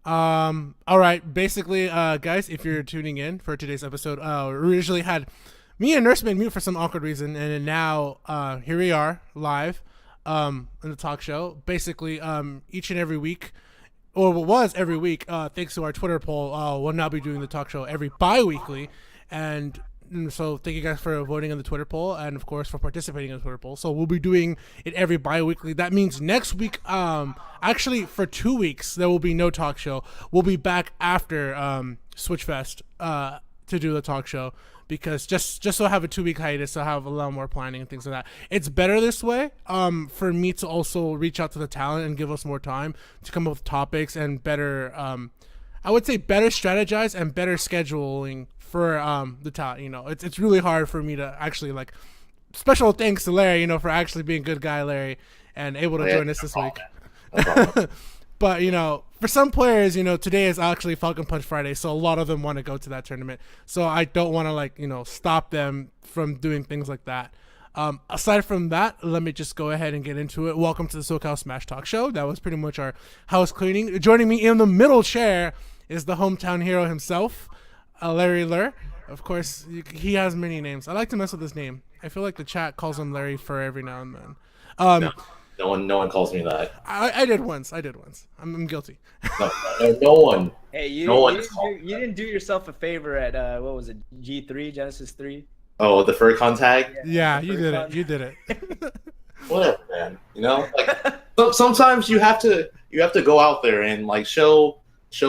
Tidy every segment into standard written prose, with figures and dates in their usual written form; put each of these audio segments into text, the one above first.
All right. Basically, guys, if you're tuning in for today's episode, we originally had me and Nursemaid mute for some awkward reason, and then now, here we are live, in the talk show. Basically, each and every week, or what was every week, thanks to our Twitter poll, we'll now be doing the talk show every bi-weekly, and so thank you guys for voting on the Twitter poll, and of course for participating in the Twitter poll. So we'll be doing it every bi-weekly. That means next week, actually for 2 weeks, there will be no talk show. We'll be back after Switchfest to do the talk show because just so I have a 2 week hiatus, so I have a lot more planning and things like that. It's better this way, for me to also reach out to the talent and give us more time to come up with topics and better, I would say better strategize and better scheduling for the talent. It's really hard for me to actually like. Special thanks to Larry, for actually being a good guy, Larry, and able to join us this week. But for some players, today is actually Falcon Punch Friday, so a lot of them want to go to that tournament. So I don't want to stop them from doing things like that. Aside from that, let me just go ahead and get into it. Welcome to the SoCal Smash Talk Show. That was pretty much our house cleaning. Joining me in the middle chair is the hometown hero himself, Larry Lurr. Of course, he has many names. I like to mess with his name. I feel like the chat calls him Larry Fur every now and then. No, no one calls me that. I did once. I'm guilty. No one. Hey, No one you didn't do yourself a favor at what was it, G3, Genesis 3? Oh, the furcon tag? Yeah, you did it. You did it. Whatever, man. Sometimes you have to go out there and show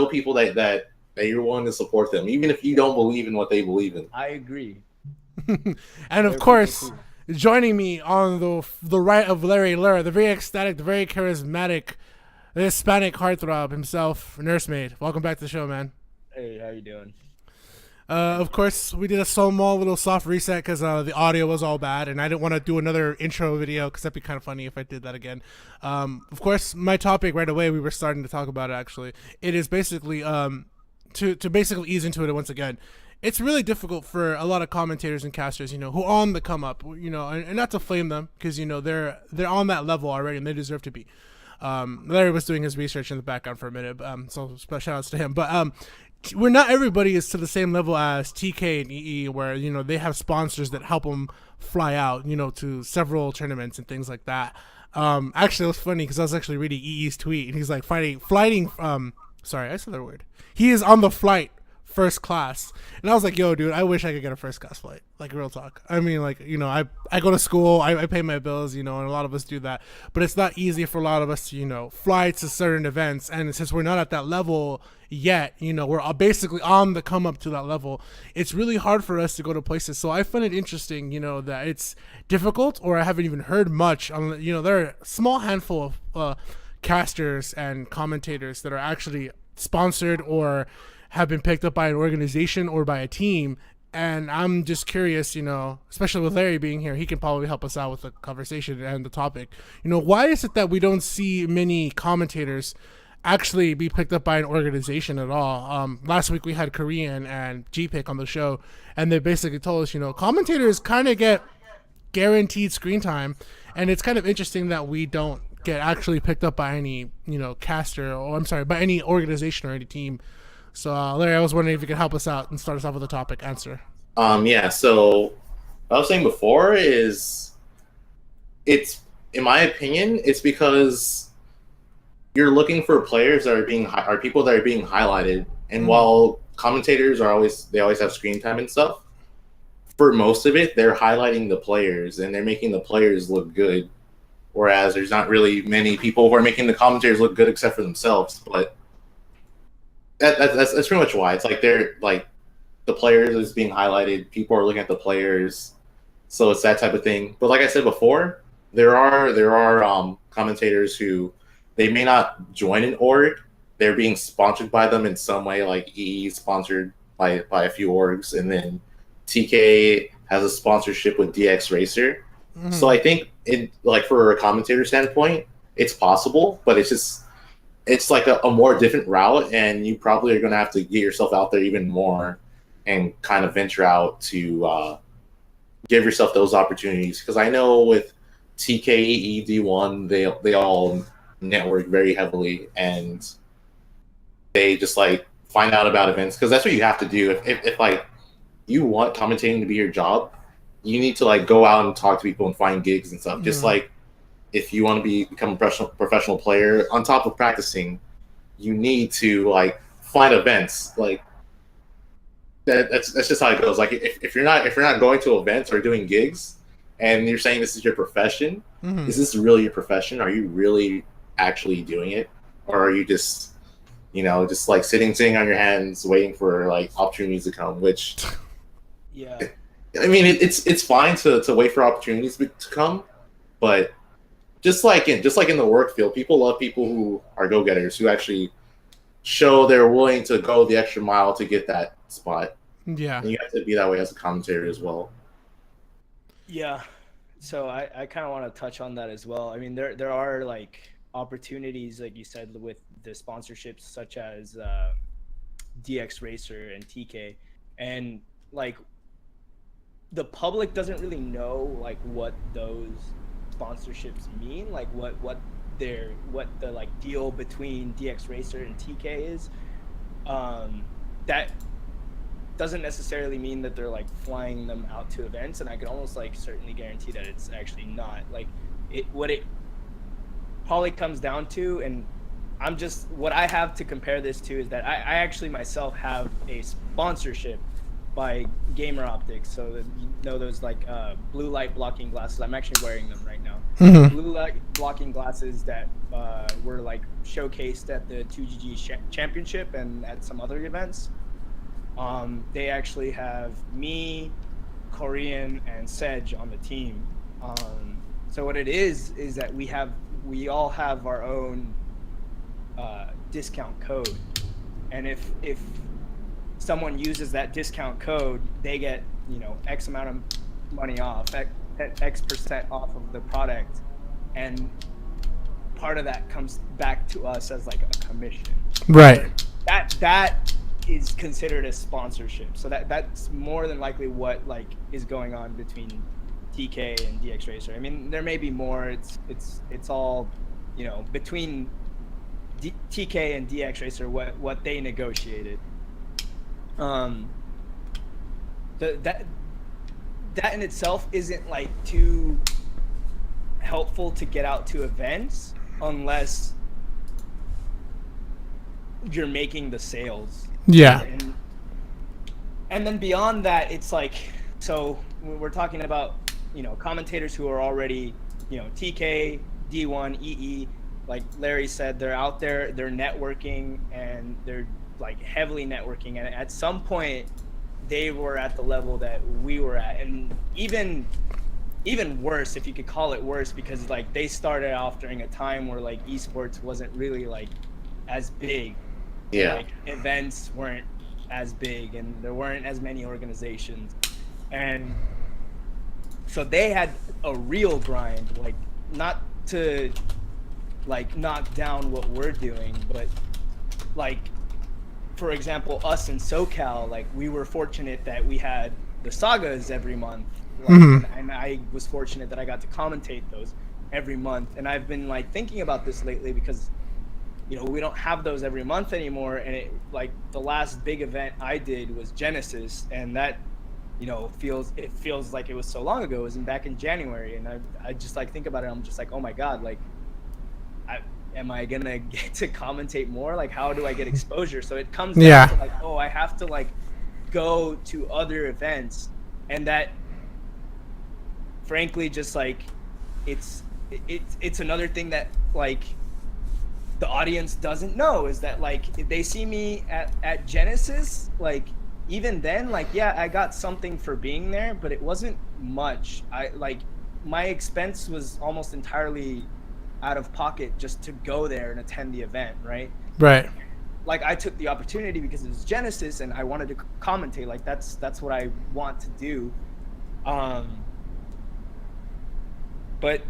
people that you're willing to support them, even if you don't believe in what they believe in. I agree. And of course, joining me on the right of Larry Lurr, the very ecstatic, the very charismatic, the Hispanic heartthrob himself, Nursemaid. Welcome back to the show, man. Hey, how you doing? Of course, we did a small little soft reset because the audio was all bad, and I didn't want to do another intro video because that'd be kind of funny if I did that again. Of course, my topic right away, we were starting to talk about it actually. It is basically to basically ease into it once again. It's really difficult for a lot of commentators and casters, who are on the come up, and not to flame them because they're on that level already and they deserve to be. Larry was doing his research in the background for a minute, so shout outs to him. But where not everybody is to the same level as TK and EE, where they have sponsors that help them fly out, to several tournaments and things like that. Actually, it was funny because I was actually reading EE's tweet, and he's like flighting. Sorry, I said that word. He is on the flight first class, and I was like, yo dude, I wish I could get a first class flight, like real talk. I mean, I go to school, I pay my bills, and a lot of us do that, but it's not easy for a lot of us to fly to certain events, and since we're not at that level yet, we're basically on the come up to that level. It's really hard for us to go to places, so I find it interesting that it's difficult, or I haven't even heard much on there are a small handful of casters and commentators that are actually sponsored or have been picked up by an organization or by a team. And I'm just curious, especially with Larry being here, he can probably help us out with the conversation and the topic. Why is it that we don't see many commentators actually be picked up by an organization at all? Last week we had Korean and GPIC on the show, and they basically told us, commentators kind of get guaranteed screen time, and it's kind of interesting that we don't get actually picked up by any, caster, or I'm sorry, by any organization or any team. So, Larry, I was wondering if you could help us out and start us off with a topic answer. Yeah. So, what I was saying before is, it's in my opinion, it's because you're looking for players that are people that are being highlighted, and while commentators always have screen time and stuff, for most of it, they're highlighting the players and they're making the players look good. Whereas there's not really many people who are making the commentators look good except for themselves, but. That's pretty much why. It's like they're like the players is being highlighted. People are looking at the players, so it's that type of thing. But like I said before, there are commentators who they may not join an org. They're being sponsored by them in some way. Like EE sponsored by a few orgs, and then TK has a sponsorship with DX Racer. Mm-hmm. So I think for a commentator standpoint, it's possible, but it's like a more different route, and you probably are going to have to get yourself out there even more and kind of venture out to give yourself those opportunities. Because I know with TKEE D1, they all network very heavily, and they just like find out about events, because that's what you have to do. If like you want commentating to be your job, you need to like go out and talk to people and find gigs and stuff. Just like if you want to become a professional player, on top of practicing, you need to like find events. Like that's just how it goes. Like if you're not going to events or doing gigs, and you're saying this is your profession, is this really your profession? Are you really actually doing it, or are you just just like sitting on your hands waiting for like opportunities to come? Which yeah, I mean, it's fine to wait for opportunities to come, but just like in the work field, people love people who are go-getters, who actually show they're willing to go the extra mile to get that spot. Yeah, and you have to be that way as a commentator as well. Yeah, so I kind of want to touch on that as well. I mean, there are like opportunities, like you said, with the sponsorships such as DX Racer and TK, and like the public doesn't really know like what those sponsorships mean, like what the like deal between DX Racer and TK is. That doesn't necessarily mean that they're like flying them out to events, and I can almost like certainly guarantee that it's actually not. Like what it probably comes down to, and what I have to compare this to is that I actually myself have a sponsorship by Gamer Optics. So those like blue light blocking glasses. I'm actually wearing them right now. Blue light blocking glasses that were like showcased at the 2GG Championship and at some other events. They actually have me, Korean, and Sedge on the team. So what it is that we all have our own discount code, and if someone uses that discount code, they get X amount of money off, X% off of the product, and part of that comes back to us as like a commission. Right. That is considered a sponsorship. So that's more than likely what like is going on between TK and DX Racer. I mean, there may be more. It's all between TK and DX Racer what they negotiated. That in itself isn't like too helpful to get out to events unless you're making the sales. Yeah. And then beyond that, it's like, so we're talking about commentators who are already TK, D1, EE, like Larry said, they're out there, they're networking, and they're like heavily networking, and at some point they were at the level that we were at, and even worse, if you could call it worse, because like they started off during a time where like esports wasn't really like as big. Yeah. Like events weren't as big, and there weren't as many organizations, and so they had a real grind, like not to like knock down what we're doing, but like, for example, us in SoCal, like we were fortunate that we had the sagas every month, like, and I was fortunate that I got to commentate those every month. And I've been like thinking about this lately because we don't have those every month anymore, and it like the last big event I did was Genesis, and that feels like it was so long ago. It was back in January, and I just like think about it, I'm just like, oh my god, like am I gonna get to commentate more? Like, how do I get exposure? So it comes down to like, oh, I have to like go to other events, and that frankly just like it's another thing that like the audience doesn't know, is that like if they see me at Genesis, like even then, like yeah, I got something for being there, but it wasn't much. I like my expense was almost entirely out of pocket just to go there and attend the event, right? Like I took the opportunity because it was Genesis and I wanted to commentate. Like that's what I want to do. But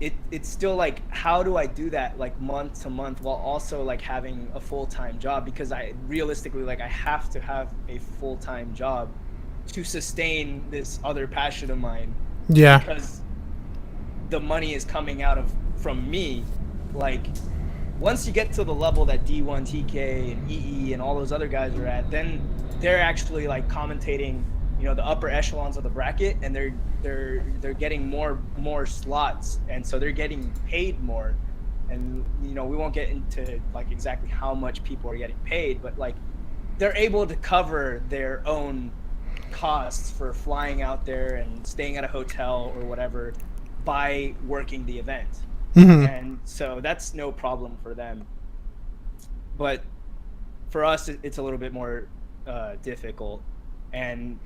it's still like, how do I do that like month to month while also like having a full-time job? Because I realistically, like I have to have a full-time job to sustain this other passion of mine. Yeah. Because the money is coming from me. Like once you get to the level that D1, TK, and EE and all those other guys are at, then they're actually like commentating, you know, the upper echelons of the bracket, and they're getting more slots, and so they're getting paid more. And you know, we won't get into like exactly how much people are getting paid, but like they're able to cover their own costs for flying out there and staying at a hotel or whatever by working the event. And so that's no problem for them. But for us, it's a little bit more difficult, and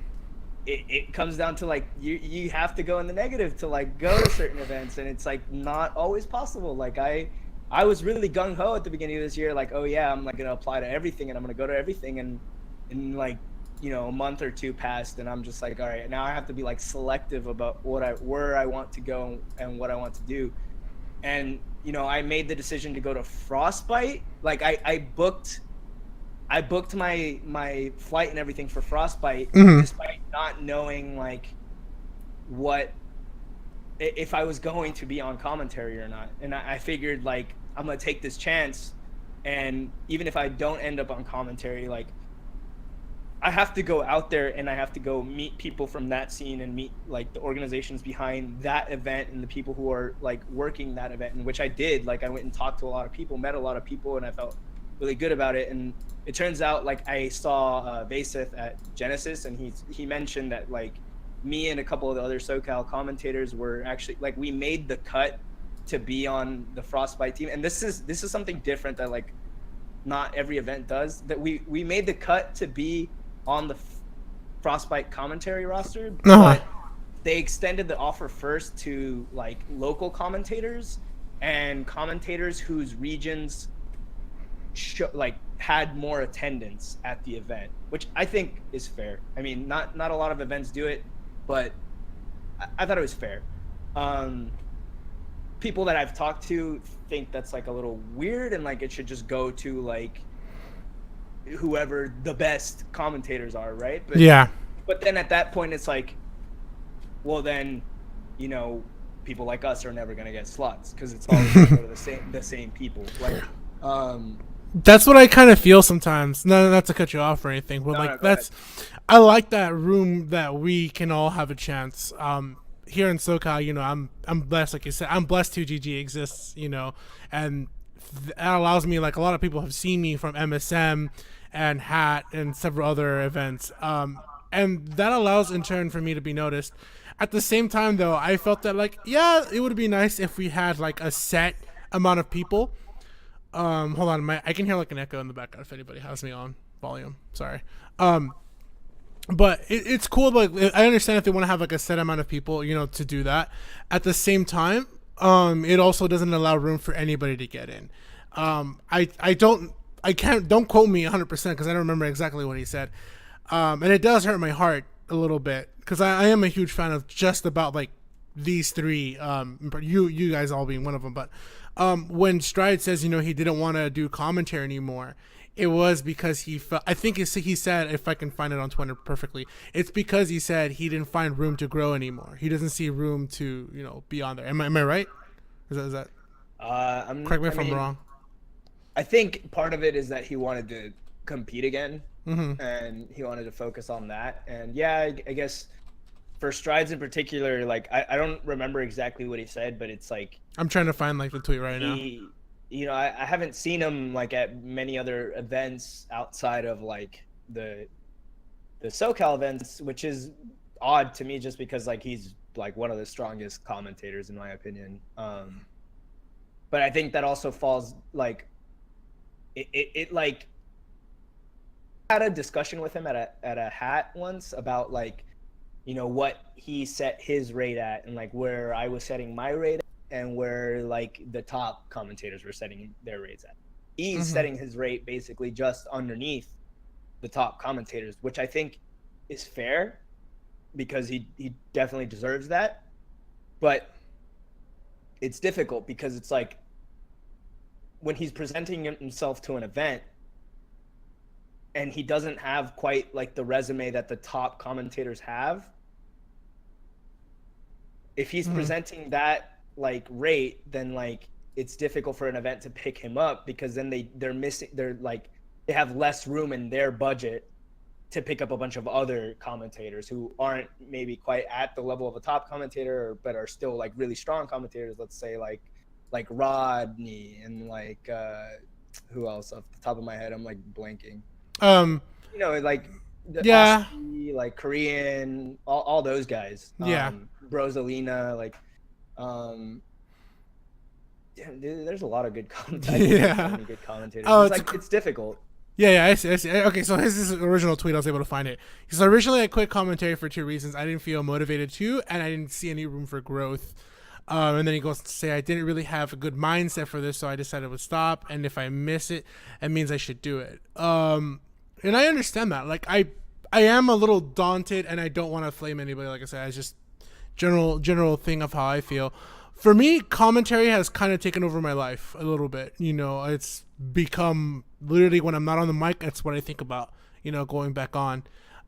it comes down to like you have to go in the negative to like go to certain events, and it's like not always possible. Like I was really gung-ho at the beginning of this year, like, oh yeah, I'm like gonna apply to everything and I'm gonna go to everything, and like, you know, a month or two passed and I'm just like, all right, now I have to be like selective about where I want to go and what I want to do. And you know, I made the decision to go to Frostbite. Like I booked my flight and everything for Frostbite, despite not knowing like what if I was going to be on commentary or not. And I figured like I'm gonna take this chance, and even if I don't end up on commentary, like I have to go out there and I have to go meet people from that scene and meet like the organizations behind that event and the people who are like working that event, and which I did. Like I went and talked to a lot of people, met a lot of people, and I felt really good about it. And it turns out like I saw Vaseth at Genesis, and he mentioned that like me and a couple of the other SoCal commentators were actually like, we made the cut to be on the Frostbite team. And this is something different that like not every event does, that we made the cut to be on the Frostbite commentary roster, but they extended the offer first to like local commentators and commentators whose regions like had more attendance at the event, which I think is fair. I mean, not a lot of events do it, but I thought it was fair. People that I've talked to think that's like a little weird, and like it should just go to like whoever the best commentators are, right? But yeah. But then at that point, it's like, well, then, you know, people like us are never gonna get slots because it's always gonna go to the same people. Like, that's what I kind of feel sometimes. Not to cut you off or anything, but like that's, I like that room that we can all have a chance. Here in SoCal, you know, I'm blessed, like you said, I'm blessed 2GG exists, you know, and that allows me, like a lot of people have seen me from MSM and Hat and several other events, and that allows in turn for me to be noticed. At the same time, though, I felt that like, yeah, it would be nice if we had like a set amount of people. Hold on, I can hear like an echo in the background if anybody has me on volume. Sorry. But it's cool. Like I understand if they want to have like a set amount of people, you know, to do that. At the same time, it also doesn't allow room for anybody to get in. Don't quote me 100% because I don't remember exactly what he said. And it does hurt my heart a little bit because I am a huge fan of just about like these three. You guys all being one of them, but when Stride says, you know, he didn't want to do commentary anymore, it was because he felt, I think he said, if I can find it on Twitter perfectly, it's because he said he didn't find room to grow anymore. He doesn't see room to, you know, be on there. Am I right? Is that? Correct me if I'm wrong. I think part of it is that he wanted to compete again, and he wanted to focus on that. And yeah, I guess for Strides in particular, like I don't remember exactly what he said, but it's like, I'm trying to find like the tweet right now. You know, I haven't seen him like at many other events outside of like the SoCal events, which is odd to me just because like he's like one of the strongest commentators in my opinion. But I think that also falls like it like, I had a discussion with him at a Hat once about like, you know, what he set his rate at and like where I was setting my rate at and where like the top commentators were setting their rates at. He's setting his rate basically just underneath the top commentators, which I think is fair because he definitely deserves that. But it's difficult because it's like when he's presenting himself to an event and he doesn't have quite like the resume that the top commentators have, if he's presenting that like rate, then like it's difficult for an event to pick him up because then they have less room in their budget to pick up a bunch of other commentators who aren't maybe quite at the level of a top commentator, but are still like really strong commentators. Let's say like Rodney and like who else off the top of my head? I'm like blanking. You know, like yeah, Aussie, like Korean, all those guys. Yeah. Rosalina, like there's a lot of good commentators. Yeah. Good commentators. Oh, it's difficult. Yeah, I see. Okay, so his original tweet, I was able to find it. So originally I quit commentary for 2 reasons. I didn't feel motivated to, and I didn't see any room for growth. And then he goes to say, I didn't really have a good mindset for this, so I decided I would stop. And if I miss it, it means I should do it. And I understand that. Like, I am a little daunted, and I don't want to flame anybody. Like I said, it's just general thing of how I feel. For me, commentary has kind of taken over my life a little bit. You know, it's become literally when I'm not on the mic, that's what I think about, you know, going back on.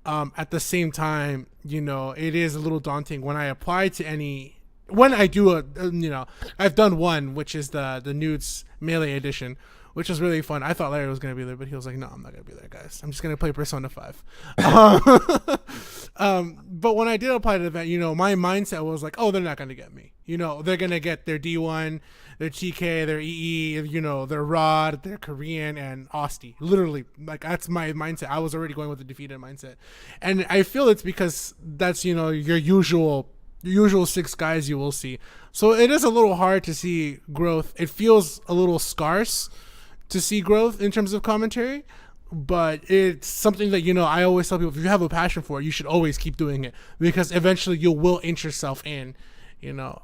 At the same time, you know, it is a little daunting when I apply to when I do you know, I've done one, which is the nudes melee edition, which was really fun. I thought Larry was going to be there, but he was like, no, I'm not going to be there, guys. I'm just going to play Persona 5. But when I did apply to the event, you know, my mindset was like, oh, they're not going to get me. You know, they're going to get their D1, their TK, their EE, you know, their Rod, their Korean, and Austin. Literally, like, that's my mindset. I was already going with the defeated mindset. And I feel it's because that's, you know, your usual 6 guys you will see. So it is a little hard to see growth. It feels a little scarce to see growth in terms of commentary, but it's something that, you know, I always tell people, if you have a passion for it, you should always keep doing it, because eventually you will inch yourself in, you know.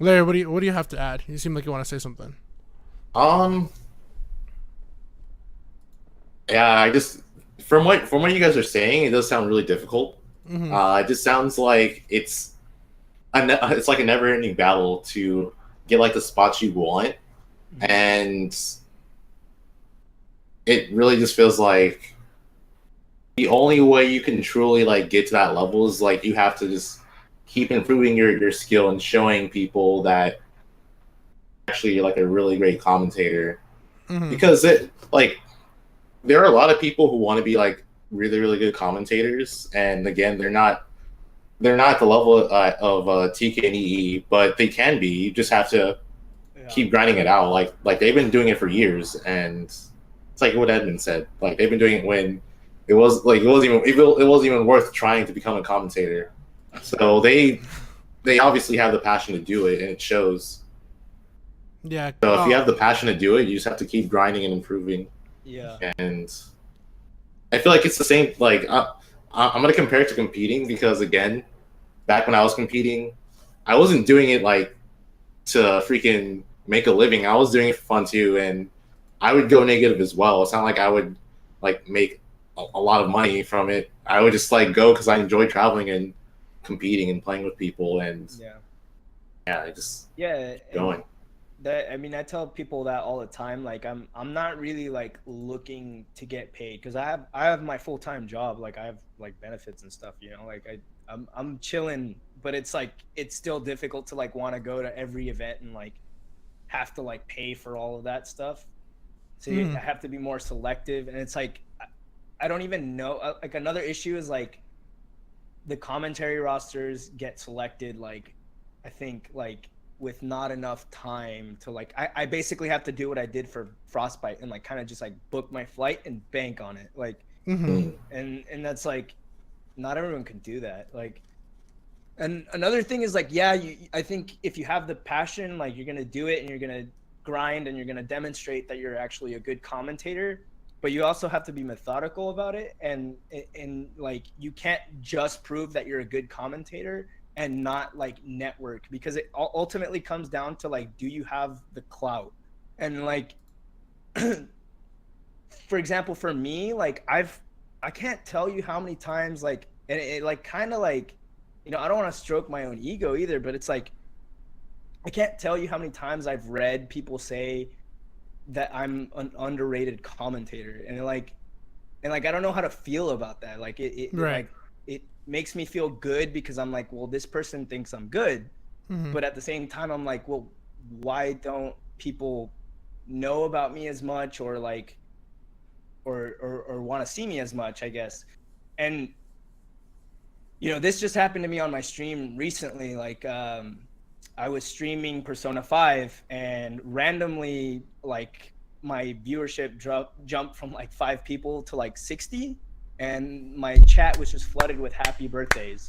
Larry, what do you have to add? You seem like you want to say something. Yeah, I just from what you guys are saying, it does sound really difficult. Mm-hmm. It just sounds like it's like a never-ending battle to get like the spots you want, and it really just feels like the only way you can truly like get to that level is like you have to just keep improving your skill and showing people that actually you're like a really great commentator. Mm-hmm. Because it like there are a lot of people who want to be like really, really good commentators, and again, they're not at the level of TK and EE, but they can be. You just have to keep grinding it out. Like they've been doing it for years, and it's like what Edmund said. Like they've been doing it when it wasn't even worth trying to become a commentator. So they obviously have the passion to do it, and it shows. Yeah. So if you have the passion to do it, you just have to keep grinding and improving. Yeah. And I feel like it's the same. Like I'm gonna compare it to competing, because again, back when I was competing, I wasn't doing it like to freaking make a living. I was doing it for fun too, and I would go negative as well. It's not like I would like make a lot of money from it. I would just like go because I enjoy traveling and competing and playing with people, and I just going. That, I mean, I tell people that all the time. Like I'm not really like looking to get paid, because I have my full-time job. Like I have like benefits and stuff, you know, like I'm chilling, but it's like it's still difficult to like want to go to every event and like have to like pay for all of that stuff. So you have to be more selective, and it's like I don't even know. Like another issue is like the commentary rosters get selected, like I think like with not enough time to like I basically have to do what I did for Frostbite and like kind of just like book my flight and bank on it, like and that's like not everyone can do that. Like, and another thing is like I think if you have the passion, like you're gonna do it and you're gonna grind and you're gonna demonstrate that you're actually a good commentator, but you also have to be methodical about it, and like you can't just prove that you're a good commentator and not like network, because it ultimately comes down to like, do you have the clout? And like for example, for me, like I can't tell you how many times, like, and it like kind of like, you know, I don't want to stroke my own ego either, but it's like I can't tell you how many times I've read people say that I'm an underrated commentator, and like I don't know how to feel about that. Like it like it makes me feel good, because I'm like, well, this person thinks I'm good, but at the same time I'm like, well, why don't people know about me as much, or like, or want to see me as much, I guess. And this just happened to me on my stream recently. Like, I was streaming Persona 5, and randomly, like, my viewership jumped from like 5 people to like 60, and my chat was just flooded with happy birthdays.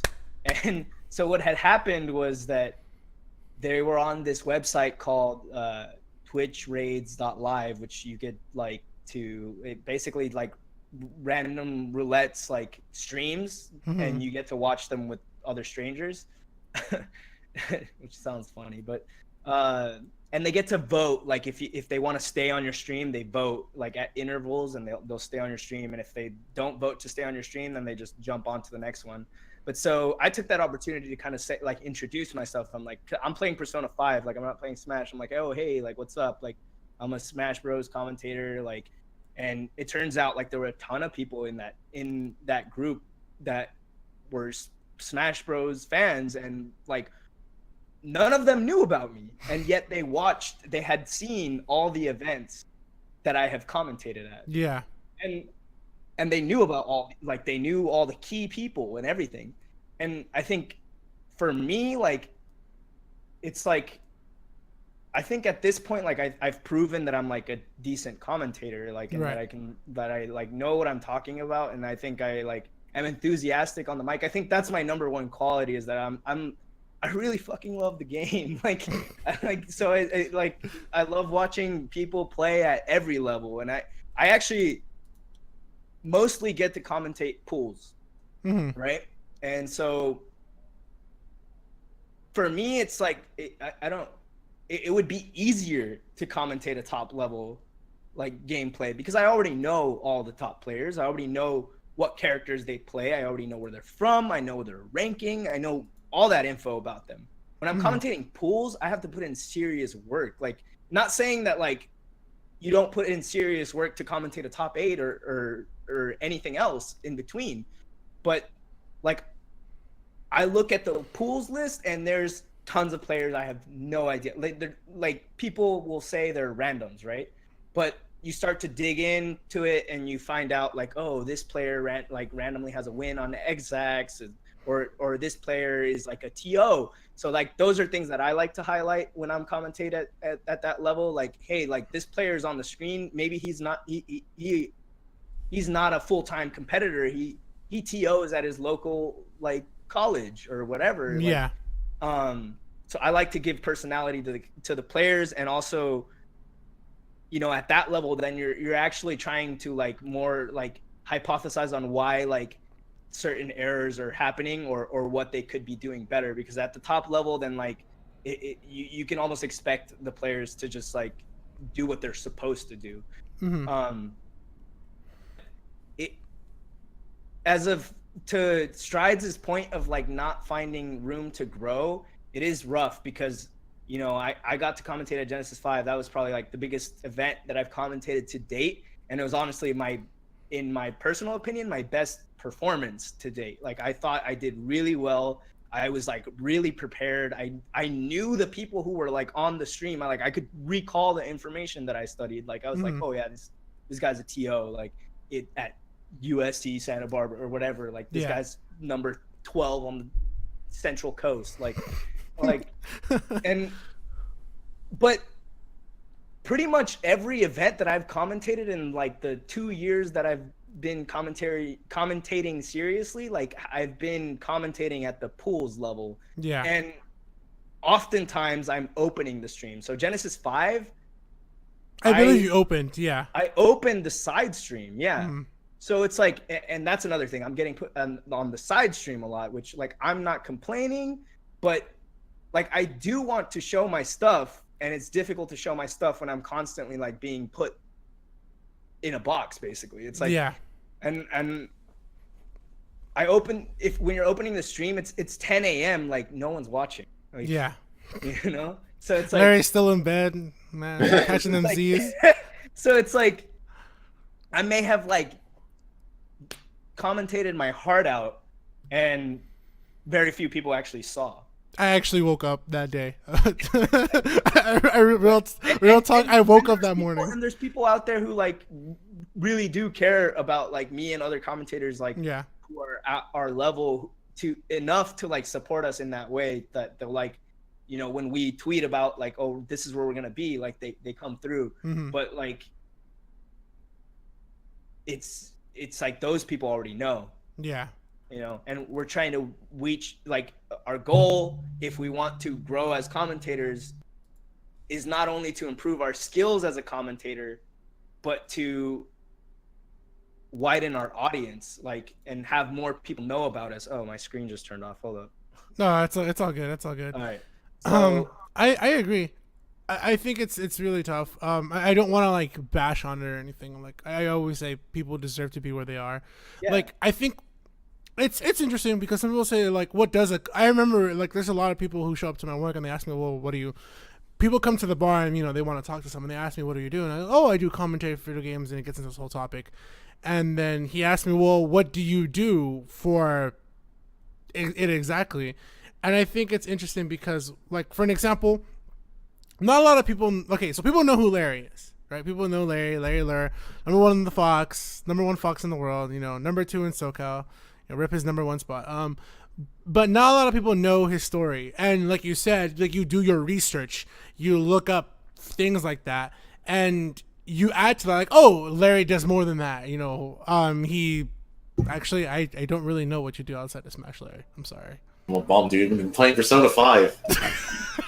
And so what had happened was that they were on this website called twitchraids.live, which you get like it basically like random roulettes, like streams, and you get to watch them with other strangers, which sounds funny, but and they get to vote, like if they want to stay on your stream, they vote like at intervals, and they'll stay on your stream, and if they don't vote to stay on your stream, then they just jump on to the next one. But so I took that opportunity to kind of say, like, introduce myself. I'm playing Persona 5, like I'm not playing Smash. I'm like, oh hey, like what's up, like I'm a Smash Bros commentator, like. And it turns out like there were a ton of people in that group that were Smash Bros fans, and like none of them knew about me, and yet they had seen all the events that I have commentated at. Yeah. And they knew about they knew all the key people and everything. And I think for me, like, it's like, I think at this point, like I've proven that I'm like a decent commentater, like, and right. that I like know what I'm talking about. And I think I like am enthusiastic on the mic. I think that's my number one quality, is that I really fucking love the game. Like, I love watching people play at every level. And I actually mostly get to commentate pools, right? And so for me, it's like, it would be easier to commentate a top level like gameplay, because I already know all the top players. I already know what characters they play. I already know where they're from. I know their ranking. I know all that info about them. When I'm commentating pools, I have to put in serious work. Like, not saying that like you don't put in serious work to commentate a top 8 or anything else in between, but like I look at the pools list, and there's tons of players I have no idea. Like people will say they're randoms, right? But you start to dig into it, and you find out like, oh, this player randomly has a win on the Xax, or this player is like a TO. So like those are things that I like to highlight when I'm commentating at that level. Like, hey, like this player is on the screen. Maybe he's not he's not a full-time competitor. He TOs at his local like college or whatever. Yeah. So I like to give personality to the players, and also, at that level, then you're actually trying to like more like hypothesize on why like certain errors are happening, or what they could be doing better. Because at the top level, then like you can almost expect the players to just like do what they're supposed to do. To Strides' point of like not finding room to grow, it is rough, because I got to commentate at Genesis 5. That was probably like the biggest event that I've commentated to date, and it was honestly in my personal opinion, my best performance to date. Like, I thought I did really well. I was like really prepared. I knew the people who were like on the stream. I could recall the information that I studied. Like, I was like, oh yeah, this guy's a TO, like it at USC Santa Barbara or whatever. Like, this guy's number 12 on the Central Coast. But pretty much every event that I've commentated in like the 2 years that I've been commentating seriously, like I've been commentating at the pools level. Yeah. And oftentimes I'm opening the stream. So Genesis 5, I believe you opened, yeah. I opened the side stream, yeah. So it's like, and that's another thing, I'm getting put on the side stream a lot, which like I'm not complaining, but like I do want to show my stuff, and it's difficult to show my stuff when I'm constantly like being put in a box, basically. It's like, yeah. And I open, when you're opening the stream, it's 10 a.m. like no one's watching. Like, yeah. So it's like Larry's still in bed, man, catching them like, Z's. So it's like I may have like commentated my heart out, and very few people actually saw. I actually woke up that day. Real talk. I woke up that morning. And there's people out there who like really do care about like me and other commentators, like Yeah. who are at our level to enough to like support us in that way that they're like, you know, when we tweet about like, oh, this is where we're gonna be, like they come through. Mm-hmm. But like, it's like those people already know. Yeah. You know, and we're trying to reach like our goal, if we want to grow as commentators, is not only to improve our skills as a commentator, but to widen our audience, like, and have more people know about us. Oh, my screen just turned off. Hold up. No, it's all good. It's all good. All right. So, I agree. I think it's really tough. I don't want to like bash on it or anything. Like I always say, people deserve to be where they are. yeah. Like I think it's interesting because some people say like, what does it? I remember like there's a lot of people who show up to my work and they ask me, well, what do you? People come to the bar and, you know, they want to talk to someone. They ask me, what do you do? And I go, oh, I do commentary for video games, and it gets into this whole topic. And then he asked me, well, what do you do for it exactly? And I think it's interesting because, like, for an example, not a lot of people. Okay, so people know who Larry is, right? People know Larry Lurr, number one in the Fox, number one Fox in the world. You know, number two in SoCal. You know, rip his number one spot. But not a lot of people know his story. And like you said, like you do your research, you look up things like that, and you add to that, like, oh, Larry does more than that. You know, he actually, I don't really know what you do outside of Smash, Larry. I'm sorry. I'm a bum, dude. I've been playing Persona 5.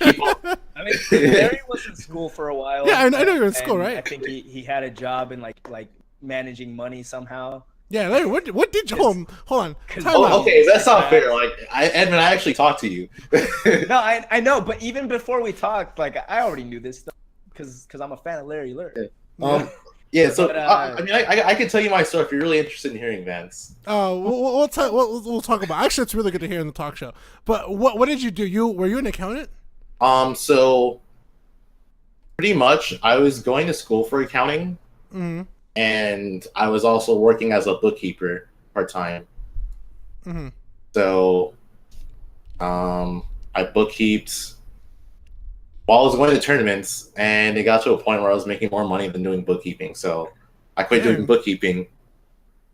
I mean, Larry was in school for a while. Yeah, I know you were in school, right? I think he had a job in like managing money somehow. Yeah, Larry, what did you hold on? Okay, that's not fair. Like, Edmund, I actually talked to you. No, I know, but even before we talked, like I already knew this stuff because I'm a fan of Larry Lurr. Yeah, so But, I mean, I can tell you my story if you're really interested in hearing, Vance. We'll talk about. Actually, it's really good to hear in the talk show. But what did you do? Were you an accountant? So pretty much, I was going to school for accounting. Mm-hmm. And I was also working as a bookkeeper part-time. Mm-hmm. So I bookkeeped while I was going to tournaments, and it got to a point where I was making more money than doing bookkeeping. So I quit doing bookkeeping.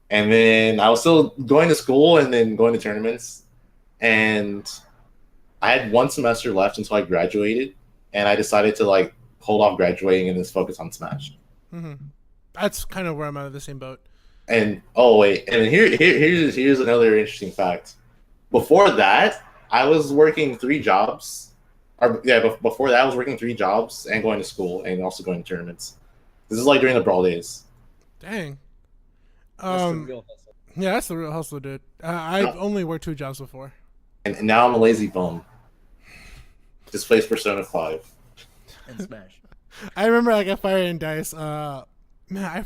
And then I was still going to school and then going to tournaments. And I had one semester left until I graduated. And I decided to like hold off graduating and just focus on Smash. Mm-hmm. That's kind of where I'm out of the same boat. And here's another interesting fact. Before that, I was working 3 jobs. Before that, I was working 3 jobs and going to school and also going to tournaments. This is like during the Brawl days. Dang. That's the real hustle. Yeah, that's the real hustle, dude. I've only worked 2 jobs before. And now I'm a lazy bum. Just plays Persona 5. And Smash. I remember like at Fire and Dice, man,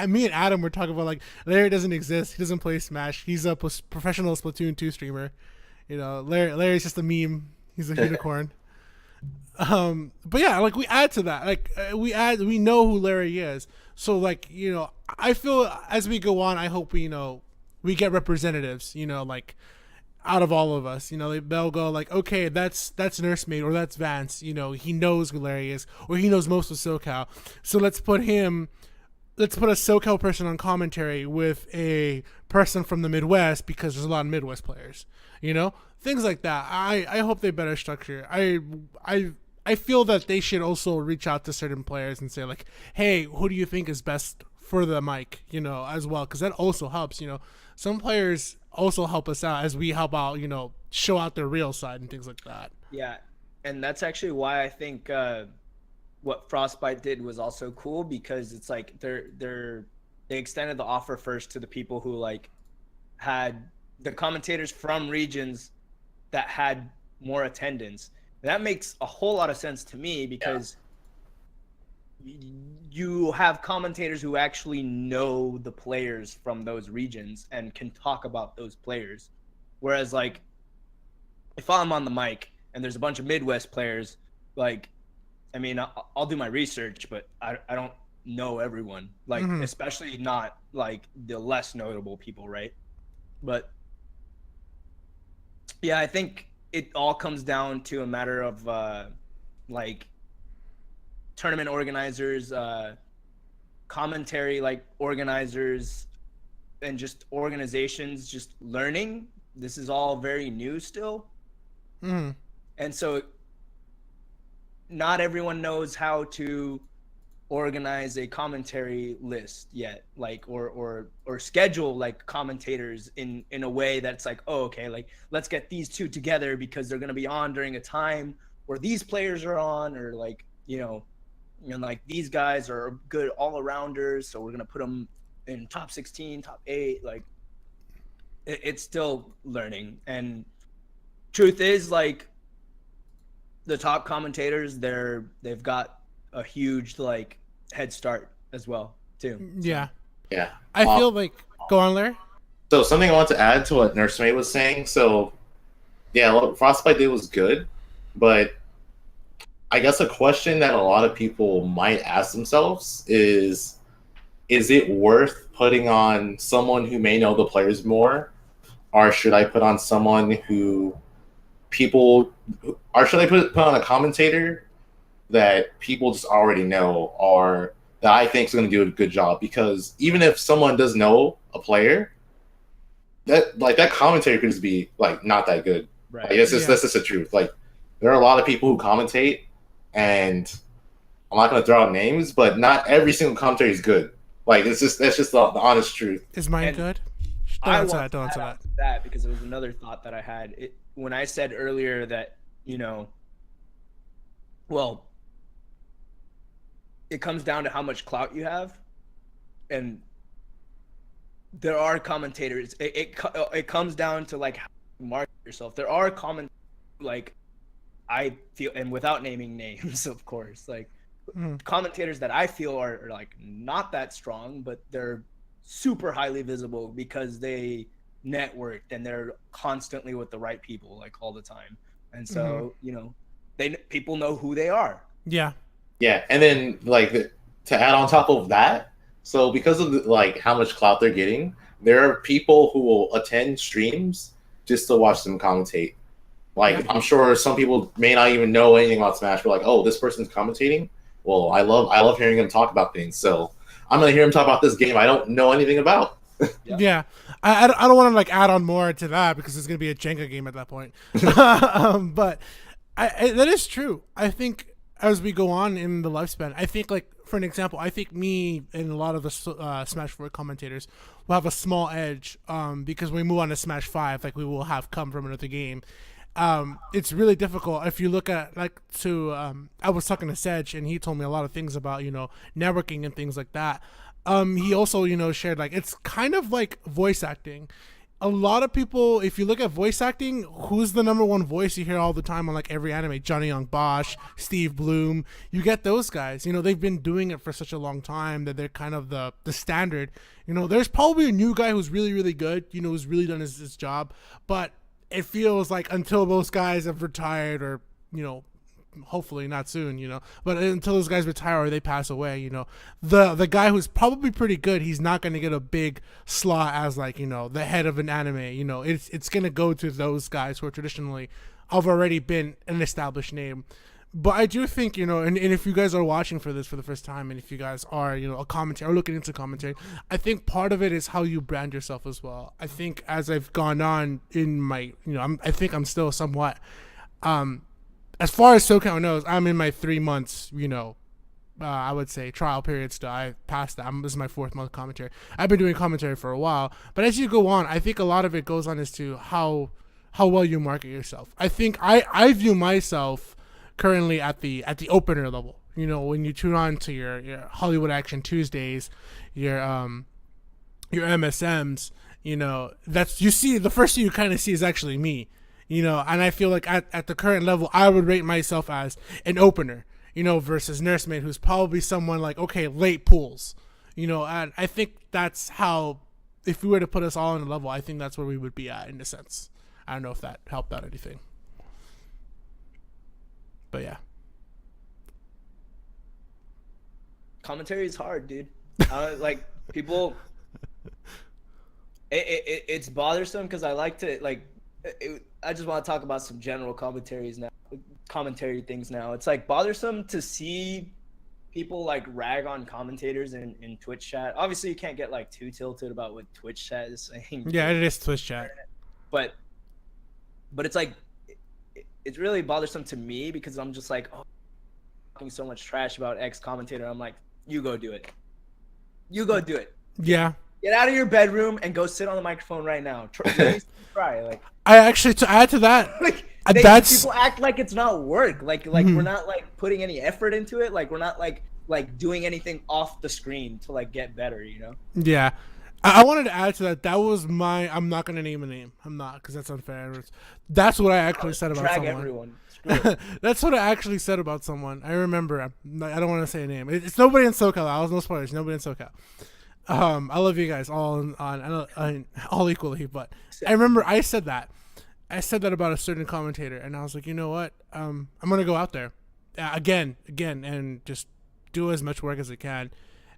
me and Adam were talking about like Larry doesn't exist. He doesn't play Smash. He's a professional Splatoon 2 streamer. You know, Larry's just a meme. He's a unicorn. But yeah, like we add to that. Like we know who Larry is. So like, you know, I feel as we go on, I hope we get representatives, you know, like out of all of us, you know, they'll go like, okay, that's Nursemaid or that's Vance, you know, he knows who Larry is or he knows most of SoCal. So let's put a SoCal person on commentary with a person from the Midwest because there's a lot of Midwest players, you know, things like that. I hope they better structure. I feel that they should also reach out to certain players and say like, hey, who do you think is best for the mic, you know, as well, because that also helps. You know, some players also help us out as we help out, you know, show out their real side and things like that. Yeah, and that's actually why I think what Frostbite did was also cool, because it's like they extended the offer first to the people who like had the commentators from regions that had more attendance. And that makes a whole lot of sense to me because you have commentators who actually know the players from those regions and can talk about those players. Whereas like if I'm on the mic and there's a bunch of Midwest players, like, I mean, I'll do my research, but I don't know everyone, like, especially not like the less notable people, right? But yeah, I think it all comes down to a matter of like tournament organizers, commentary like organizers, and just organizations just learning. This is all very new still. Mm-hmm. And so not everyone knows how to organize a commentary list yet, like or schedule like commentators in a way that's like, oh, okay, like let's get these two together because they're going to be on during a time where these players are on, or like, like these guys are good all-arounders, so we're going to put them in top 16, top 8. Like it's still learning. And truth is, like, the top commentators, they've got a huge like head start as well too. Yeah. Yeah. I feel like, go on, Larry. So something I want to add to what Nursemaid was saying. So yeah, what Frostbite did was good, but I guess a question that a lot of people might ask themselves is it worth putting on someone who may know the players more, or should I put on someone who or should I put on a commentator that people just already know, or that I think is going to do a good job? Because even if someone does know a player, that commentary could just be like not that good. Right. Like, that's just the truth. Like, there are a lot of people who commentate, and I'm not going to throw out names, but not every single commentary is good. Like, that's just the honest truth. Is mine good? Don't answer that because it was another thought that I had. When I said earlier that, well, it comes down to how much clout you have, and there are commentators. It comes down to like how you market yourself. There are like, I feel, and without naming names, of course, like commentators that I feel are like not that strong, but they're super highly visible because they networked and they're constantly with the right people like all the time, and so people know who they are. Yeah. And then like to add on top of that, so because of like how much clout they're getting, there are people who will attend streams just to watch them commentate. Like, I'm sure some people may not even know anything about Smash, but like, oh, this person's commentating. Well, I love hearing him talk about things, so I'm gonna hear him talk about this game I don't know anything about. Yeah. I don't want to like add on more to that because it's gonna be a Jenga game at that point. But that is true. I think as we go on in the lifespan, I think, like, for an example, I think me and a lot of the Smash 4 commentators will have a small edge because when we move on to Smash 5, like, we will have come from another game. It's really difficult if you look at, like, I was talking to Sedge and he told me a lot of things about, networking and things like that. He also, shared, like, it's kind of like voice acting. A lot of people, if you look at voice acting, who's the number one voice you hear all the time on like every anime? Johnny Young Bosch, Steve Bloom. You get those guys. They've been doing it for such a long time that they're kind of the standard. There's probably a new guy who's really, really good, who's really done his job. But it feels like until those guys have retired or, hopefully not soon, but until those guys retire or they pass away, the guy who's probably pretty good, he's not going to get a big slot as like, the head of an anime. It's going to go to those guys who are traditionally have already been an established name. But I do think, and if you guys are watching for this for the first time, and if you guys are, a commentator or looking into commentary, I think part of it is how you brand yourself as well. I think as I've gone on in my, I think I'm still somewhat, as far as SoCal knows, I'm in my 3 months, I would say trial period still. I passed that. This is my 4th month commentary. I've been doing commentary for a while, but as you go on, I think a lot of it goes on as to how well you market yourself. I think I view myself currently at the opener level. When you tune on to your Hollywood Action Tuesdays, your MSMs, that's you see the first thing you kind of see is actually me. And I feel like at the current level, I would rate myself as an opener, versus Nursemaid, who's probably someone like, okay, late pools, and I think that's how, if we were to put us all on a level, I think that's where we would be at in a sense. I don't know if that helped out anything. But yeah. Commentary is hard, dude. Like, people, it's bothersome because I like to, like, I just want to talk about some general commentary things now. It's like bothersome to see people like rag on commentators in Twitch chat. Obviously, you can't get like too tilted about what Twitch chat is saying. Yeah, it is Twitch chat. But it's like it's really bothersome to me because I'm just like, oh, talking so much trash about X commentator. I'm like, you go do it. You go do it. Yeah. Get out of your bedroom and go sit on the microphone right now. Try. Like, I actually, to add to that, like that's people act like it's not work. Like we're not like putting any effort into it. Like we're not like doing anything off the screen to like get better. You know? Yeah. I wanted to add to that. That was my. I'm not going to name a name. I'm not, because that's unfair. That's what I actually said about someone. Everyone. That's what I actually said about someone. I remember. I don't want to say a name. It's nobody in SoCal. I was no spoilers. Nobody in SoCal. I love you guys all all equally. But I remember I said that. I said that about a certain commentator, and I was like, you know what? I'm gonna go out there again, and just do as much work as I can.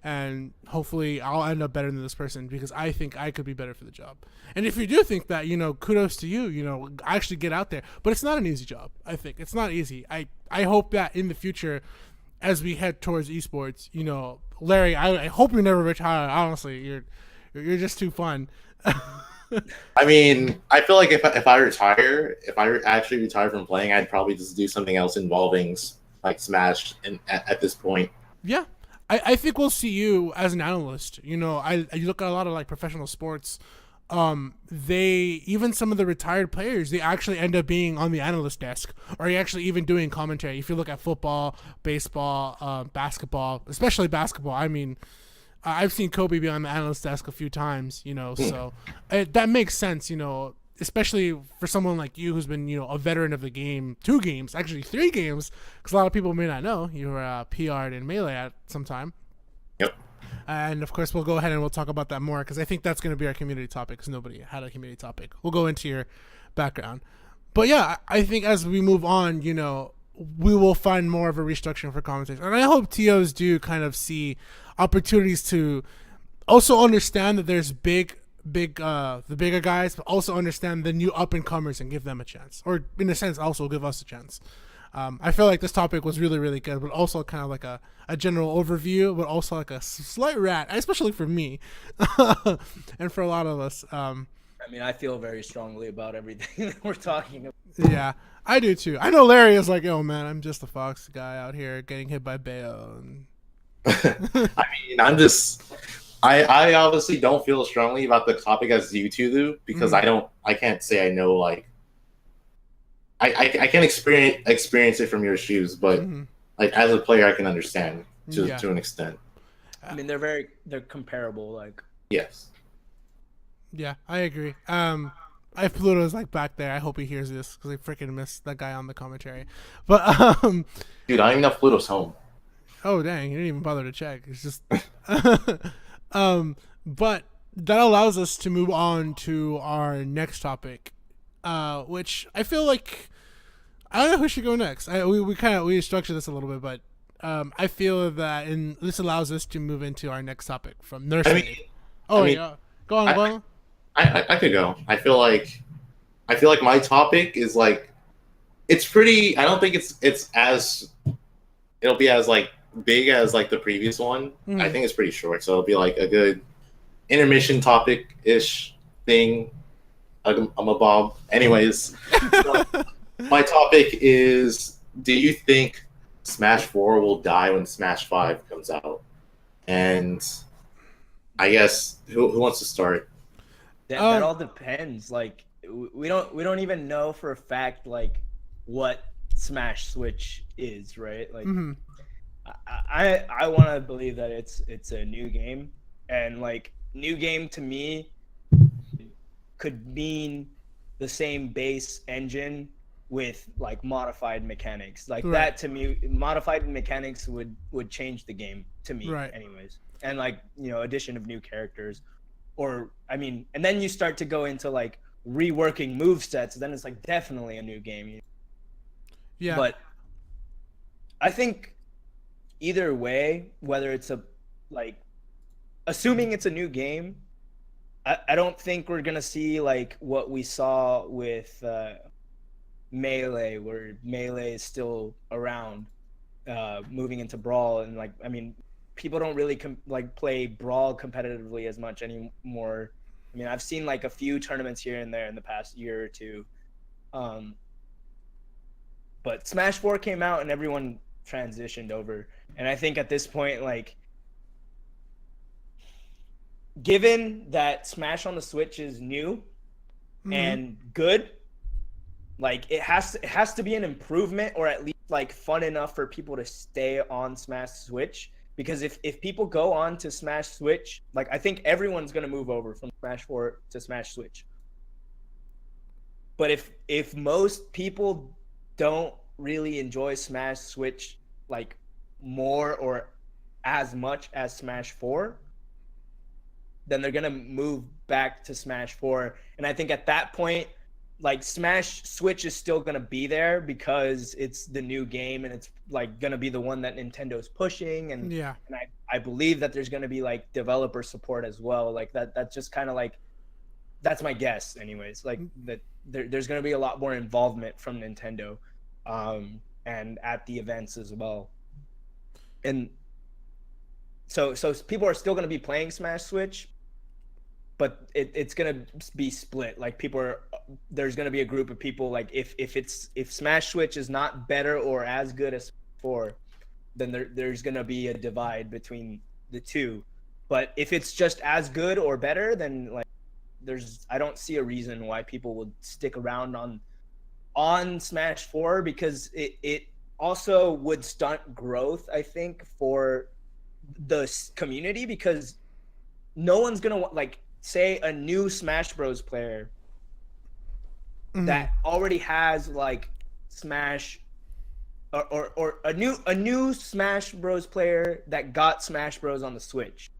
And hopefully I'll end up better than this person because I think I could be better for the job. And if you do think that, kudos to you, actually get out there. But it's not an easy job, I think. It's not easy. I hope that in the future, as we head towards esports, Larry, I hope you never retire. Honestly, you're just too fun. I mean, I feel like if I actually retire from playing, I'd probably just do something else involving like Smash at this point. Yeah. I think we'll see you as an analyst. You look at a lot of like professional sports. Even some of the retired players, they actually end up being on the analyst desk, or actually even doing commentary. If you look at football, baseball, basketball, especially basketball, I mean, I've seen Kobe be on the analyst desk a few times. So that makes sense. Especially for someone like you who's been, a veteran of the game, 2 games, actually 3 games, because a lot of people may not know you were PR'd in Melee at some time. Yep. And of course, we'll go ahead and we'll talk about that more because I think that's going to be our community topic because nobody had a community topic. We'll go into your background. But yeah, I think as we move on, we will find more of a restructuring for conversation. And I hope TOs do kind of see opportunities to also understand that there's the bigger guys, but also understand the new up-and-comers and give them a chance. Or, in a sense, also give us a chance. I feel like this topic was really, really good, but also kind of like a general overview, but also like a slight rant, especially for me and for a lot of us. I mean, I feel very strongly about everything that we're talking about. Yeah, I do too. I know Larry is like, oh man, I'm just a Fox guy out here getting hit by Bayo. I mean, I obviously don't feel strongly about the topic as you two do because I can't say I know like I can't experience it from your shoes, but like as a player I can understand to an extent. I mean, they're comparable, like. Yes. Yeah, I agree. If Pluto's like back there, I hope he hears this because I freaking missed that guy on the commentary. But dude, I don't even know if Pluto's home. Oh dang, you didn't even bother to check. It's just but that allows us to move on to our next topic, which I feel like I don't know who should go next. We structured this a little bit, but I feel that this allows us to move into our next topic from Nursemaid. Yeah, go on. I could go. I feel like my topic is like it's pretty. I don't think it'll be as like big as like the previous one. I think it's pretty short, so it'll be like a good intermission topic ish thing. I'm a Bob. Anyways, my topic is: do you think Smash 4 will die when Smash 5 comes out? And I guess who wants to start? That all depends. Like we don't even know for a fact like what Smash Switch is, right? Like I want to believe that it's a new game, and like new game to me could mean the same base engine with like modified mechanics. Like that to me, modified mechanics would change the game to me, anyways. And like addition of new characters. Or I mean, and then you start to go into like reworking move sets. Then it's like definitely a new game. Yeah. But I think either way, whether it's assuming it's a new game, I don't think we're gonna see like what we saw with Melee, where Melee is still around, moving into Brawl, and like I mean, people don't really like play Brawl competitively as much anymore. I mean, I've seen like a few tournaments here and there in the past year or two, but Smash 4 came out and everyone transitioned over, and I think at this point, like, given that Smash on the Switch is new and good, like it has to be an improvement, or at least like fun enough for people to stay on Smash Switch. Because if people go on to Smash Switch, like I think everyone's gonna move over from Smash 4 to Smash Switch. But if most people don't really enjoy Smash Switch like more or as much as Smash 4, then they're gonna move back to Smash 4. And I think at that point, like Smash Switch is still gonna be there because it's the new game and it's like gonna be the one that Nintendo's pushing. And I believe that there's gonna be like developer support as well. Like that's just kind of like, that's my guess anyways. Like that there's gonna be a lot more involvement from Nintendo, and at the events as well. And so people are still gonna be playing Smash Switch, but it's gonna be split. Like there's gonna be a group of people, like if Smash Switch is not better or as good as 4, then there's gonna be a divide between the two. But if it's just as good or better, then like I don't see a reason why people would stick around on Smash 4, because it also would stunt growth, I think, for the community, because no one's gonna like, say a new Smash Bros player that already has like Smash, or a new Smash Bros player that got Smash Bros on the Switch,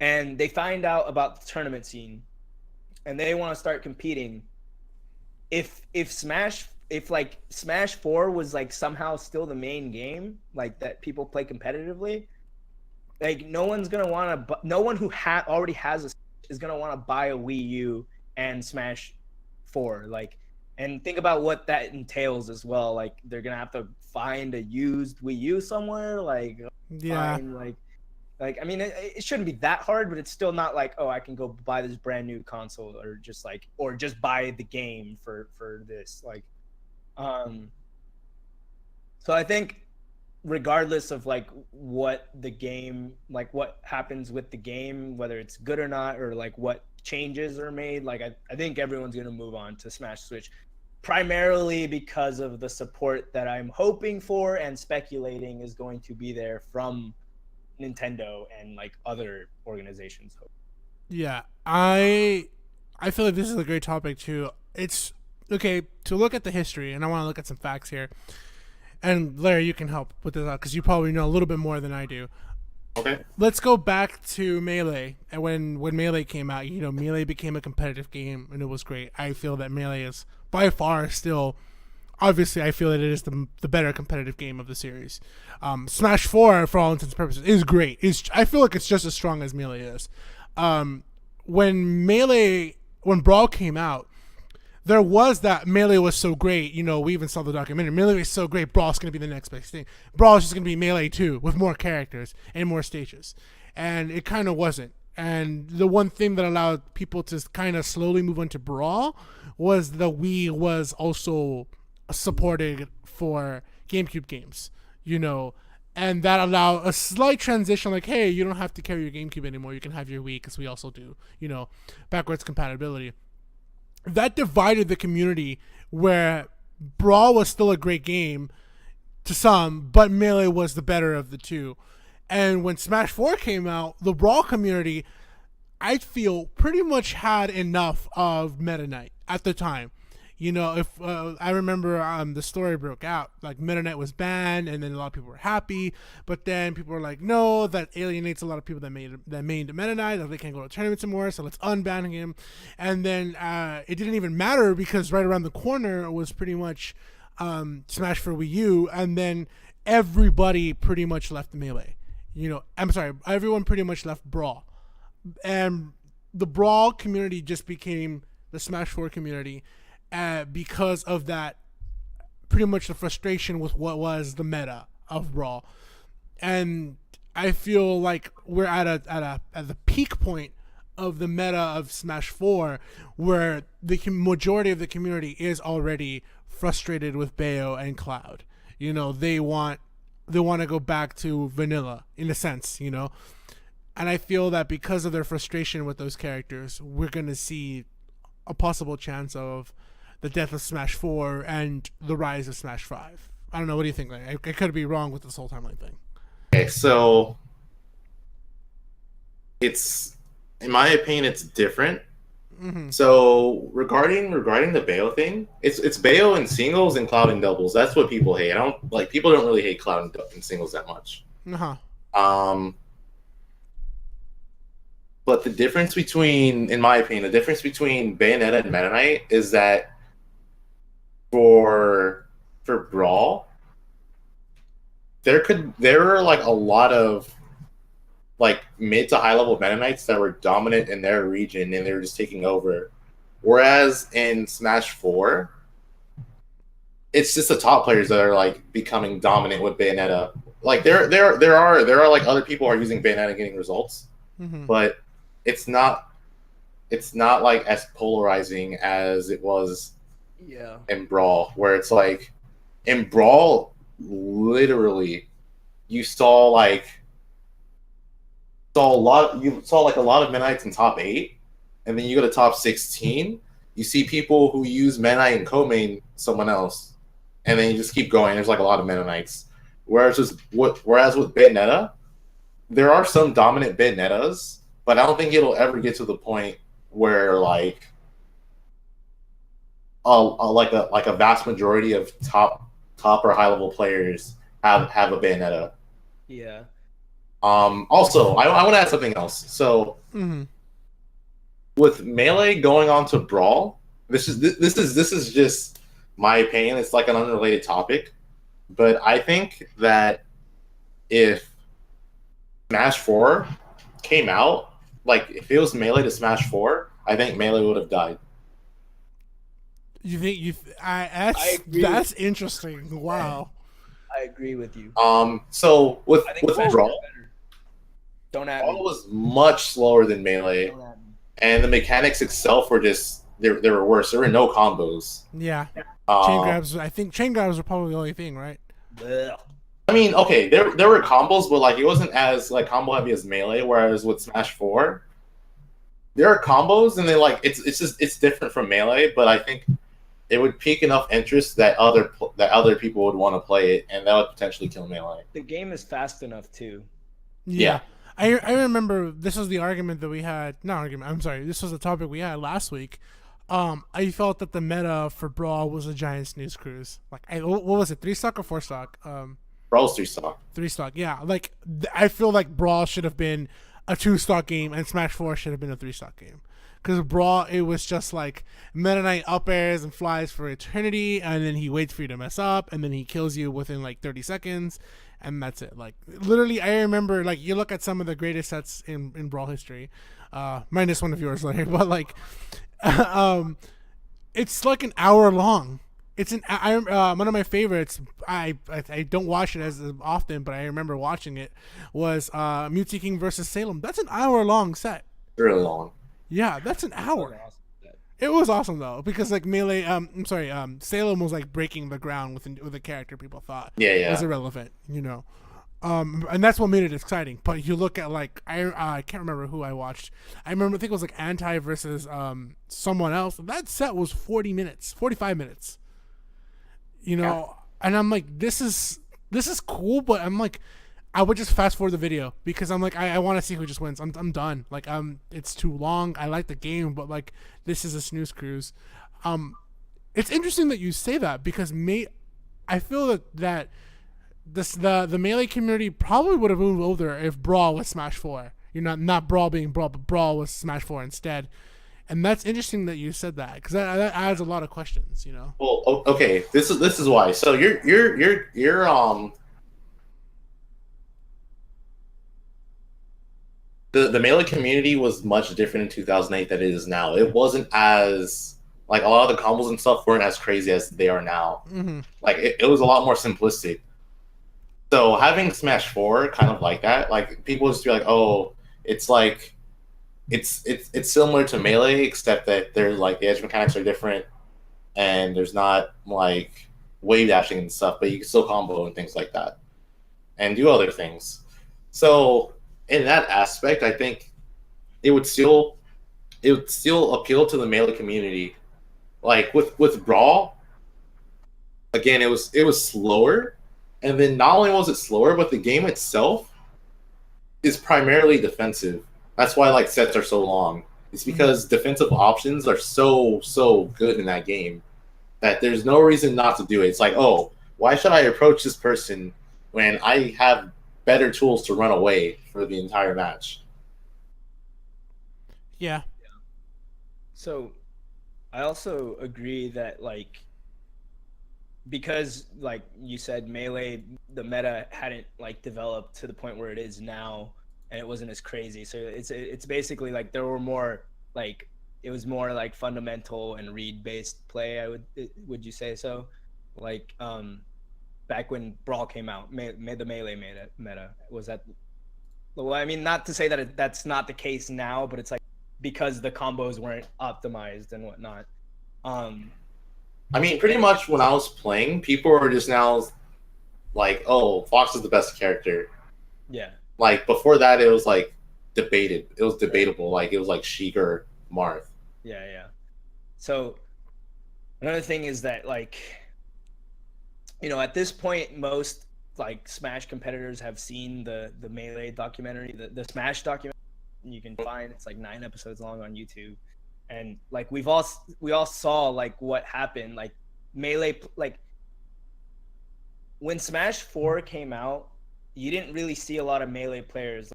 and they find out about the tournament scene and they want to start competing. If Smash 4 was like somehow still the main game, like that people play competitively, like no one who already has a Switch is gonna want to buy a Wii U and Smash 4. Like, and think about what that entails as well. Like they're gonna have to find a used Wii U somewhere. Like, find, like I mean, it shouldn't be that hard, but it's still not like, oh, I can go buy this brand new console, or just buy the game for this. Like, so I think, regardless of like what the game, like what happens with the game, whether it's good or not, or like what changes are made, like I think everyone's going to move on to Smash Switch, primarily because of the support that I'm hoping for and speculating is going to be there from Nintendo and like other organizations. Yeah, I feel like this is a great topic too. It's okay to look at the history, and I want to look at some facts here. And Larry, you can help with this out because you probably know a little bit more than I do. Okay. Let's go back to Melee. And when Melee came out, Melee became a competitive game, and it was great. I feel that Melee is by far still, obviously, I feel that it is the better competitive game of the series. Smash 4, for all intents and purposes, is great. I feel like it's just as strong as Melee is. When Brawl came out, there was that Melee was so great. We even saw the documentary. Melee is so great, Brawl's going to be the next best thing. Brawl is just going to be Melee 2 with more characters and more stages. And it kind of wasn't. And the one thing that allowed people to kind of slowly move on to Brawl was the Wii was also supported for GameCube games, and that allowed a slight transition, like, hey, you don't have to carry your GameCube anymore. You can have your Wii, because we also do, backwards compatibility. That divided the community, where Brawl was still a great game to some, but Melee was the better of the two. And when Smash 4 came out, the Brawl community, I feel, pretty much had enough of Meta Knight at the time. If I remember the story broke out, like Meta Knight was banned, and then a lot of people were happy, but then people were like, no, that alienates a lot of people that made Meta Knight, that they can't go to tournaments anymore, so let's unban him. And then it didn't even matter, because right around the corner was pretty much Smash for Wii U, and then everybody pretty much left Melee. Everyone pretty much left Brawl. and the Brawl community just became the Smash 4 community because of that, pretty much the frustration with what was the meta of Brawl. And I feel like we're at the peak point of the meta of Smash 4, where the majority of the community is already frustrated with Bayo and Cloud. They want to go back to vanilla in a sense, And I feel that because of their frustration with those characters, we're going to see a possible chance of the death of Smash 4 and the rise of Smash 5. I don't know. What do you think? I could be wrong with this whole timeline thing. Okay, so it's, in my opinion, it's different. Mm-hmm. So regarding the Bayo thing, it's Bayo in singles and Cloud in doubles. That's what people hate. People don't really hate Cloud in singles that much. But the difference between, in my opinion, the difference between Bayonetta and Meta Knight is that for Brawl, there are like a lot of like mid to high level Meta Knights that were dominant in their region and they were just taking over. Whereas in Smash 4, it's just the top players that are like becoming dominant with Bayonetta. Like there are like other people who are using Bayonetta getting results, but it's not like as polarizing as it was in Brawl, where it's like in Brawl, literally you saw like a lot of Meta Knights in top 8, and then you go to top 16, you see people who use Meta Knight and co-main someone else, and then you just keep going. There's like a lot of Meta Knights. Whereas with Bayonetta, there are some dominant Bayonettas, but I don't think it'll ever get to the point where like a vast majority of top or high level players have a Bayonetta. Yeah. Also, I want to add something else. So, with Melee going on to Brawl, this is just my opinion. It's like an unrelated topic, but I think that if Smash 4 came out, like if it was Melee to Smash 4, I think Melee would have died. You think that's interesting. Wow. I agree with you. So with Brawl, Brawl was much slower than Melee, and the mechanics itself were just they were worse. There were no combos. Yeah. Chain grabs. I think chain grabs were probably the only thing, right? I mean, okay, there were combos, but like it wasn't as like combo heavy as Melee. Whereas with Smash 4, there are combos, and then like it's different from Melee. But I think it would pique enough interest that other people would want to play it, and that would potentially kill Melee. The game is fast enough too. Yeah. I remember this was the argument that we had. Not argument. I'm sorry. This was the topic we had last week. I felt that the meta for Brawl was a giant snooze cruise. Like, what was it? 3-stock or 4-stock? Brawl's 3-stock. 3-stock. Yeah. Like, I feel like Brawl should have been a 2-stock game, and Smash 4 should have been a 3-stock game. Because Brawl, it was just like Meta Knight up airs and flies for eternity, and then he waits for you to mess up, and then he kills you within like 30 seconds, and that's it. Like, literally, I remember, like, you look at some of the greatest sets in Brawl history, minus one of yours, Larry, but like, it's like an hour long. It's one of my favorites. I don't watch it as often, but I remember watching it. Was Mewtwo King versus Salem. That's an hour long set. Really long. Yeah, that's an hour. It was awesome though, because like Melee, Salem was like breaking the ground with a character people thought was irrelevant, and that's what made it exciting. But you look at like I can't remember who I watched. I think it was like Anti versus someone else. That set was 45 minutes. And I'm like, this is cool, but I'm like, I would just fast forward the video because I'm like, I want to see who just wins. I'm done. Like, it's too long. I like the game, but like, this is a snooze cruise. It's interesting that you say that because I feel that the Melee community probably would have moved over if Brawl was Smash 4. Not Brawl being Brawl, but Brawl was Smash 4 instead. And that's interesting that you said that because that adds a lot of questions. Well, okay, this is why. So you're the melee community was much different in 2008 than it is now. It wasn't as like a lot of the combos and stuff weren't as crazy as they are now. Mm-hmm. Like it was a lot more simplistic. So having Smash 4 kind of like that, like people just be like, oh, it's like it's similar to Melee, except that there's like the edge mechanics are different and there's not like wave dashing and stuff, but you can still combo and things like that. And do other things. So in that aspect, I think it would still appeal to the Melee community. Like with Brawl, again, it was slower, and then not only was it slower, but the game itself is primarily defensive. That's why like sets are so long. It's because defensive options are so good in that game that there's no reason not to do it. It's like, oh, why should I approach this person when I have better tools to run away for the entire match? Yeah. So I also agree that like because like you said, Melee, the meta hadn't like developed to the point where it is now, and it wasn't as crazy. So it's basically like there were more like it was more like fundamental and read based play. Would you say so? Like back when Brawl came out, the Melee meta was that. Well, I mean, not to say that that's not the case now, but it's like because the combos weren't optimized and whatnot. I mean, pretty much when I was playing, people were just now like, "Oh, Fox is the best character." Yeah. Like before that, it was like debated. It was debatable. Like it was like Sheik or Marth. Yeah, yeah. So another thing is that like, you know, at this point, most like Smash competitors have seen the Melee documentary, the Smash documentary. You can find it's like 9 episodes long on YouTube. And like we all saw like what happened, like Melee, like when Smash 4 came out, you didn't really see a lot of Melee players.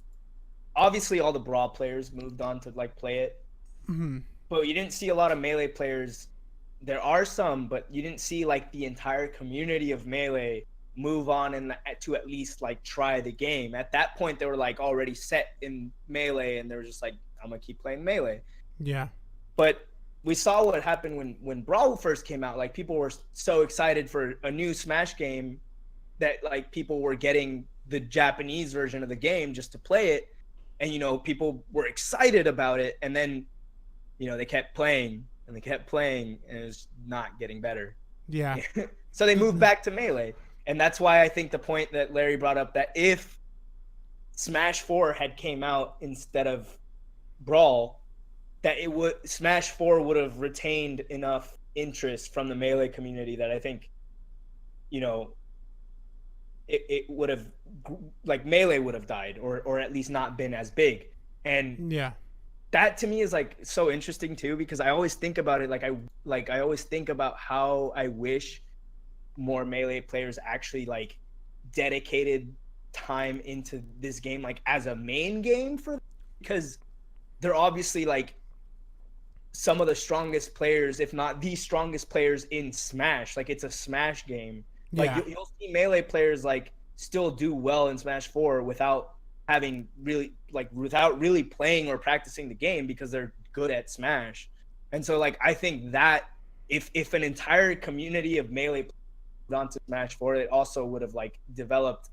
Obviously all the Brawl players moved on to like play it, but you didn't see a lot of Melee players. There are some, but you didn't see like the entire community of Melee move on and to at least like try the game. At that point they were like already set in Melee and they were just like, I'm gonna keep playing Melee. Yeah. But we saw what happened when Brawl first came out. Like people were so excited for a new Smash game that like people were getting the Japanese version of the game just to play it. And, you know, people were excited about it. And then, you know, they kept playing and they kept playing and it was not getting better. Yeah. So they moved back to Melee. And that's why I think the point that Larry brought up, that if Smash 4 had came out instead of Brawl, that Smash 4 would have retained enough interest from the Melee community that I think, you know, it would have, like Melee would have died or at least not been as big. And yeah, that to me is like so interesting too, because I always think about it I always think about how I wish more Melee players actually like dedicated time into this game like as a main game for them, because they're obviously like some of the strongest players, if not the strongest players in Smash. Like it's a Smash game. Like you'll see Melee players like still do well in Smash 4 without really playing or practicing the game because they're good at Smash. And so like I think that if an entire community of Melee players onto Smash 4, it also would have like developed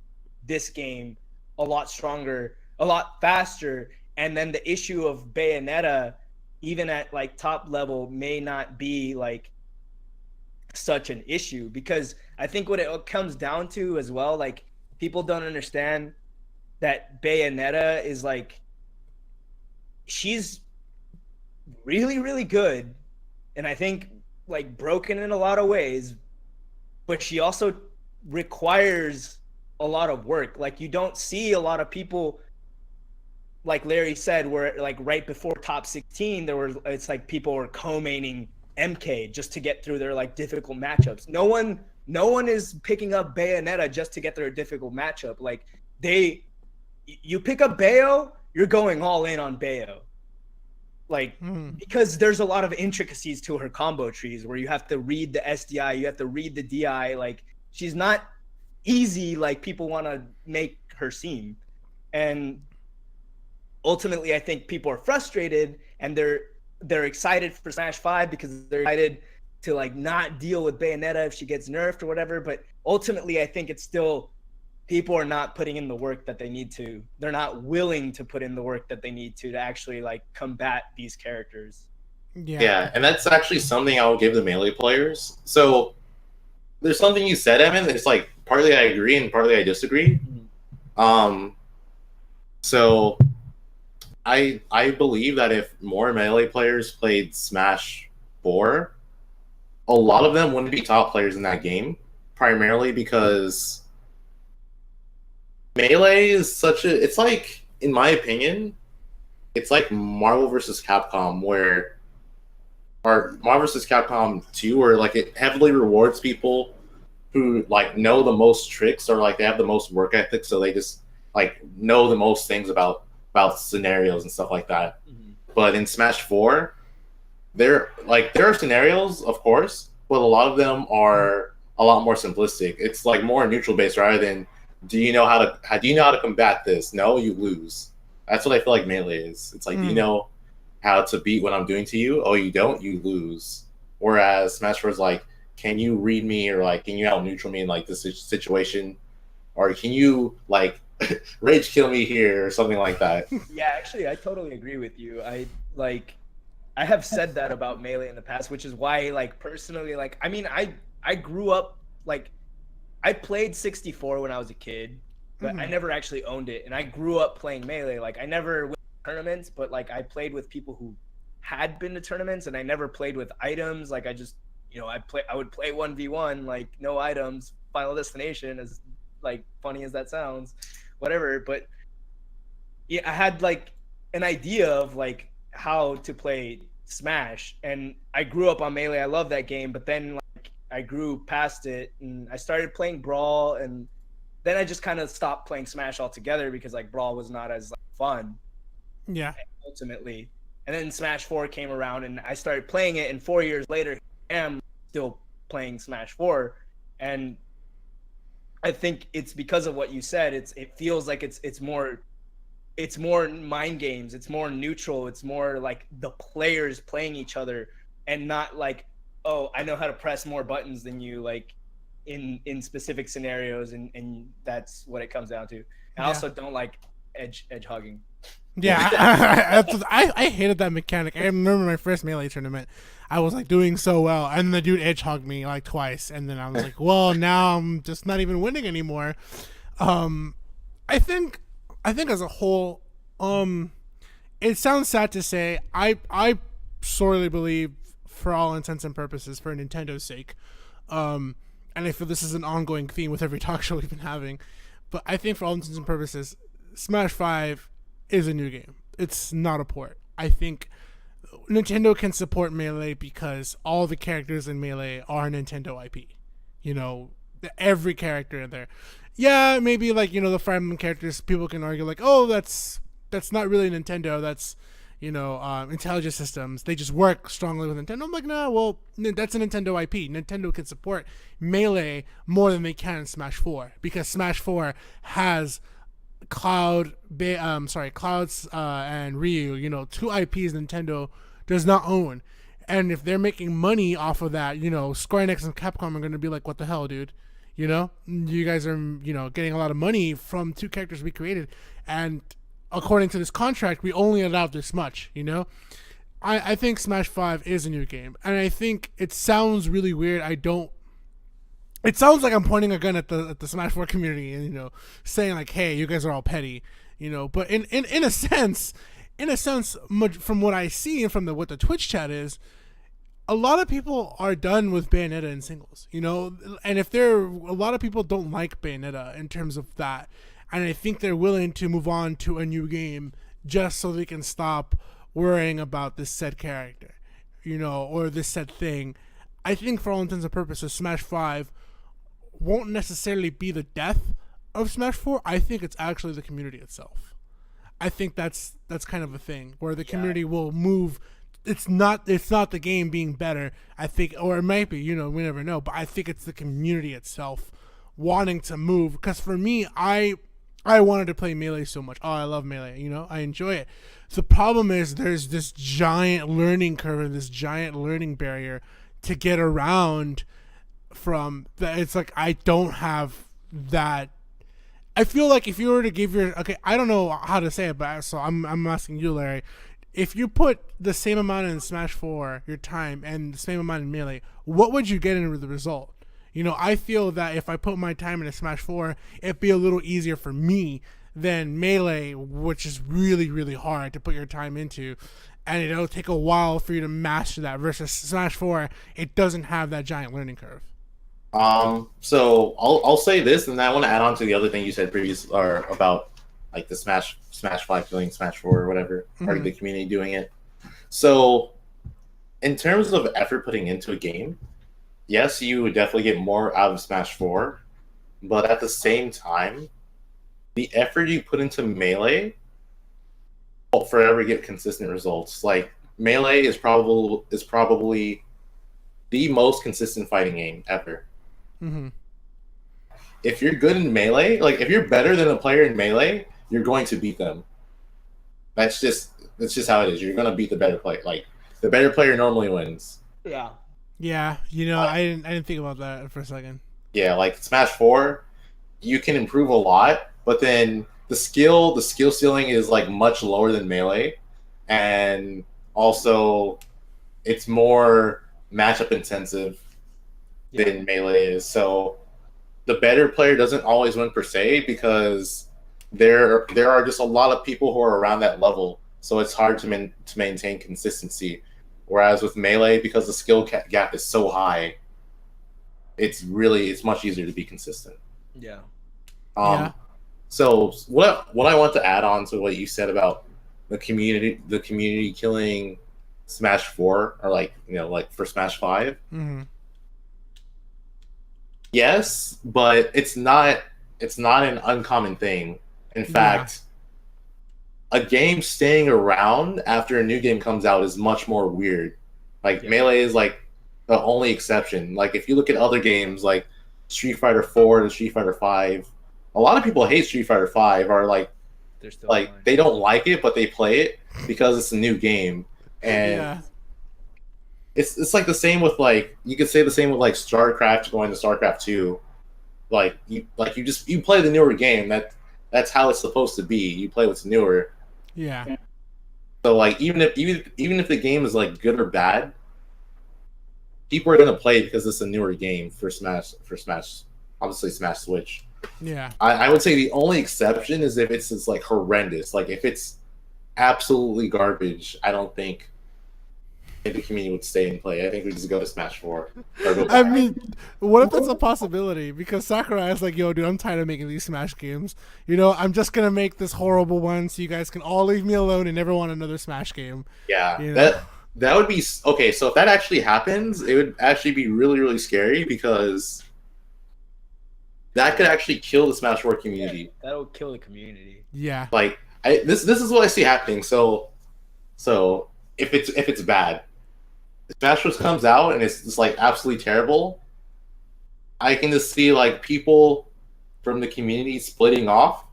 this game a lot stronger, a lot faster. And then the issue of Bayonetta, even at like top level, may not be like such an issue, because I think what it comes down to as well, like people don't understand that Bayonetta is like, she's really, really good. And I think like broken in a lot of ways, but she also requires a lot of work. Like you don't see a lot of people, like Larry said, where like right before top 16, it's like people were co-maining MK just to get through their like difficult matchups. No one is picking up Bayonetta just to get through a difficult matchup. Like you pick up Bayo, you're going all in on Bayo. Like because there's a lot of intricacies to her combo trees where you have to read the SDI, you have to read the DI. Like she's not easy like people want to make her seem. And ultimately, I think people are frustrated and they're excited for Smash 5 because they're excited to like not deal with Bayonetta if she gets nerfed or whatever. But ultimately, I think it's still people are not putting in the work that they need to. They're not willing to put in the work that they need to actually like combat these characters. Yeah, and that's actually something I'll give the Melee players. So there's something you said, Evan. It's like partly I agree and partly I disagree. So I believe that if more Melee players played Smash 4, a lot of them wouldn't be top players in that game, primarily because Melee is such a... It's like, in my opinion, it's like Marvel vs. Capcom, or Marvel vs. Capcom 2, where like it heavily rewards people who like know the most tricks, or like they have the most work ethic, so they just like know the most things about scenarios and stuff like that. But in Smash 4, there are scenarios, of course, but a lot of them are a lot more simplistic. It's like more neutral based rather than do you know how to combat this? No, you lose. That's what I feel like Melee is. It's like, do you know how to beat what I'm doing to you? Oh, you don't, you lose. Whereas Smash 4 is like, can you read me, or like, can you out neutral me in like this situation, or can you like rage kill me here or something like that? Yeah, actually, I totally agree with you. I have said that about Melee in the past, which is why, like, personally, like, I mean, I grew up, like, I played 64 when I was a kid, but I never actually owned it. And I grew up playing Melee. Like, I never went to tournaments, but, like, I played with people who had been to tournaments, and I never played with items. Like, I just, you know, I would play 1v1, like, no items, Final Destination, as, like, funny as that sounds, whatever. But, yeah, I had, like, an idea of, like, how to play Smash, and I grew up on Melee. I love that game, but then like I grew past it and I started playing Brawl, and then I just kind of stopped playing Smash altogether because like Brawl was not as like, fun. Yeah. Ultimately, and then Smash 4 came around and I started playing it, and 4 years later I am still playing Smash 4, and I think it's because of what you said. It feels like it's more mind games. It's more neutral. It's more like the players playing each other, and not like, oh, I know how to press more buttons than you, like in specific scenarios, and that's what it comes down to. I also don't like edge hugging. Yeah, I hated that mechanic. I remember my first Melee tournament. I was like doing so well, and the dude edge hugged me like twice, and then I was like, well, now I'm just not even winning anymore. I think as a whole, it sounds sad to say, I sorely believe, for all intents and purposes, for Nintendo's sake, and I feel this is an ongoing theme with every talk show we've been having, but I think for all intents and purposes, Smash 5 is a new game. It's not a port. I think Nintendo can support Melee because all the characters in Melee are Nintendo IP. You know, every character in there. Yeah, maybe like, you know, the Fire Emblem characters, people can argue like, oh, that's not really Nintendo. That's, you know, Intelligent Systems. They just work strongly with Nintendo. I'm like, no, well, that's a Nintendo IP. Nintendo can support Melee more than they can in Smash 4 because Smash 4 has Clouds and Ryu, you know, two IPs Nintendo does not own. And if they're making money off of that, you know, Square Enix and Capcom are going to be like, what the hell, dude? You know, you guys are, you know, getting a lot of money from two characters we created. And according to this contract, we only allowed this much, you know? I think Smash 5 is a new game. And I think it sounds really weird. It sounds like I'm pointing a gun at the Smash 4 community and, you know, saying like, hey, you guys are all petty, you know? But in a sense, from what I see and from what the Twitch chat is, a lot of people are done with Bayonetta in singles, you know, and a lot of people don't like Bayonetta in terms of that, and I think they're willing to move on to a new game just so they can stop worrying about this said character, you know, or this said thing. I think for all intents and purposes, Smash 5 won't necessarily be the death of Smash 4. I think it's actually the community itself. I think that's kind of a thing where the community will move. It's not the game being better, I think, or it might be, you know, we never know, but I think it's the community itself wanting to move. Because for me, I I wanted to play Melee so much. Oh, I love Melee. You know, I enjoy it. The problem is there's this giant learning curve and this giant learning barrier to get around from that. It's like I don't have that. I feel like if you were to give your I don't know how to say it, but so I'm asking you, Larry. If you put the same amount in Smash 4, your time, and the same amount in Melee, what would you get in the result? You know, I feel that if I put my time into Smash 4, it'd be a little easier for me than Melee, which is really, really hard to put your time into. And it'll take a while for you to master that versus Smash 4, it doesn't have that giant learning curve. So I'll say this, and then I want to add on to the other thing you said previous or about like the Smash 5 doing Smash 4 or whatever, or the community doing it. So in terms of effort putting into a game, yes, you would definitely get more out of Smash 4, but at the same time, the effort you put into Melee won't forever get consistent results. Like Melee is probably the most consistent fighting game ever. Mm-hmm. If you're good in Melee, like if you're better than a player in Melee, you're going to beat them. That's just how it is. You're gonna beat the better player. Like the better player normally wins. Yeah. Yeah, you know, I didn't think about that for a second. Yeah, like Smash 4, you can improve a lot, but then the skill ceiling is like much lower than Melee, and also it's more matchup intensive than Melee is. So the better player doesn't always win per se because there are just a lot of people who are around that level. So it's hard to maintain consistency. Whereas with Melee, because the skill gap is so high, it's much easier to be consistent. Yeah. So what I want to add on to what you said about the community killing Smash 4 or like for Smash 5. Mm-hmm. Yes, but it's not an uncommon thing. In fact, a game staying around after a new game comes out is much more weird. Like Melee is like the only exception. Like if you look at other games like Street Fighter 4 and Street Fighter 5, a lot of people hate Street Fighter 5 or like they're still like online. They don't like it, but they play it because it's a new game. And it's like the same with like you could say the same with like StarCraft going to StarCraft 2. Like you play the newer game. That's how it's supposed to be. You play what's newer. Yeah. So like even if the game is like good or bad, people are gonna play it because it's a newer game for Smash. Obviously Smash Switch. Yeah. I would say the only exception is if it's like horrendous. Like if it's absolutely garbage, I don't think the community would stay and play. I think we just go to Smash 4. I mean, what if that's a possibility? Because Sakurai is like, yo, dude, I'm tired of making these Smash games. You know, I'm just going to make this horrible one so you guys can all leave me alone and never want another Smash game. Yeah, you know? that would be... Okay, so if that actually happens, it would actually be really, really scary because that could actually kill the Smash 4 community. Yeah, that'll kill the community. Yeah. Like, this is what I see happening. So if it's bad, if Smash Bros comes out and it's just like absolutely terrible, I can just see like people from the community splitting off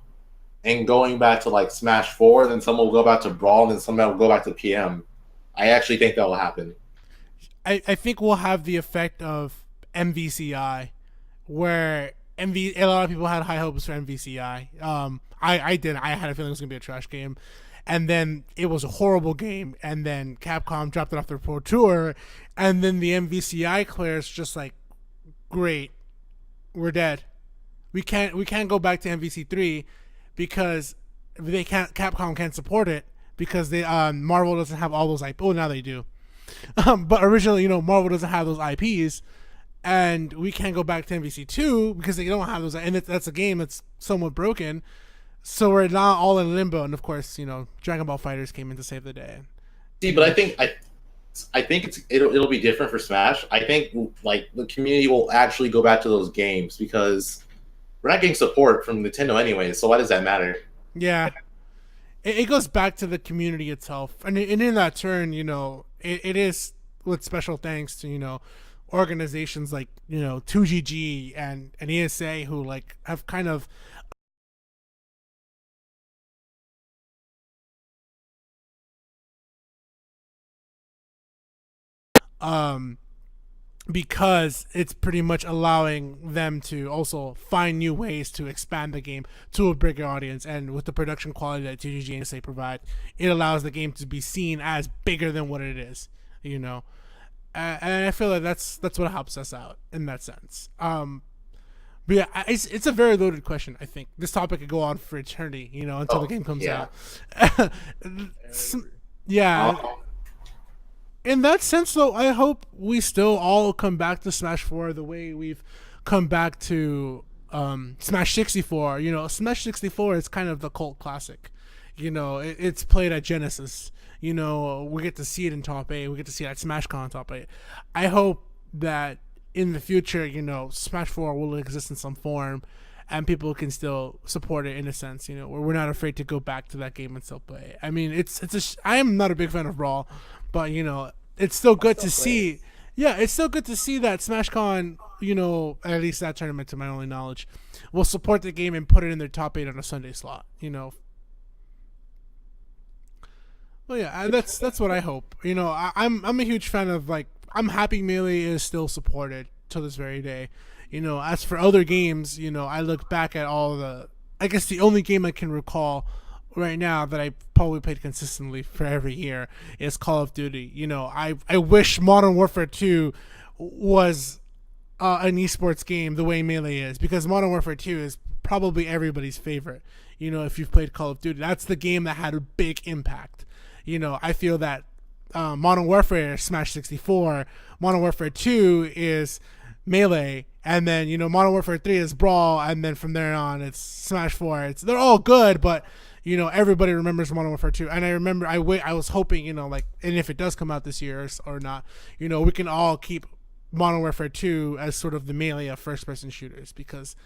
and going back to like Smash 4, then someone will go back to Brawl, and then someone will go back to PM. I actually think that will happen. I think we'll have the effect of MVCI, where a lot of people had high hopes for MVCI. I didn't. I had a feeling it was gonna be a trash game. And then it was a horrible game, and then Capcom dropped it off their Pro Tour, and then the MVCI players just like, great, we're dead. We can't go back to MVC3 because Capcom can't support it because they Marvel doesn't have all those IP. Oh, now they do. But originally, Marvel doesn't have those IPs, and we can't go back to MVC2 because they don't have those. And that's a game that's somewhat broken. So we're now all in limbo, and of course, Dragon Ball FighterZ came in to save the day. See, but I think it'll be different for Smash. I think like the community will actually go back to those games because we're not getting support from Nintendo anyway. So why does that matter? Yeah, it goes back to the community itself, and in that turn, it is with special thanks to organizations like 2GG and ESA who like have kind of because it's pretty much allowing them to also find new ways to expand the game to a bigger audience. And with the production quality that TGG and SA provide, it allows the game to be seen as bigger than what it is, you know. And I feel like that's what helps us out in that sense. But yeah, it's a very loaded question. I think this topic could go on for eternity, you know, until the game comes out. Yeah. In that sense, though, I hope we still all come back to Smash 4 the way we've come back to Smash 64. You know, Smash 64 is kind of the cult classic. You know, it's played at Genesis. You know, we get to see it in Top 8. We get to see it at SmashCon Top 8. I hope that in the future, you know, Smash 4 will exist in some form and people can still support it in a sense, you know, where we're not afraid to go back to that game and still play it. I mean, I am not a big fan of Brawl, but, you know, it's still good to see. Yeah, it's still good to see that SmashCon, you know, at least that tournament to my only knowledge, will support the game and put it in their Top 8 on a Sunday slot, you know. Well, yeah, that's what I hope. You know, I'm a huge fan of, like, I'm happy Melee is still supported to this very day. You know, as for other games, you know, I look back at I guess the only game I can recall right now that I probably played consistently for every year is Call of Duty. You know, I wish Modern Warfare 2 was an esports game the way Melee is, because Modern Warfare 2 is probably everybody's favorite. You know, if you've played Call of Duty, that's the game that had a big impact. You know, I feel that Modern Warfare Smash 64, Modern Warfare 2 is Melee, and then, you know, Modern Warfare 3 is Brawl, and then from there on it's Smash 4. They're all good, but, you know, everybody remembers Modern Warfare 2. And I remember I was hoping, you know, like, and if it does come out this year or not, you know, we can all keep Modern Warfare 2 as sort of the Melee of first-person shooters, because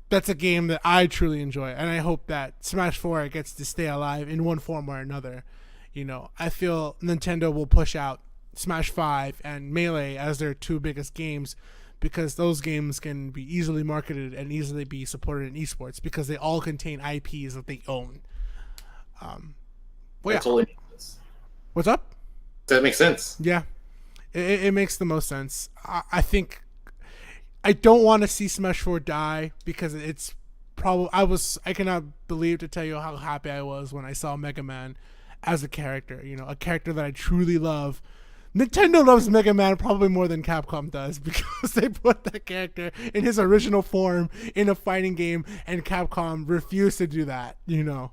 that's a game that I truly enjoy, and I hope that Smash 4 gets to stay alive in one form or another. You know, I feel Nintendo will push out Smash 5 and Melee as their two biggest games, because those games can be easily marketed and easily be supported in esports because they all contain IPs that they own. Well, yeah. Totally makes sense. What's up? That makes sense. Yeah, it makes the most sense. I think I don't want to see Smash 4 die, because it's probably I cannot believe to tell you how happy I was when I saw Mega Man as a character, you know, a character that I truly love. Nintendo loves Mega Man probably more than Capcom does, because they put that character in his original form in a fighting game, and Capcom refused to do that, you know.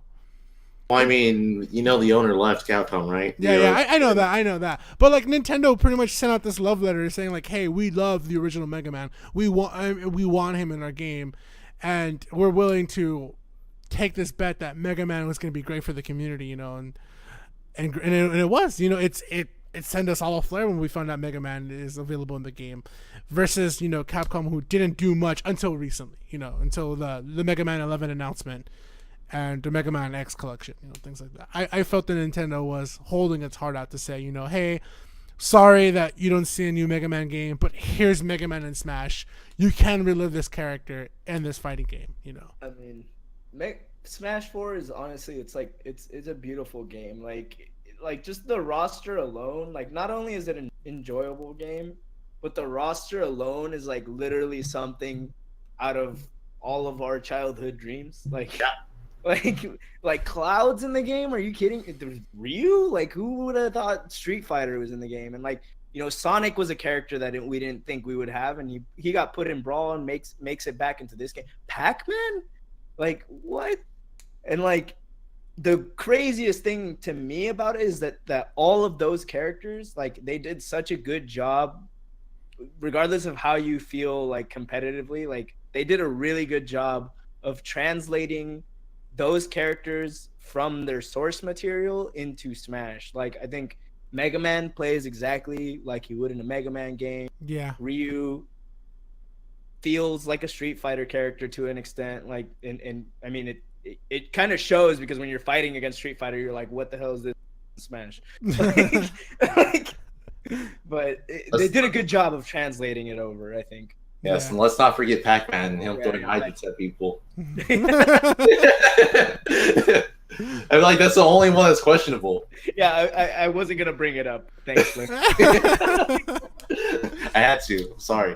Well, I mean, you know, the owner left Capcom, right? Yeah, I know that. But, like, Nintendo pretty much sent out this love letter saying, like, hey, we love the original Mega Man. We want him in our game, and we're willing to take this bet that Mega Man was going to be great for the community, you know, and it was, you know, it sent us all a flare when we found out Mega Man is available in the game, versus, you know, Capcom, who didn't do much until recently, you know, until the Mega Man 11 announcement and the Mega Man X collection, you know, things like that. I felt that Nintendo was holding its heart out to say, you know, hey, sorry that you don't see a new Mega Man game, but here's Mega Man in Smash. You can relive this character in this fighting game, you know. I mean, Smash 4 is honestly, it's like it's a beautiful game. Like just the roster alone, like, not only is it an enjoyable game, but the roster alone is like literally something out of all of our childhood dreams. Like, yeah. like Cloud's in the game. Are you kidding? There's Ryu. Like, who would have thought Street Fighter was in the game? And, like, you know, Sonic was a character that we didn't think we would have, and he got put in Brawl and makes it back into this game. Pac-Man, like, what? And, like, the craziest thing to me about it is that all of those characters, like, they did such a good job, regardless of how you feel, like, competitively. Like, they did a really good job of translating those characters from their source material into Smash. Like, I think Mega Man plays exactly like you would in a Mega Man game. Yeah. Ryu feels like a Street Fighter character to an extent. Like, and I mean, it kind of shows, because when you're fighting against Street Fighter, you're like, what the hell is this Smash? But they did a good job of translating it over, I think. Yes, and let's not forget Pac-Man and him throwing hydrants at people. I feel like that's the only one that's questionable. Yeah, I wasn't gonna bring it up. Thanks, Lynn. I had to. Sorry.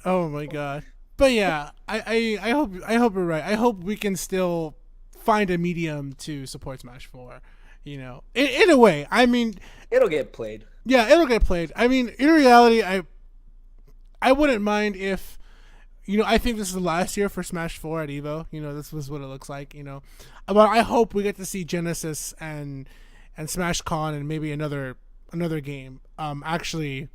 Oh my god. But yeah, I hope you're right. I hope we can still find a medium to support Smash 4. You know, in a way. I mean, It'll get played. yeah, it'll get played. I mean, in reality, I wouldn't mind if, you know, I think this is the last year for Smash 4 at Evo. You know, this was what it looks like, you know. But I hope we get to see Genesis and Smash Con and maybe another game actually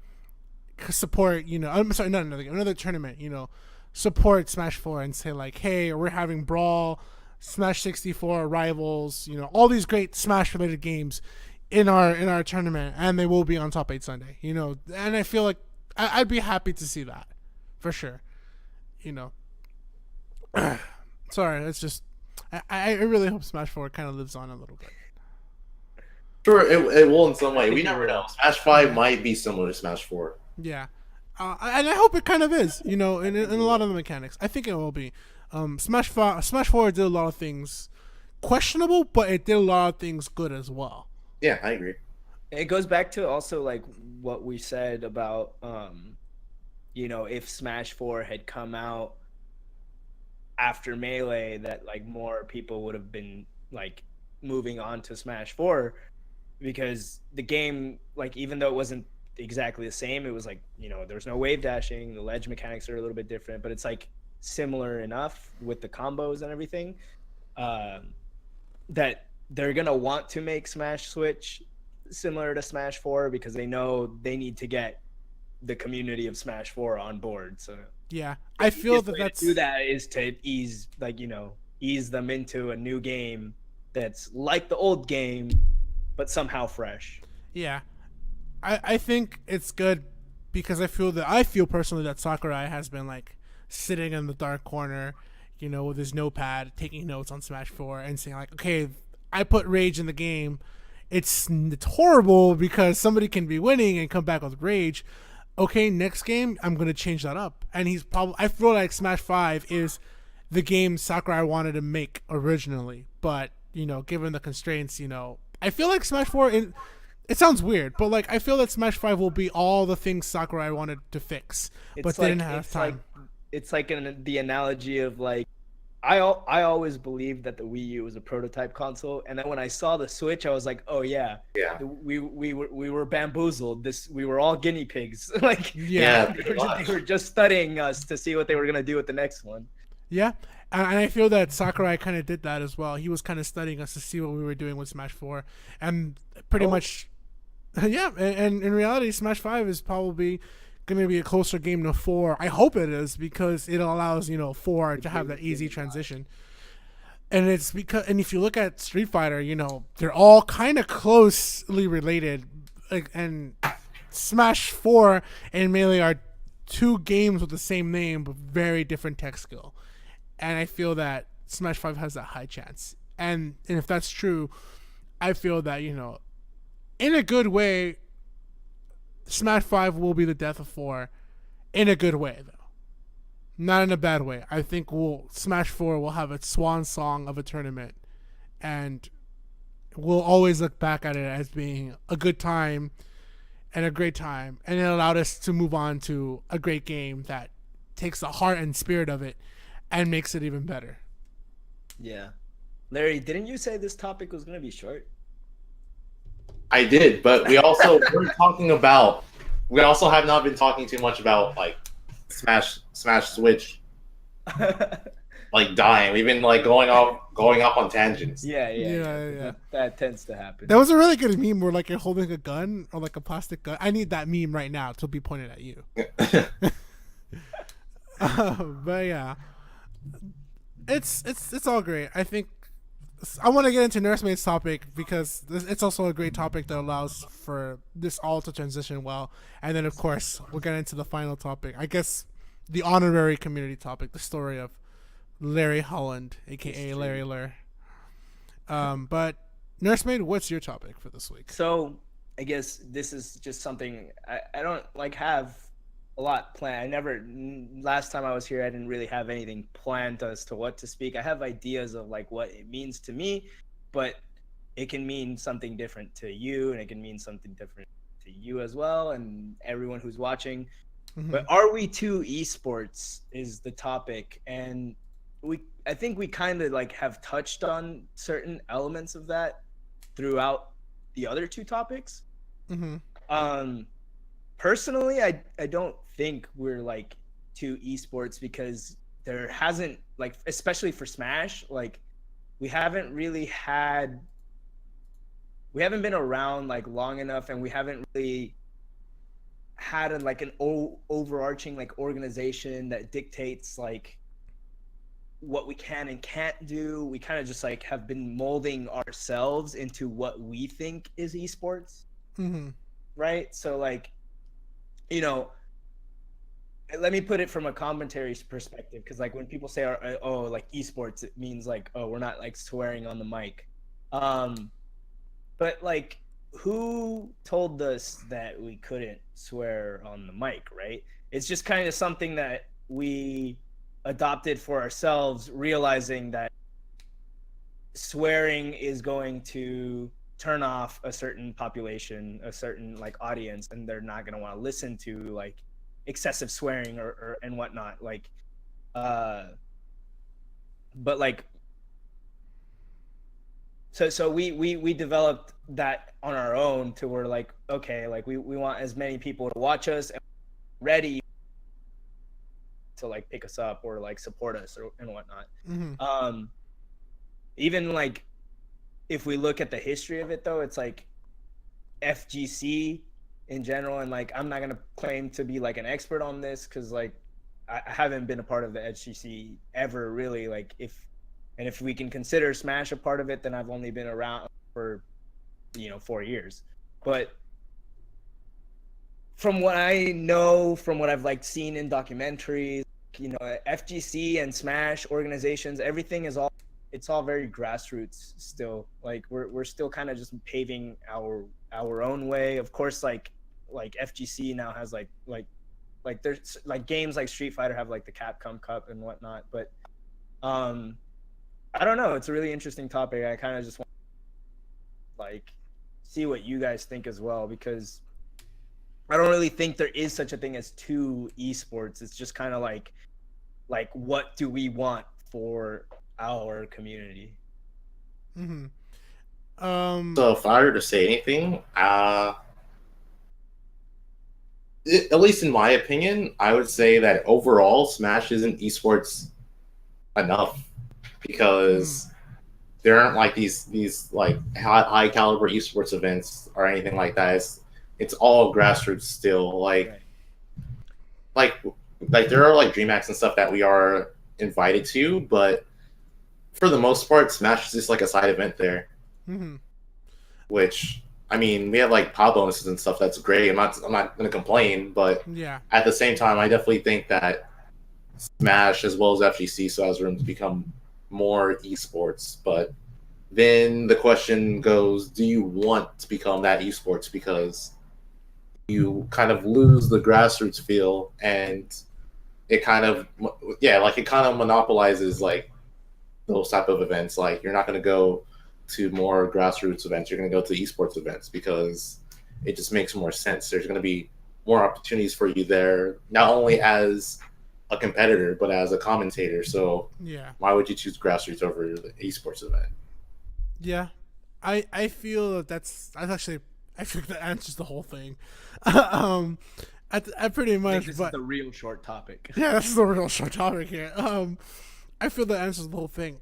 support, you know, I'm sorry, not another game, another tournament, you know, support Smash 4 and say like, hey, we're having Brawl, Smash 64, Rivals, you know, all these great Smash related games in our tournament, and they will be on Top 8 Sunday, you know. And I feel like I'd be happy to see that for sure, you know. Sorry, it's just I really hope Smash 4 kind of lives on a little bit. Sure, it will in some way. We never know. Smash 5 might be similar to Smash 4. Yeah. And I hope it kind of is, you know, in a lot of the mechanics. I think it will be. Smash 4 did a lot of things questionable, but it did a lot of things good as well. Yeah, I agree. It goes back to also like what we said about, you know, if Smash 4 had come out after Melee, that like more people would have been like moving on to Smash 4, because the game, like, even though it wasn't exactly the same, it was like, you know, there's no wave dashing, the ledge mechanics are a little bit different, but it's like similar enough with the combos and everything, that they're gonna want to make Smash Switch similar to Smash 4, because they know they need to get the community of Smash 4 on board. So yeah, I feel that that's to do that is to ease, like, you know, ease them into a new game that's like the old game but somehow fresh. Yeah, I think it's good because I feel personally that Sakurai has been like sitting in the dark corner, you know, with his notepad, taking notes on Smash 4 and saying like, okay, I put Rage in the game. It's horrible because somebody can be winning and come back with Rage. Okay, next game, I'm going to change that up. And I feel like Smash 5 is the game Sakurai wanted to make originally. But, you know, given the constraints, you know, I feel like Smash 4, it sounds weird, but like I feel that Smash 5 will be all the things Sakurai wanted to fix, but didn't have time. It's like the analogy of like, I always believed that the Wii U was a prototype console, and then when I saw the Switch, I was like, oh yeah, we were bamboozled. We were all guinea pigs. Like, yeah, they were just studying us to see what they were gonna do with the next one. Yeah, and I feel that Sakurai kind of did that as well. He was kind of studying us to see what we were doing with Smash 4, and pretty much, yeah. And in reality, Smash 5 is probably going to be a closer game to 4. I hope it is, because it allows, you know, 4 to have that easy transition. And it's because, and if you look at Street Fighter, you know, they're all kind of closely related, like, and Smash 4 and Melee are two games with the same name but very different tech skill. And I feel that Smash 5 has that high chance. And if that's true, I feel that, you know, in a good way, Smash 5 will be the death of 4 in a good way, though. Not in a bad way. I think Smash 4 will have a swan song of a tournament, and we'll always look back at it as being a good time and a great time, and it allowed us to move on to a great game that takes the heart and spirit of it and makes it even better. Yeah. Larry, didn't you say this topic was going to be short? I did, but we also we also have not been talking too much about like Smash Switch like dying. We've been like going off on tangents. Yeah. That tends to happen. That was a really good meme where like you're holding a gun or like a plastic gun. I need that meme right now to be pointed at you. But yeah, it's all great. I think I want to get into Nursemaid's topic because it's also a great topic that allows for this all to transition well. And then, of course, we'll get into the final topic. I guess the honorary community topic, the story of Larry Holland, a.k.a. Larry Lurr. But Nursemaid, what's your topic for this week? So I guess this is just something I don't like have a lot planned. Last time I was here, I didn't really have anything planned as to what to speak. I have ideas of like what it means to me, but it can mean something different to you, and it can mean something different to you as well, and everyone who's watching. Mm-hmm. But are we too esports is the topic, and I think we kind of like have touched on certain elements of that throughout the other two topics. Mm-hmm. Personally, I don't think we're like too esports, because there hasn't, like, especially for Smash, like we haven't been around like long enough, and we haven't really had an overarching like organization that dictates like what we can and can't do. We kind of just like have been molding ourselves into what we think is esports. Mm-hmm. Right? So like, you know, let me put it from a commentary perspective, because like when people say, oh, like esports, it means like, oh, we're not like swearing on the mic. But like, who told us that we couldn't swear on the mic, right? It's just kind of something that we adopted for ourselves, realizing that swearing is going to turn off a certain population, a certain like audience, and they're not going to want to listen to like excessive swearing or and whatnot. Like, but like, so we developed that on our own, to where like, okay, like we want as many people to watch us and ready to like pick us up or like support us and whatnot. Mm-hmm. Even like if we look at the history of it though, it's like FGC in general, and like I'm not gonna claim to be like an expert on this, because like I haven't been a part of the FGC ever really. Like if we can consider Smash a part of it, then I've only been around for 4 years. But from what I know, from what I've like seen in documentaries, FGC and Smash organizations, everything is all very grassroots still. Like we're still kind of just paving our own way. Of course, like FGC now has like there's like games like Street Fighter have like the Capcom Cup and whatnot. But I don't know. It's a really interesting topic. I kind of just want to like see what you guys think as well, because I don't really think there is such a thing as two esports. It's just kind of like what do we want for our community? Mm-hmm. So if I were to say anything, at least in my opinion, I would say that overall Smash isn't esports enough, because there aren't like these like high caliber esports events or anything like that. It's all grassroots still. Like there are like DreamHacks and stuff that we are invited to, but for the most part, Smash is just like a side event there. Mm-hmm. Which, I mean, we have like POW bonuses and stuff. That's great. I'm not gonna complain, but yeah, at the same time, I definitely think that Smash as well as FGC still has room to become more esports. But then the question goes, do you want to become that esports? Because you kind of lose the grassroots feel, and it kind of monopolizes like those type of events. Like you're not going to go to more grassroots events. You're going to go to esports events because it just makes more sense. There's going to be more opportunities for you there, not only as a competitor, but as a commentator. So yeah, why would you choose grassroots over the esports event? Yeah, I feel that's actually, I think that answers the whole thing. I pretty much. This but is the real short topic. Yeah, this is the real short topic here. I feel that answers the whole thing.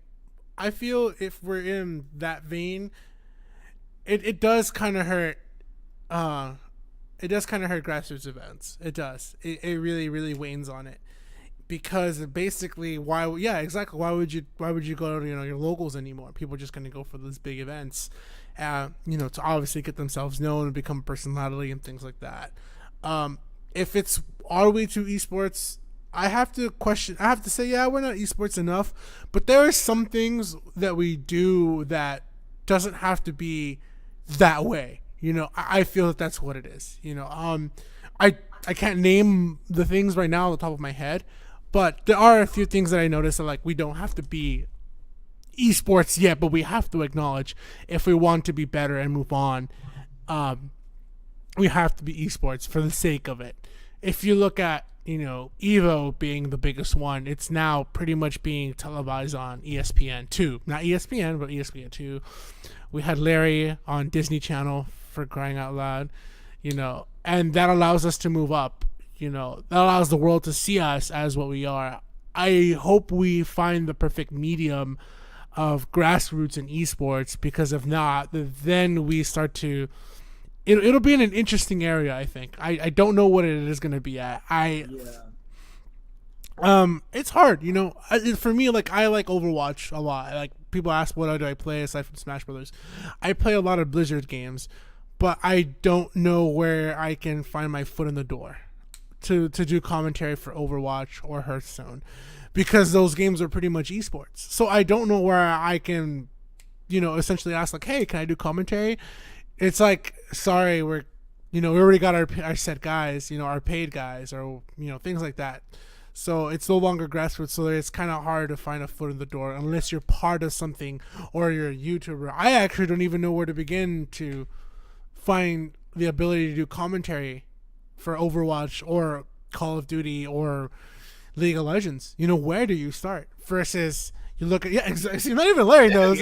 I feel if we're in that vein, it does kind of hurt. It does kind of hurt grassroots events. It does. It really, really wanes on it, because basically, why would you go to your locals anymore? People are just going to go for those big events, to obviously get themselves known and become a personality and things like that. If it's are we to esports, I have to say, yeah, we're not esports enough, but there are some things that we do that doesn't have to be that way. I feel that that's what it is. I can't name the things right now on the top of my head, but there are a few things that I noticed that like we don't have to be esports yet, but we have to acknowledge if we want to be better and move on, we have to be esports for the sake of it. If you look at, Evo being the biggest one, it's now pretty much being televised on ESPN2. Not ESPN, but ESPN2. We had Larry on Disney Channel, for crying out loud, and that allows us to move up. That allows the world to see us as what we are. I hope we find the perfect medium of grassroots and esports, because if not, then we start to... It'll be in an interesting area, I think. I don't know what it is going to be at. It's hard, for me, like, I like Overwatch a lot. Like, people ask what do I play aside from Smash Brothers. I play a lot of Blizzard games, but I don't know where I can find my foot in the door to do commentary for Overwatch or Hearthstone, because those games are pretty much esports. So I don't know where I can, essentially ask, like, hey, can I do commentary? It's like, sorry, we already got our set guys, our paid guys, or, things like that. So it's no longer grassroots. So it's kind of hard to find a foot in the door unless you're part of something or you're a YouTuber. I actually don't even know where to begin to find the ability to do commentary for Overwatch or Call of Duty or League of Legends. Where do you start? Versus you look at, exactly. Not even Larry knows.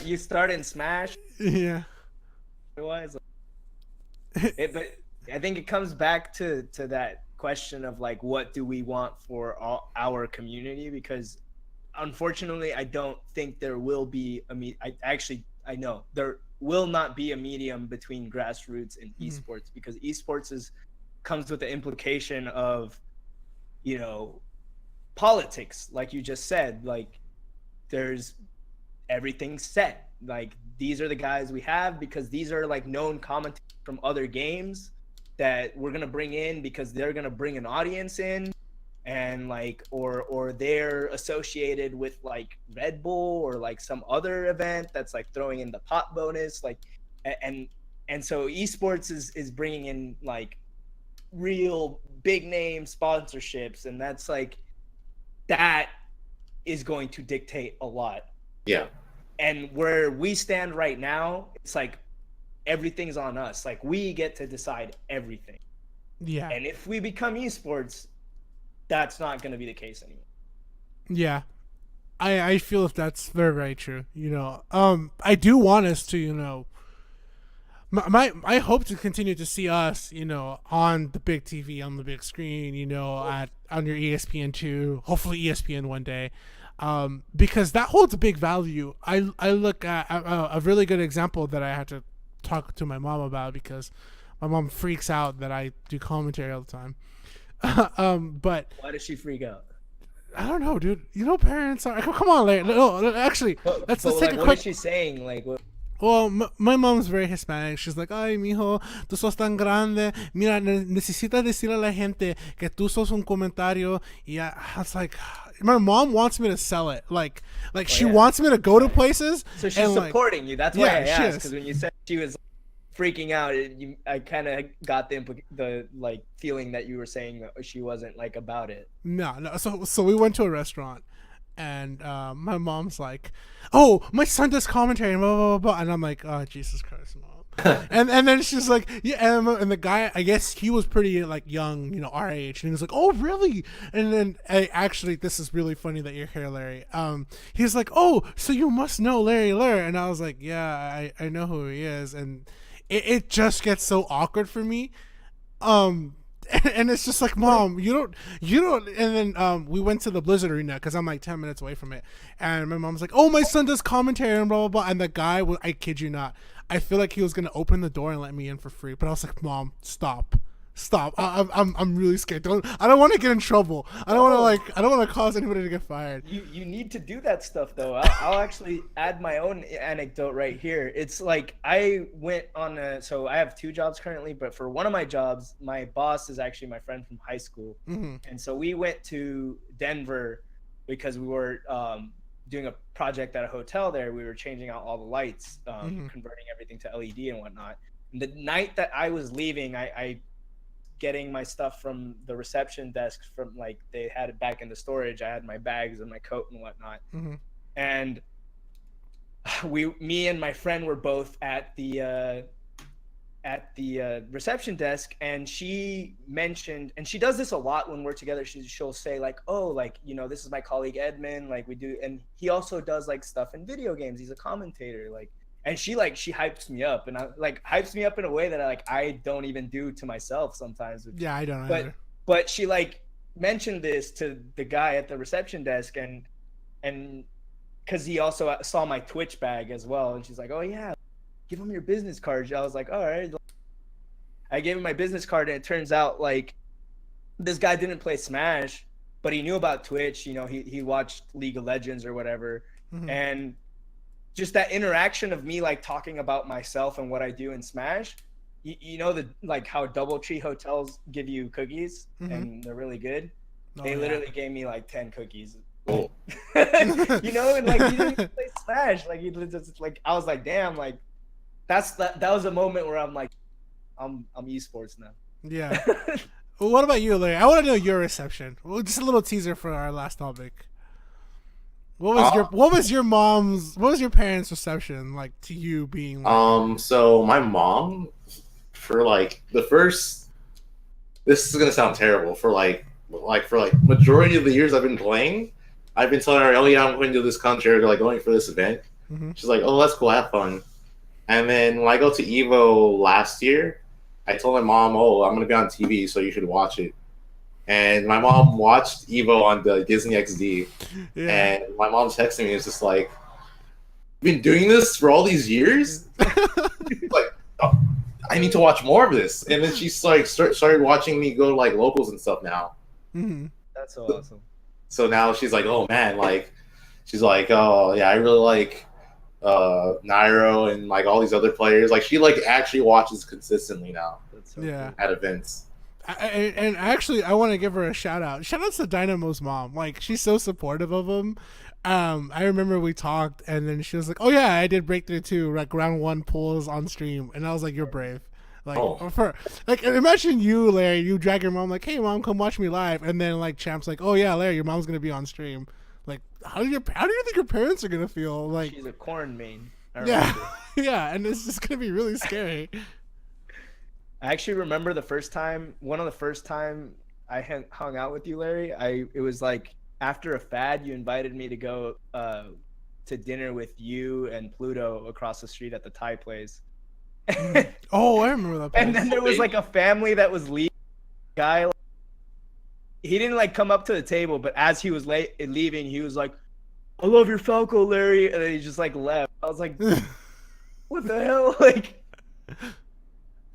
You start in Smash. Yeah. Otherwise, but I think it comes back to that question of, like, what do we want for our community? Because unfortunately, I don't think there will be I know there will not be a medium between grassroots and esports, because esports comes with the implication of, politics, like you just said. Like, there's everything set. Like, these are the guys we have because these are, like, known commentators from other games that we're gonna bring in because they're gonna bring an audience in, and, like, or they're associated with, like, Red Bull or, like, some other event that's, like, throwing in the pot bonus, like, and so esports is bringing in, like, real big name sponsorships, and that's, like, that is going to dictate a lot. Yeah. And where we stand right now, it's like everything's on us. Like, we get to decide everything. Yeah. And if we become esports, that's not going to be the case anymore. Yeah. I feel if that's very, very true. I do want us to, I hope to continue to see us, on the big TV, on the big screen, on your ESPN2, hopefully ESPN one day. Because that holds a big value. I look at a really good example that I had to talk to my mom about, because my mom freaks out that I do commentary all the time. But why does she freak out? I don't know, dude. Parents are... Come on, Larry. No, actually, let's take a quick... What is she saying? Like, what... Well, my mom's very Hispanic. She's like, ay, mijo, tú sos tan grande. Mira, necesitas decirle a la gente que tú sos un comentario. Yeah, I was like... My mom wants me to sell it. Like she wants me to go to places. So she's supporting you. That's why I asked. Because when you said she was freaking out, I kind of got the like feeling that you were saying that she wasn't, like, about it. No. So we went to a restaurant, and my mom's like, "Oh, my son does commentary," and blah blah blah blah, and I'm like, "Oh, Jesus Christ, Mom." and then she's like, yeah, and the guy, I guess he was pretty, like, young, our age, and he was like, "Oh, really?" And then actually, this is really funny that you're here, Larry. He's like, "Oh, so you must know Larry Lurr," and I was like, "Yeah, I know who he is," and it just gets so awkward for me. And it's just like, Mom, you don't. And then we went to the Blizzard Arena because I'm like 10 minutes away from it. And my mom's like, "Oh, my son does commentary and blah, blah, blah." And the guy, I kid you not, I feel like he was going to open the door and let me in for free. But I was like, "Mom, stop. I'm really scared. I don't want to get in trouble. I don't want to cause anybody to get fired." You need to do that stuff, though. I'll actually add my own anecdote right here. It's like, I went on so I have 2 jobs currently, but for one of my jobs, my boss is actually my friend from high school. Mm-hmm. And so we went to Denver because we were doing a project at a hotel there. We were changing out all the lights, converting everything to LED and whatnot. And the night that I was leaving, I getting my stuff from the reception desk, from, like, they had it back in the storage. I had my bags and my coat and whatnot. Mm-hmm. and me and my friend were both at the reception desk, and she mentioned, and she does this a lot when we're together, she'll say like, oh, like, you know, this is my colleague Edmund, like we do, and he also does like stuff in video games, he's a commentator, like, and she hypes me up, and I like hypes me up in a way that I don't even do to myself sometimes. Yeah, I don't but either. but she like mentioned this to the guy at the reception desk, and because he also saw my Twitch bag as well, and she's like, oh yeah, give him your business card. I was like, all right. I gave him my business card, and it turns out like this guy didn't play Smash, but he knew about Twitch. You know, he watched League of Legends or whatever. Mm-hmm. And just that interaction of me like talking about myself and what I do in Smash, you know, the like how DoubleTree hotels give you cookies, mm-hmm. and they're really good. They literally gave me like 10 cookies. You know, and like you didn't even play Smash. Like you just like I was like, damn, like that was a moment where I'm like, I'm esports now. Yeah. Well, what about you, Larry? I want to know your reception. Well, just a little teaser for our last topic. What was your parents' reception like to you being like? So my mom, for like the first, this is gonna sound terrible, for majority of the years I've been playing, I've been telling her, oh yeah, I'm going to this country, or like going for this event. Mm-hmm. She's like, oh, that's cool, have fun. And then when I go to Evo last year, I told my mom, oh, I'm going to be on TV, so you should watch it. And my mom watched Evo on the Disney XD. Yeah. And my mom texted me, it's just like, you've been doing this for all these years? Like, oh, I need to watch more of this. And then she's like, started watching me go to like locals and stuff now. Mm-hmm. That's so awesome. So now she's like, oh man, like, she's like, oh yeah, I really like Nairo and like all these other players. Like she like actually watches consistently now. So yeah, at events. And actually, I want to give her a shout out. Shout out to Dynamo's mom. Like she's so supportive of him. I remember we talked, and then she was like, "Oh yeah, I did Breakthrough 2, like round 1 pulls on stream," and I was like, "You're brave." Like, imagine you, Larry, you drag your mom like, "Hey mom, come watch me live," and then like Champ's like, "Oh yeah, Larry, your mom's gonna be on stream." Like, how do you think your parents are gonna feel? Like, she's a corn main. Yeah, yeah, and it's just gonna be really scary. I actually remember one of the first time I hung out with you, Larry. It was like after a fad, you invited me to go to dinner with you and Pluto across the street at the Thai place. Oh, I remember that place. And then there was like a family that was leaving. Guy, like, he didn't like come up to the table, but as he was leaving, he was like, "I love your Falco, Larry," and then he just like left. I was like, "What the hell?" Like,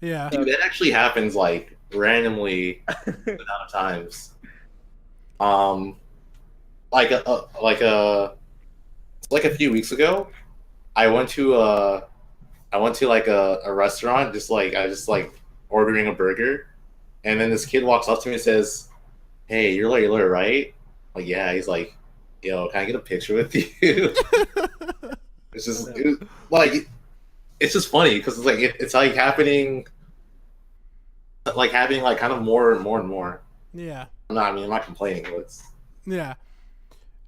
yeah, dude, that actually happens like randomly a lot of times. Like a few weeks ago, I went to like a restaurant, I was just like ordering a burger, and then this kid walks up to me and says, "Hey, you're Larry Lurr, right?" Like, yeah. He's like, "Yo, can I get a picture with you?" It's just funny because it's like it's like happening, like having like kind of more and more. Yeah. No, I mean I'm not complaining, but it's... Yeah.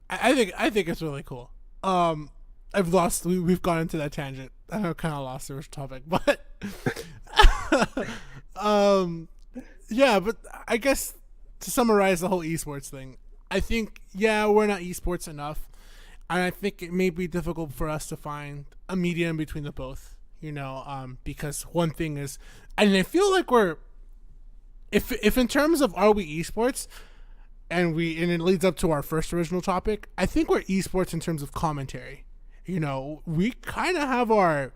I think it's really cool. We've gone into that tangent. I kind of lost the topic, but yeah, but I guess to summarize the whole esports thing, I think, yeah, we're not esports enough, and I think it may be difficult for us to find a medium between the both, you know, because one thing is, and I feel like if in terms of are we esports, and it leads up to our first original topic, I think we're esports in terms of commentary. You know, we kind of have our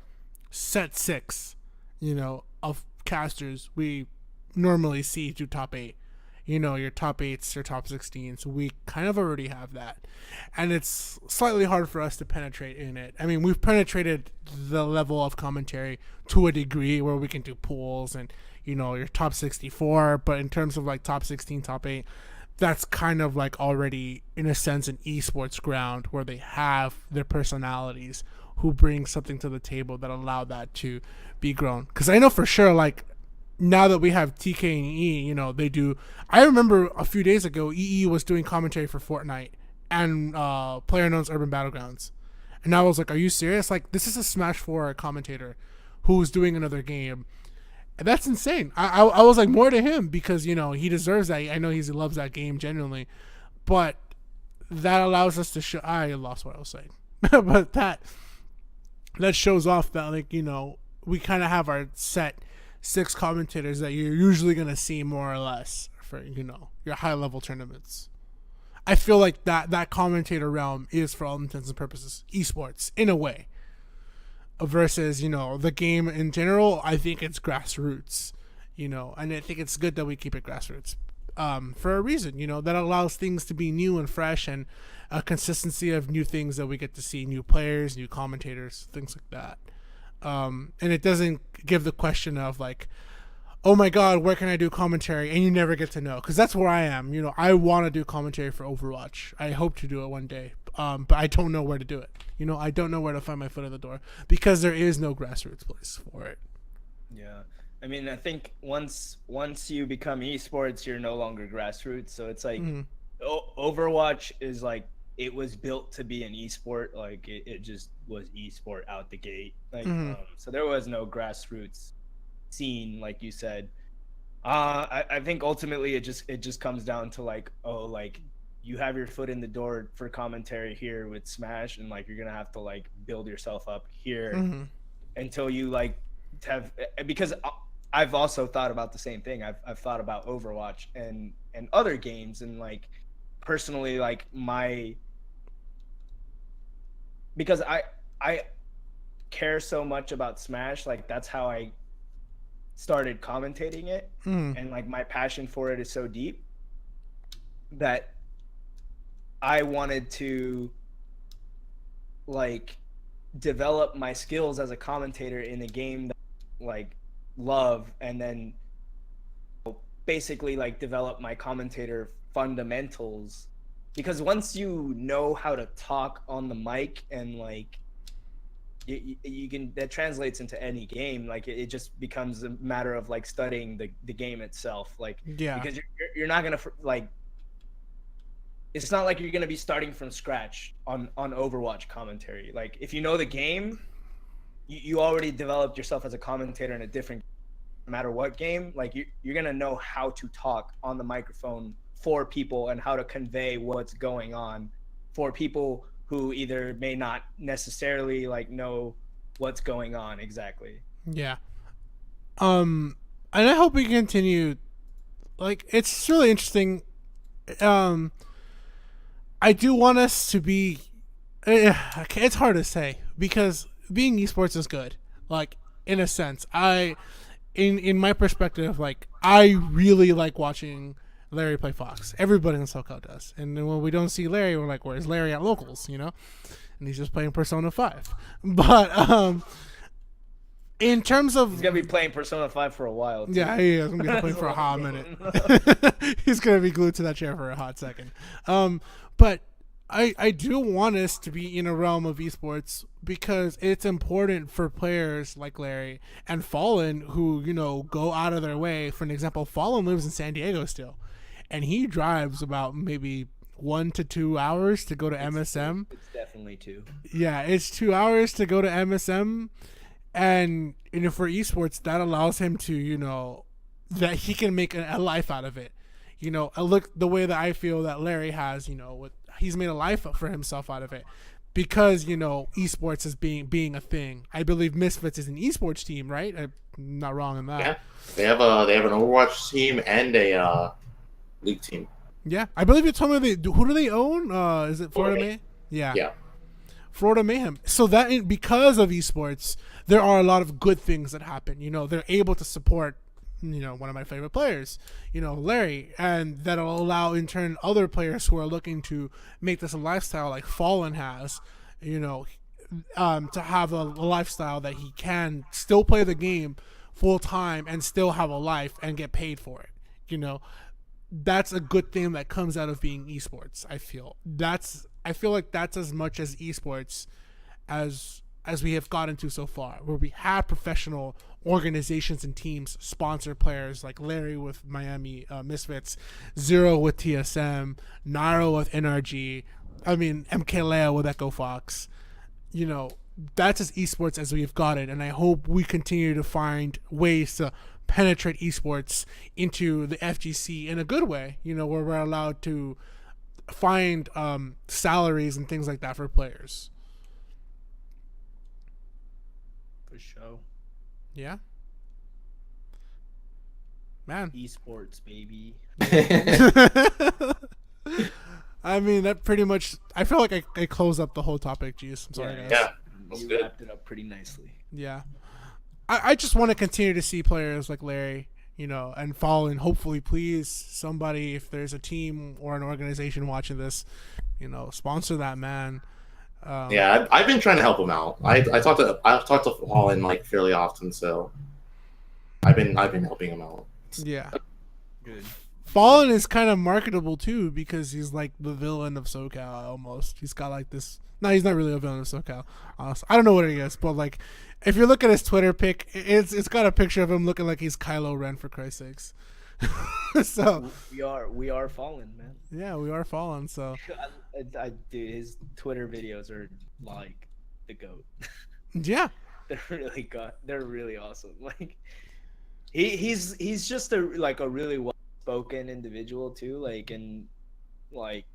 set 6, you know, of casters we normally see through top 8. You know, your top 8s, your top 16s. We kind of already have that. And it's slightly hard for us to penetrate in it. I mean, we've penetrated the level of commentary to a degree where we can do pools and, you know, your top 64. But in terms of like top 16, top 8, that's kind of like already, in a sense, an esports ground where they have their personalities who bring something to the table that allow that to be grown. Because I know for sure, like, now that we have TK and EE, you know, they do. I remember a few days ago, EE was doing commentary for Fortnite, and PlayerUnknown's Urban Battlegrounds. And I was like, are you serious? Like, this is a Smash 4 commentator who's doing another game. And that's insane. I was like, more to him because, you know, he deserves that. I know he loves that game genuinely. But that allows us to show... I lost what I was saying. But that shows off that, like, you know, we kind of have our set 6 commentators that you're usually going to see more or less for, you know, your high-level tournaments. I feel like that commentator realm is, for all intents and purposes, esports in a way. Versus, you know, the game in general, I think it's grassroots, you know, and I think it's good that we keep it grassroots for a reason, you know, that allows things to be new and fresh and a consistency of new things that we get to see, new players, new commentators, things like that. And it doesn't give the question of like, oh my God, where can I do commentary? And you never get to know, because that's where I am. You know, I want to do commentary for Overwatch. I hope to do it one day, but I don't know where to do it. You know, I don't know where to find my foot in the door because there is no grassroots place for it. Yeah, I mean, I think once you become esports, you're no longer grassroots. So it's like Overwatch is like, it was built to be an esport. Like it just was esport out the gate. Like so there was no grassroots scene, like you said. I think ultimately it just comes down to like, oh, like you have your foot in the door for commentary here with Smash, and like you're gonna have to like build yourself up here until you like have, because I've also thought about the same thing. I've thought about Overwatch and other games, and like personally, like because I care so much about Smash, like that's how I started commentating it, and like my passion for it is so deep that I wanted to like develop my skills as a commentator in a game that like love, and then basically like develop my commentator fundamentals, because once you know how to talk on the mic and like you can, that translates into any game. Like it just becomes a matter of like studying the game itself, like because you're not gonna like, it's not like you're gonna be starting from scratch on Overwatch commentary. Like if you know the game, you already developed yourself as a commentator in a different, no matter what game, like you're gonna know how to talk on the microphone for people and how to convey what's going on for people who either may not necessarily like know what's going on exactly. Yeah. And I hope we continue. Like, it's really interesting. I do want us to be. It's hard to say because being esports is good. Like, in a sense, in my perspective, like I really like watching Larry play Fox. Everybody in SoCal does. And then when we don't see Larry, we're like, where's Larry at locals, you know? And he's just playing Persona 5. But in terms of... He's going to be playing Persona 5 for a while, too. Yeah, he is going to be playing for a hot minute. He's going to be glued to that chair for a hot second. But I do want us to be in a realm of esports because it's important for players like Larry and Fallen who, you know, go out of their way. For an example, Fallen lives in San Diego still. And he drives about maybe 1 to 2 hours to go to MSM. It's definitely 2. Yeah, it's 2 hours to go to MSM. And you know, for esports, that allows him to, you know, that he can make a life out of it. You know, look the way that I feel that Larry has, you know, he's made a life for himself out of it. Because, you know, esports is being a thing. I believe Misfits is an esports team, right? I'm not wrong in that. Yeah, they have an Overwatch team and a League team. Yeah, I believe you told me who do they own? Is it Florida Mayhem? Yeah. Florida Mayhem. So that because of esports, there are a lot of good things that happen. You know, they're able to support, you know, one of my favorite players, you know, Larry, and that'll allow in turn other players who are looking to make this a lifestyle like Fallen has, you know, to have a lifestyle that he can still play the game full time and still have a life and get paid for it. You know, that's a good thing that comes out of being esports. I feel like that's as much as esports as we have gotten to so far, where we have professional organizations and teams sponsor players like Larry with Miami Misfits, Zero with TSM, Nairo with NRG, I mean, MKLeo with Echo Fox. You know, that's as esports as we've got it, and I hope we continue to find ways to penetrate esports into the FGC in a good way. You know, where we're allowed to find salaries and things like that for players. For sure. Yeah. Man. Esports, baby. I mean, that pretty much. I feel like I closed up the whole topic. Jeez, I'm sorry, guys. Yeah, You wrapped it up pretty nicely. Yeah. I just want to continue to see players like Larry, you know, and Fallen. Hopefully, please, somebody, if there's a team or an organization watching this, you know, sponsor that man. Yeah, I've been trying to help him out. I've talked to Fallen like fairly often, so I've been helping him out. Yeah. Good. Fallen is kind of marketable too because he's like the villain of SoCal almost. He's got like this. No, he's not really a villain of SoCal. Honestly, I don't know what he is, but like, if you look at his Twitter pic, it's got a picture of him looking like he's Kylo Ren, for Christ's sakes. So we are fallen, man. Yeah, we are Fallen. So Dude, his Twitter videos are like the GOAT. yeah, they're really awesome. Like he's just a really well spoken individual too, like, and like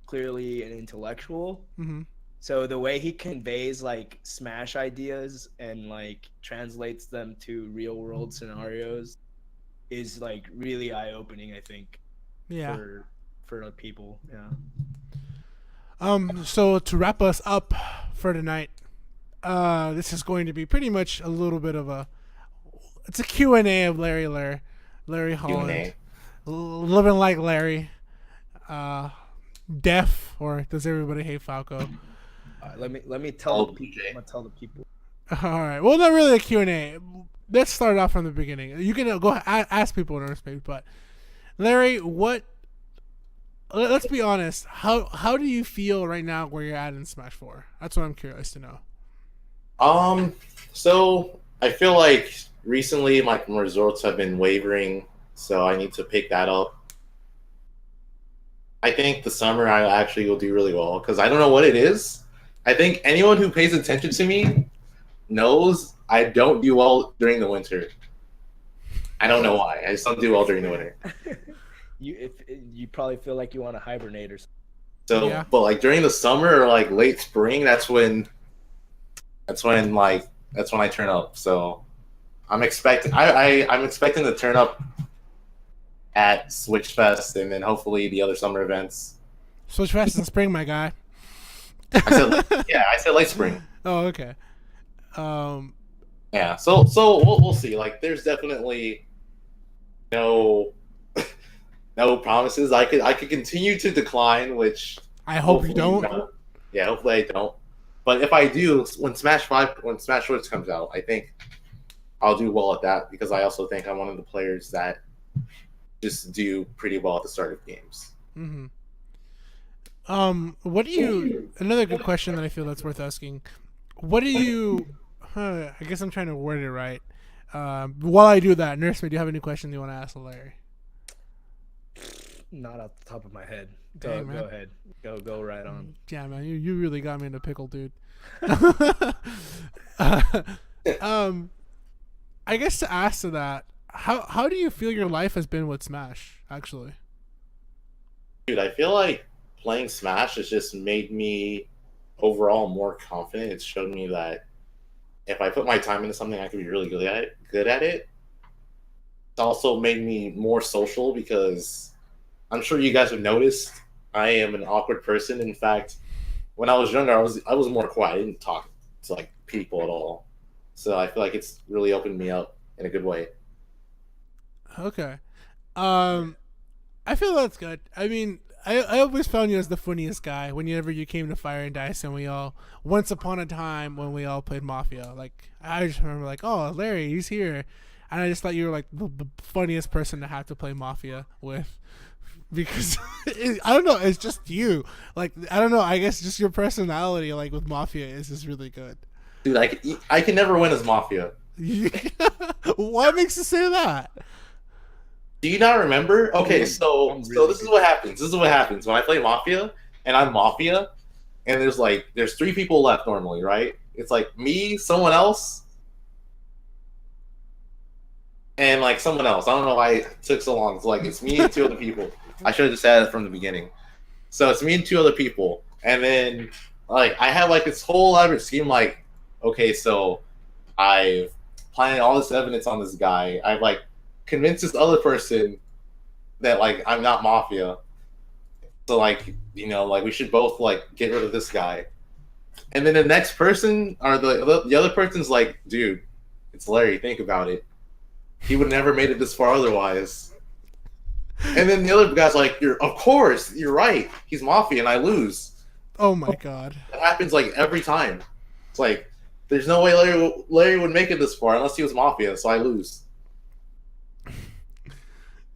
clearly an intellectual. Mm-hmm. So the way he conveys like Smash ideas and like translates them to real world scenarios is like really eye opening, I think. Yeah. For people. Yeah. So to wrap us up for tonight, this is going to be pretty much a little bit of it's a Q&A of Larry Lurr, Larry Holland, living like Larry, deaf, or does everybody hate Falco? Let me tell the people. I'm gonna tell the people. All right. Well, not really a Q&A. Let's start off from the beginning. You can go ask people in Nursemaid, but Larry, let's be honest. How do you feel right now where you're at in Smash 4? That's what I'm curious to know. So I feel like recently my results have been wavering, so I need to pick that up. I think the summer I actually will do really well because I don't know what it is. I think anyone who pays attention to me knows I don't do well during the winter. I don't know why. I just don't do well during the winter. You probably feel like you want to hibernate or something. So, yeah. But like during the summer or like late spring, that's when I turn up. So I'm expecting I'm expecting to turn up at Switch Fest and then hopefully the other summer events. Switch Fest in spring, my guy. I said late spring. Oh, okay. Yeah, so we'll see. Like, there's definitely no promises. I could continue to decline, which I hope you don't. Yeah, hopefully I don't. But if I do, when Smash Shorts comes out, I think I'll do well at that because I also think I'm one of the players that just do pretty well at the start of games. Mm-hmm. What do you? Another good question that I feel that's worth asking. What do you? I guess I'm trying to word it right. While I do that, Nursemaid, do you have any questions you want to ask Larry? Not off the top of my head. Dang, Go ahead. Go right on. Yeah, man, you really got me in a pickle, dude. I guess to ask to that, how do you feel your life has been with Smash? Actually, dude, I feel like playing Smash has just made me overall more confident. It's showed me that if I put my time into something, I can be really good at it. It's also made me more social because I'm sure you guys have noticed I am an awkward person. In fact, when I was younger, I was more quiet. I didn't talk to like people at all. So I feel like it's really opened me up in a good way. Okay. I feel that's good. I mean, I always found you as the funniest guy whenever you came to Fire and Dice, and we all, once upon a time when we all played Mafia, like, I just remember like, oh, Larry, he's here. And I just thought you were like the funniest person to have to play Mafia with. Because, I don't know, it's just you. Like, I don't know, I guess just your personality, like, with Mafia is just really good. Dude, I can never win as Mafia. What makes you say that? Do you not remember? Okay, so this is what happens. This is what happens when I play Mafia and I'm Mafia, and there's 3 people left normally, right? It's like me, someone else, and like someone else. I don't know why it took so long. It's like it's me and 2 other people. I should have just said it from the beginning. So it's me and 2 other people, and then like I have like this whole elaborate scheme. Like, okay, so I've planted all this evidence on this guy. I've like convinced this other person that like I'm not Mafia. So like like we should both like get rid of this guy. And then the next person or the other person's like, dude, it's Larry. Think about it. He would never made it this far otherwise. And then the other guy's like, of course, you're right. He's Mafia, and I lose. Oh my god. It happens like every time. It's like there's no way Larry would make it this far unless he was Mafia, so I lose.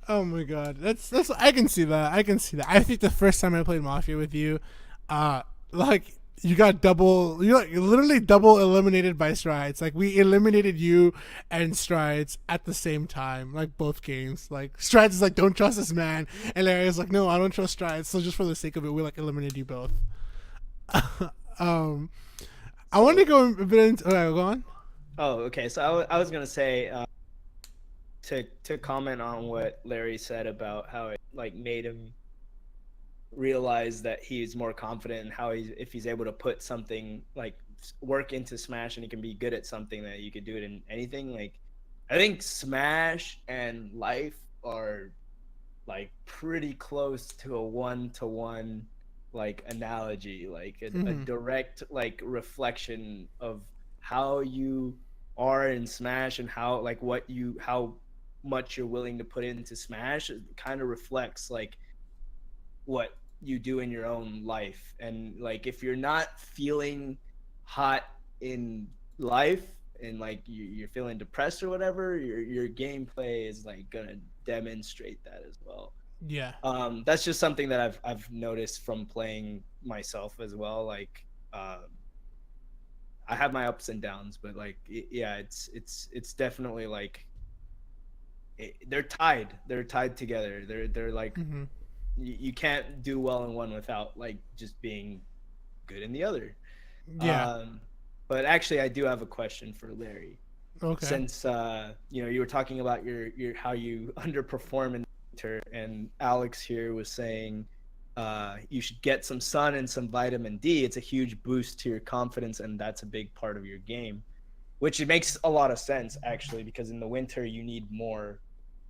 Oh my god. That's I can see that. I think the first time I played Mafia with you, like you got you literally double eliminated by Strides. Like we eliminated you and Strides at the same time, like both games. Like Strides is like, don't trust this man, and Larry is like, no, I don't trust Strides. So just for the sake of it, we like eliminated you both. I want to go a bit into. Go on. Oh, okay. So I was gonna say to comment on what Larry said about how it like made him realize that he's more confident in how if he's able to put something like work into Smash and he can be good at something, that you could do it in anything. Like I think Smash and life are like pretty close to a 1-to-1 like analogy, like a direct like reflection of how you are in Smash and how much you're willing to put into Smash. It kind of reflects like what you do in your own life. And like if you're not feeling hot in life and like you're feeling depressed or whatever, your gameplay is like gonna demonstrate that as well. Yeah. That's just something that I've noticed from playing myself as well. Like I have my ups and downs, but like yeah, it's definitely like they're tied together. They're like you can't do well in one without like just being good in the other. Yeah. But actually I do have a question for Larry. Okay. Since you were talking about your how you underperform in winter, and Alex here was saying you should get some sun and some vitamin D. It's a huge boost to your confidence, and that's a big part of your game, which it makes a lot of sense actually, because in the winter you need more.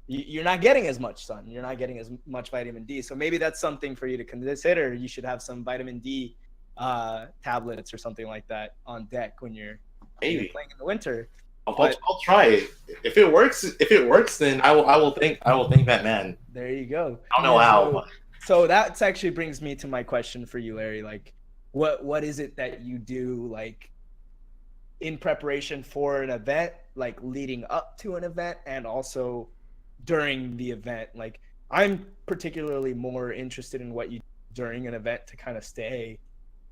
You're not getting as much sun. You're not getting as much vitamin D. So maybe that's something for you to consider. You should have some vitamin D tablets or something like that on deck when you're playing in the winter. I'll try it. If it works, then I will thank that man. There you go. I don't know how. So that actually brings me to my question for you, Larry. Like, what is it that you do like in preparation for an event, like leading up to an event, and also during the event? Like, I'm particularly more interested in what you do during an event to kind of stay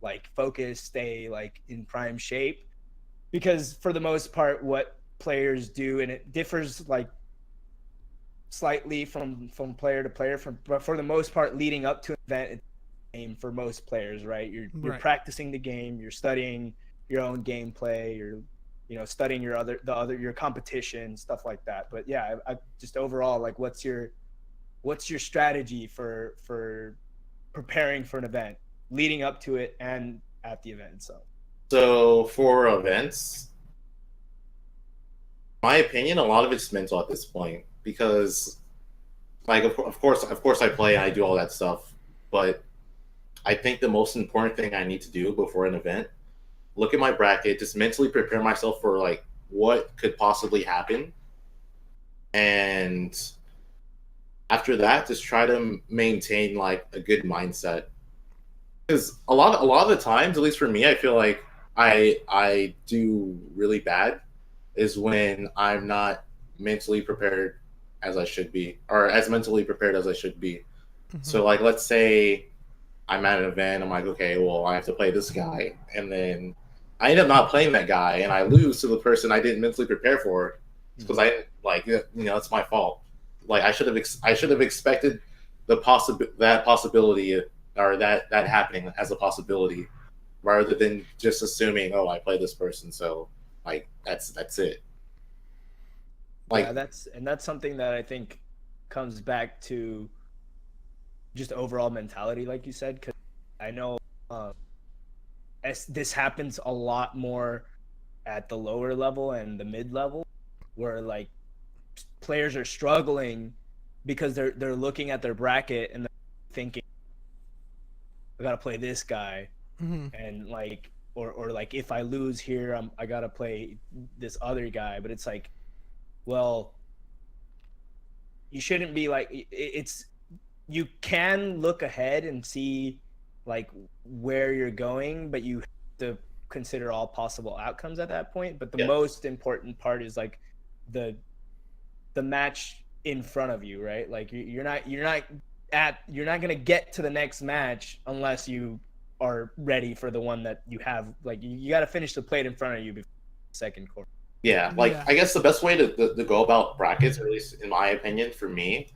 like focused, stay like in prime shape, because for the most part what players do, and it differs like slightly from player to player, but for the most part leading up to an event, it's the same for most players, right? You're practicing the game, you're studying your own gameplay, you're studying your competition, stuff like that. But yeah, I just overall, like, what's your strategy for preparing for an event, leading up to it and at the event itself? So for events, my opinion, a lot of it's mental at this point, because like of course I play and I do all that stuff, but I think the most important thing I need to do before an event, look at my bracket, just mentally prepare myself for like what could possibly happen, and after that just try to maintain like a good mindset. Because a lot of the times, at least for me, I feel like I do really bad is when I'm not mentally prepared as I should be, or as mentally prepared as I should be. So like, let's say I'm at an event, I'm like, okay, well, I have to play this guy, and then I end up not playing that guy, and I lose to the person I didn't mentally prepare for, because I like, it's my fault. Like I should have expected that possibility or that happening as a possibility, rather than just assuming, oh, I play this person, so like that's it. Like, Yeah, that's something that I think comes back to just overall mentality, like you said, because I know this happens a lot more at the lower level and the mid level, where like players are struggling because they're looking at their bracket and thinking, I gotta play this guy, and like or like if I lose here, I gotta play this other guy. But it's like, well, you shouldn't be like it's. You can look ahead and see like where you're going, but you have to consider all possible outcomes at that point. But the most important part is like the match in front of you, right? Like you're not gonna get to the next match unless you are ready for the one that you have. Like you got to finish the plate in front of you before the second quarter. Yeah, like I guess the best way to go about brackets, or at least in my opinion, for me,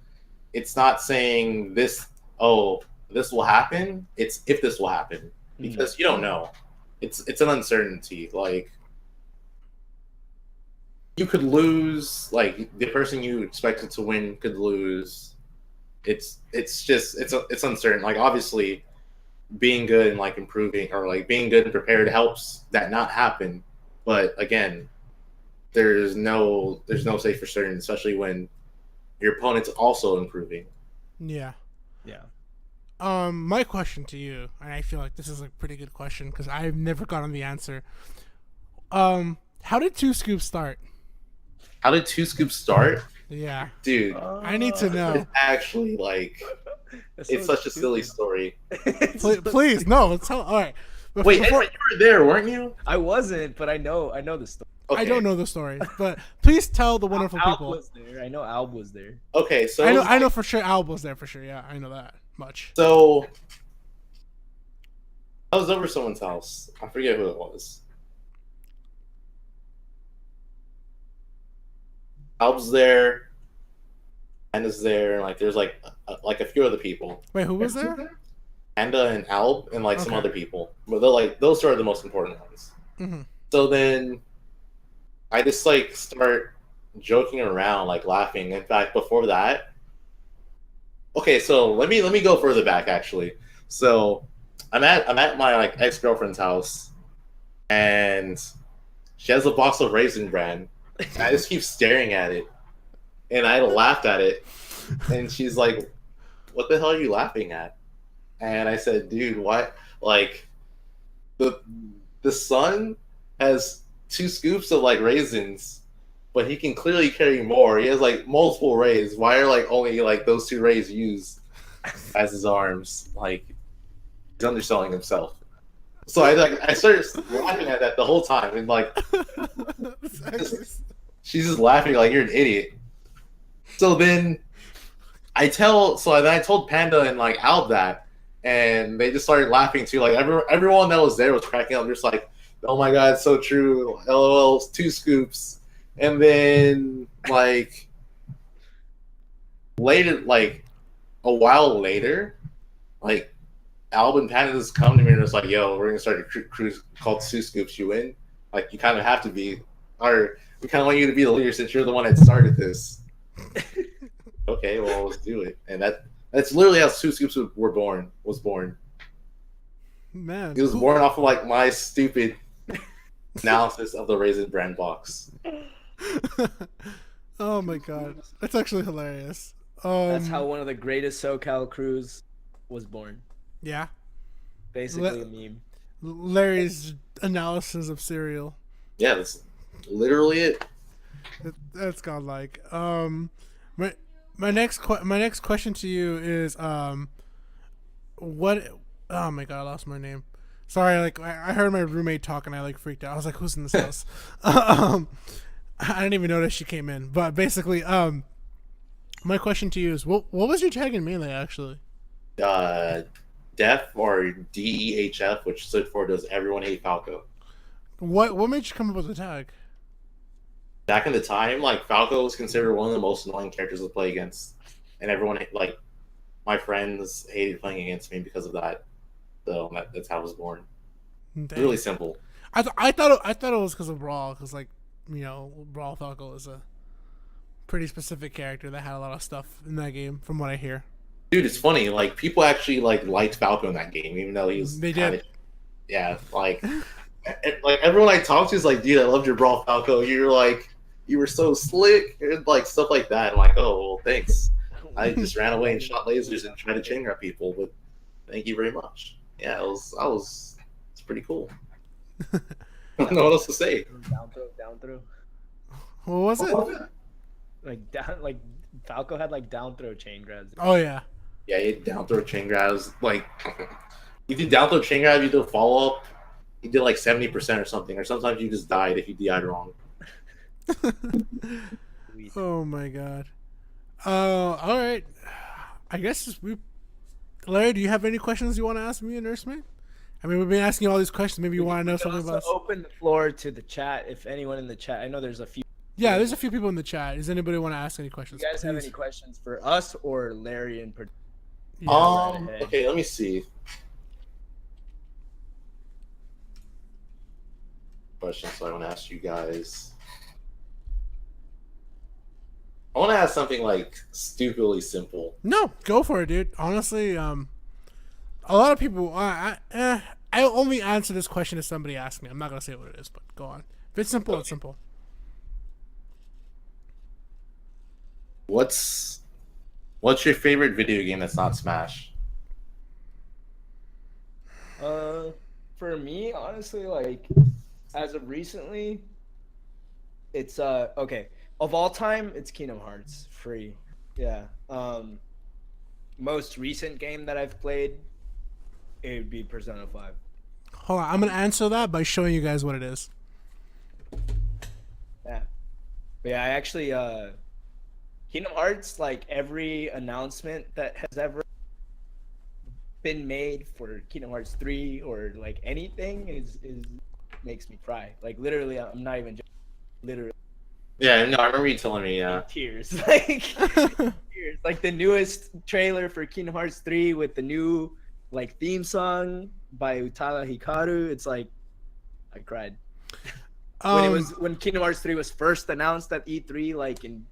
it's not saying this. Oh, this will happen. It's if this will happen, because you don't know. It's an uncertainty. Like you could lose. Like the person you expected to win could lose. It's uncertain. Like obviously, being good and like improving, or like being good and prepared helps that not happen. But again, there's no safe for certain, especially when your opponent's also improving. Yeah. Yeah. My question to you, and I feel like this is a pretty good question because I've never gotten the answer. How did Two Scoops start? How did Two Scoops start? Yeah, dude, I need to know. It's actually like it's such a silly story. Please, no. Tell. All right. Wait, you were there, weren't you? I wasn't, but I know the story. Okay. I don't know the story, but please tell the wonderful people. Was there. I know Alb was there. Okay, so I know for sure Alb was there for sure. Yeah, I know that much. So I was over someone's house. I forget who it was. Alb's there, Panda's there, and like there's like a few other people. Wait, who was there? Panda and Alb and like some other people. But they're like those two are the most important ones. Mm-hmm. So then I just like start joking around, like laughing. In fact, before that, okay, so let me go further back actually. So I'm at my like ex-girlfriend's house, and she has a box of Raisin Bran. And I just keep staring at it, and I laughed at it, and she's like, "What the hell are you laughing at?" And I said, "Dude, what? Like the son has 2 scoops of like raisins, but he can clearly carry more. He has like multiple rays. Why are like only like those 2 rays used as his arms? Like he's underselling himself." So I started laughing at that the whole time, and like she's just laughing like you're an idiot. So then I told Panda and like Alb that, and they just started laughing too. Like everyone that was there was cracking up, just like, "Oh my god, it's so true. LOL, 2 scoops." And then like later, like a while later, like Alb and Panda just come to me and it's like, "Yo, we're gonna start a cruise called 2 Scoops. You in? Like you kind of have to be, or we kind of want you to be the leader since you're the one that started this." Okay, well let's do it. And that's literally how 2 Scoops was born. Man, it was born off of like my stupid analysis of the Raisin Bran box. Oh my god, that's actually hilarious. That's how one of the greatest SoCal crews was born. Yeah, basically a meme. Larry's analysis of cereal. Yeah, that's literally it. That's godlike. My next question to you is what? Oh my god, I lost my name. Sorry, like I heard my roommate talk and I like freaked out. I was like, "Who's in this house?" I didn't even notice she came in. But basically, my question to you is, what was your tag in Melee actually? DEF, or DEHF, which stood for Does Everyone Hate Falco? What made you come up with the tag? Back in the time, like Falco was considered one of the most annoying characters to play against, and everyone like my friends hated playing against me because of that. So that's how I was born. Dang. Really simple. I thought it was because of Brawl, because like Brawl Falco is a pretty specific character that had a lot of stuff in that game, from what I hear. Dude, it's funny. Like people actually liked Falco in that game, even though he was. They did. Yeah, like everyone I talked to is like, dude, I loved your Brawl Falco. You were so slick, and like stuff like that. I'm like, oh well, thanks. I just ran away and shot lasers and tried to chain grab people, but thank you very much. Yeah, it's pretty cool. I don't know what else to say. Down throw. What was it? Like Falco had like down throw chain grabs. Oh yeah. Yeah, you down throw chain grabs. Like you did down throw chain grab, you did a follow up, you did like 70% or something, or sometimes you just died if you died wrong. Oh my god. All right. I guess Larry, do you have any questions you want to ask me and Nursemaid? I mean, we've been asking you all these questions. Maybe you want to know something about us. Open the floor to the chat. If anyone in the chat, I know there's a few. Yeah, there's a few people in the chat. Does anybody want to ask any questions? You guys have any questions for us or Larry in particular? Yeah. Okay, let me see. Question. So I want to ask you guys. I want to ask something like stupidly simple. No, go for it, dude. Honestly, a lot of people. I only answer this question if somebody asks me. I'm not gonna say what it is, but go on. If it's simple, it's simple. What's your favorite video game that's not Smash? For me, honestly, like as of recently, it's okay. Of all time, it's Kingdom Hearts free. Yeah. Most recent game that I've played, it would be Persona 5. Hold on, I'm gonna answer that by showing you guys what it is. Yeah. But yeah, I actually Kingdom Hearts, like every announcement that has ever been made for Kingdom Hearts 3 or like anything is makes me cry. Like literally, I'm not even joking. Literally. Yeah, no, I remember you telling me. Yeah. Tears, like tears. Like the newest trailer for Kingdom Hearts 3 with the new like theme song by Utada Hikaru. It's like I cried when Kingdom Hearts 3 was first announced at E3, like in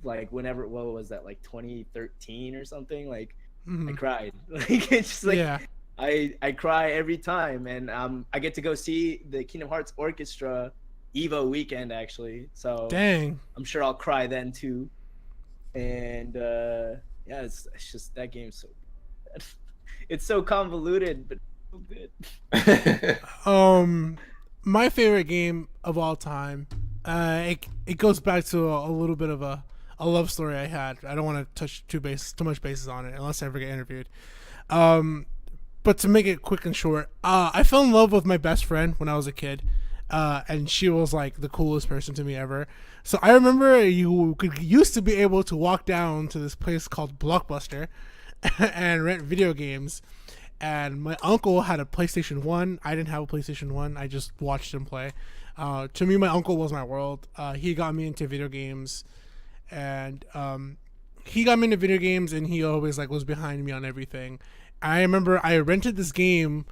like whenever, what was that, like 2013 or something? Like I cried. Like it's just like yeah. I cry every time, and I get to go see the Kingdom Hearts Orchestra Evo weekend actually, so Dang. I'm sure I'll cry then too. And yeah, it's just that game's so bad. It's so convoluted, but so good. My favorite game of all time. It goes back to a little bit of a love story I had. I don't want to touch too much bases on it unless I ever get interviewed. But to make it quick and short, I fell in love with my best friend when I was a kid. And she was like the coolest person to me ever. So I remember used to be able to walk down to this place called Blockbuster and rent video games. And my uncle had a PlayStation 1. I didn't have a PlayStation 1. I just watched him play. To me, my uncle was my world. He got me into video games, and he always like was behind me on everything. I remember I rented this game.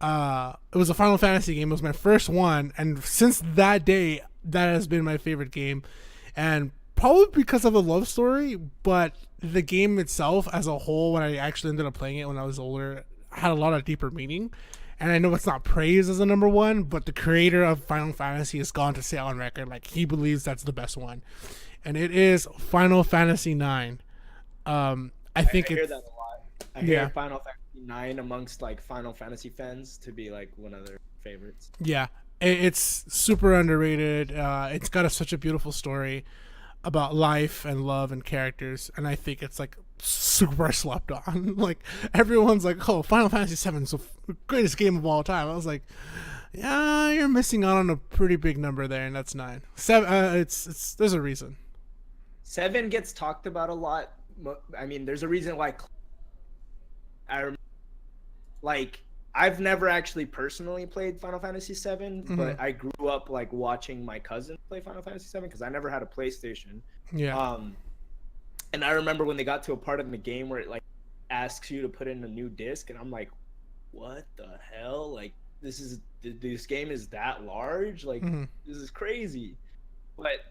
It was a Final Fantasy game. It was my first one, and since that day, that has been my favorite game. And probably because of the love story, but the game itself as a whole, when I actually ended up playing it when I was older, had a lot of deeper meaning. And I know it's not praised as a number one, but the creator of Final Fantasy has gone to say on record like he believes that's the best one, and it is Final Fantasy 9. I hear that a lot. I hear Final Fantasy 9 amongst like Final Fantasy fans to be like one of their favorites. Yeah, it's super underrated. It's got such a beautiful story about life and love and characters, and I think it's like super slept on. Like everyone's like, "Oh, Final Fantasy 7 is the greatest game of all time." I was like, "Yeah, you're missing out on a pretty big number there, and that's 9. 7. It's there's a reason. 7 gets talked about a lot. I mean, there's a reason why. I've never actually personally played Final Fantasy 7, but I grew up like watching my cousin play Final Fantasy 7 because I never had a PlayStation. Yeah. And I remember when they got to a part in the game where it like asks you to put in a new disc, and I'm like, what the hell? Like, this game is that large? Like, Mhm. this is crazy. But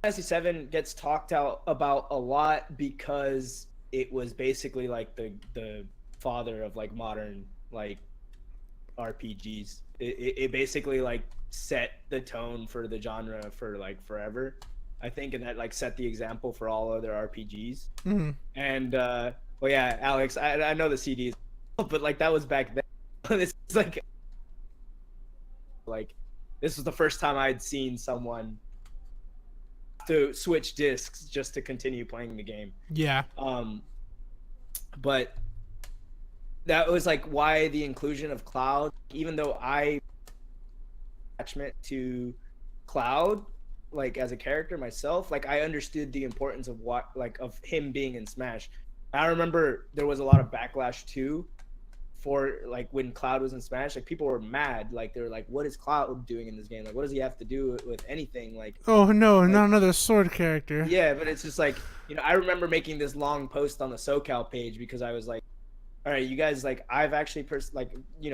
Fantasy 7 gets talked out about a lot because it was basically like the father of like modern like RPGs. It basically like set the tone for the genre for like forever, I think, and that like set the example for all other RPGs. Mhm. And well, yeah, Alex, I know the CDs, but like that was back then. This is like this was the first time I'd seen someone to switch discs just to continue playing the game. Yeah. But that was like why the inclusion of Cloud, even though I attachment to Cloud like as a character myself, like I understood the importance of what like of him being in Smash. I remember there was a lot of backlash too for like when Cloud was in Smash, like people were mad, like they were like, what is Cloud doing in this game? Like what does he have to do with anything? Like Oh no, like, not another sword character. yeah, but it's just like, I remember making this long post on the SoCal page because I was like, all right, you guys, like I've actually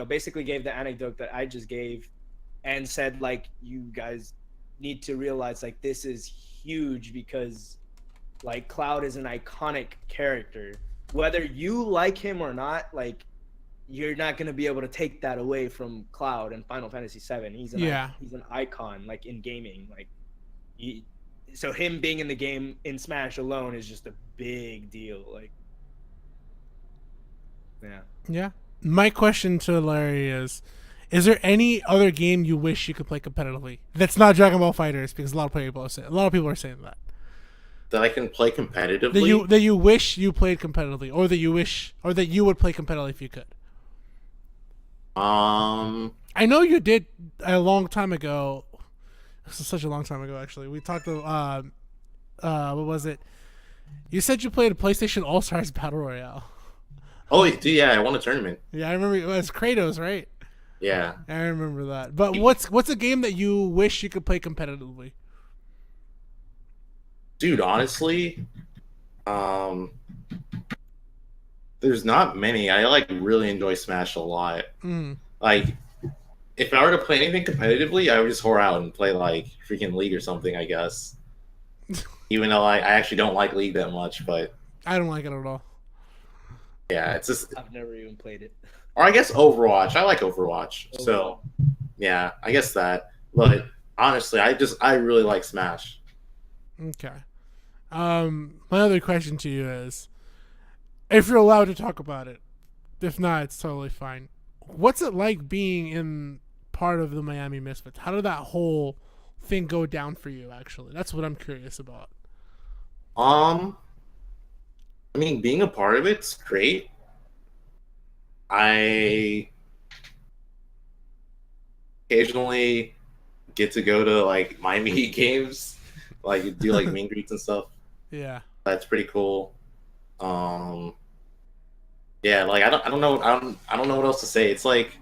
basically gave the anecdote that I just gave and said like you guys need to realize like this is huge because like Cloud is an iconic character. Whether you like him or not, like you're not going to be able to take that away from Cloud and Final Fantasy 7. He's an icon like in gaming. Like so him being in the game in Smash alone is just a big deal. Like yeah. Yeah. My question to Larry is there any other game you wish you could play competitively that's not Dragon Ball Fighters? Because a lot of people are saying that. That I can play competitively. That you wish you played competitively, or that you would play competitively if you could. I know you did a long time ago. This is such a long time ago, actually. We talked to what was it? You said you played a PlayStation All Stars Battle Royale. Oh, dude, yeah, I won a tournament. Yeah, I remember it was Kratos, right? Yeah, I remember that. But what's a game that you wish you could play competitively? dude, honestly, there's not many. I like really enjoy Smash a lot. Like, if I were to play anything competitively, I would just whore out and play like freaking League or something, I guess. Even though I actually don't like League that much, but I don't like it at all. yeah, it's just. I've never even played it. Or I guess Overwatch. I like Overwatch. So yeah, I guess that. But honestly, I really like Smash. Okay. My other question to you is, if you're allowed to talk about it, if not, it's totally fine. What's it like being in part of the Miami Misfits? How did that whole thing go down for you? Actually, that's what I'm curious about. I mean, being a part of it's great. I occasionally get to go to like Miami games, like do like meet and greets and stuff. Yeah, That's pretty cool. Yeah, like I don't know I don't know what else to say. It's like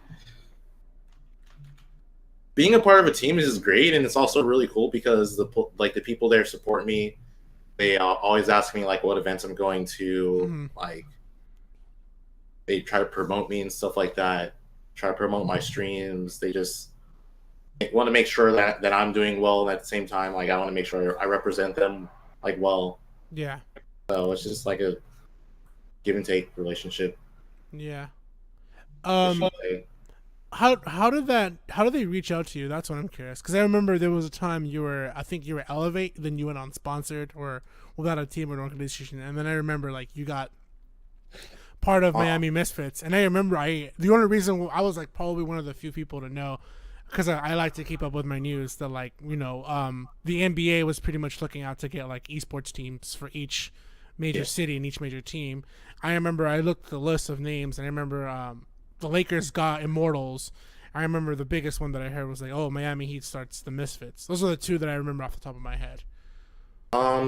being a part of a team is just great, and it's also really cool because the people there support me. They always ask me like what events I'm going to. Like they try to promote me and stuff like that. Try to promote my streams. They just want to make sure that I'm doing well, and at the same time, like I want to make sure I represent them like well. yeah, So it's just like a give and take relationship. yeah. I should say. How did they reach out to you? That's what I'm curious. Because I remember there was a time I think you were Elevate, then you went on Sponsored or without a team or an organization, and then I remember like you got part of Miami Misfits, and I remember the only reason I was like probably one of the few people to know, because I like to keep up with my news, that like the NBA was pretty much looking out to get like esports teams for each major city and each major team. I remember I looked at the list of names, and I remember the Lakers got Immortals. I remember the biggest one that I heard was like, oh, Miami Heat starts the Misfits. Those are the two that I remember off the top of my head.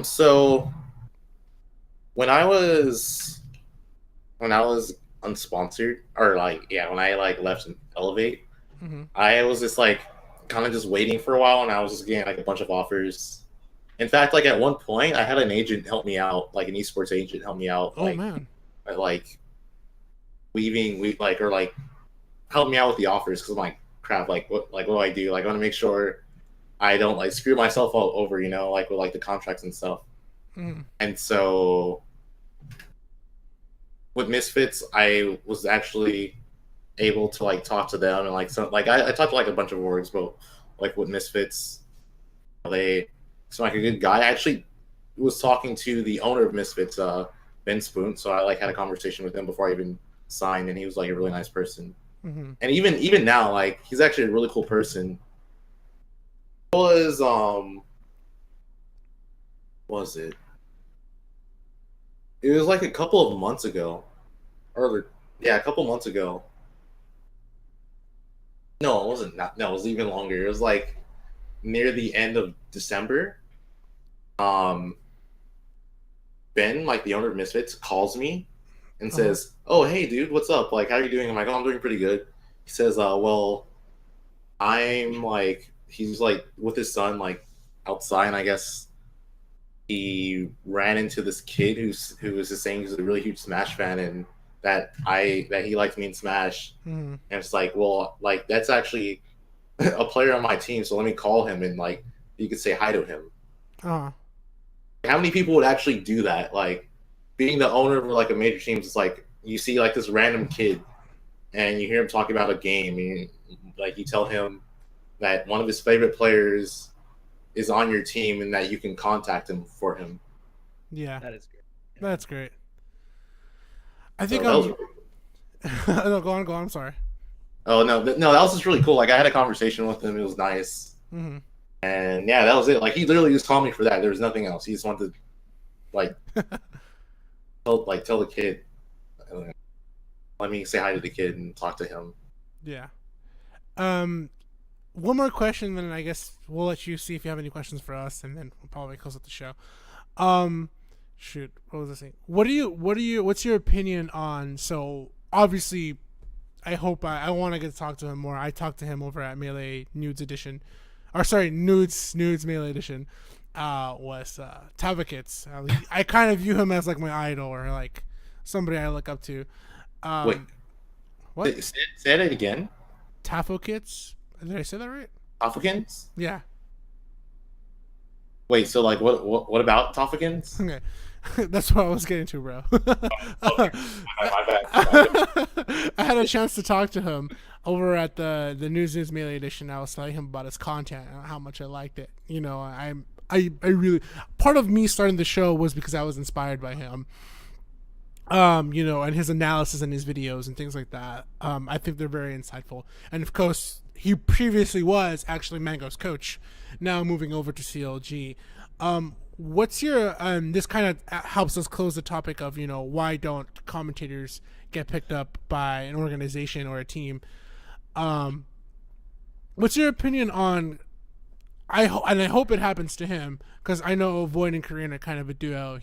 So when I was unsponsored, or like when I like left Elevate, I was just like kind of just waiting for a while, and I was just getting like a bunch of offers, In fact, like at one point, I had an agent help me out, like an esports agent help me out, Oh man. like help me out with the offers because I'm like, crap, what do I do? Like, I want to make sure I don't like screw myself all over, like with like the contracts and stuff. Mm. And so with Misfits, I was actually able to like talk to them and like some like I talked to like a bunch of orgs, but like with Misfits, they seem like a good guy. I actually was talking to the owner of Misfits, Ben Spoon, so I like had a conversation with him before I even signed, and he was like a really nice person. Mm-hmm. And even now, like he's actually a really cool person. Was it? It was like a couple of months ago, or yeah, a couple months ago. No, it wasn't. No, it was even longer. It was like near the end of December. Um, Ben, like the owner of Misfits, calls me and says, "Oh, hey, dude, what's up? Like, how are you doing?" I'm like, "Oh, I'm doing pretty good." He says, "Well, I'm like," he's like with his son, like outside, and I guess he ran into this kid who was just saying he's a really huge Smash fan and that he liked me in Smash. Mm-hmm. And it's like, well, like that's actually a player on my team, so let me call him and like you could say hi to him. Uh-huh. How many people would actually do that? Like being the owner of like a major team is like you see like this random kid and you hear him talking about a game and like you tell him that one of his favorite players is on your team and that you can contact him for him. Yeah. That is great. That's great. I think so no, go on. I'm sorry. Oh no, that was just really cool. Like I had a conversation with him. It was nice. Mm-hmm. And yeah, that was it. Like he literally just called me for that. There was nothing else. He just wanted to like tell the kid, let me say hi to the kid and talk to him. Yeah. One more question, then I guess we'll let you see if you have any questions for us, and then we'll probably close up the show. Shoot, what was I saying? What's your opinion on? So obviously, I want to get to talk to him more. I talked to him over at Melee Nudes Edition, or sorry, Nudes Melee Edition. Was Tavakits. I kind of view him as like my idol or like somebody I look up to. Wait, what? Say it again. Tafokits? Did I say that right? Toffikins? Yeah. Wait, so like what about Toffikins? Okay. That's what I was getting to, bro. Okay. My bad. I had a chance to talk to him over at the News Melee Edition. I was telling him about his content and how much I liked it. I really, part of me starting the show was because I was inspired by him. And his analysis and his videos and things like that. I think they're very insightful. And of course, he previously was actually Mango's coach, now moving over to CLG. What's your, this kind of helps us close the topic of, why don't commentators get picked up by an organization or a team? What's your opinion on, I hope it happens to him, because I know Void and Korean are kind of a duo,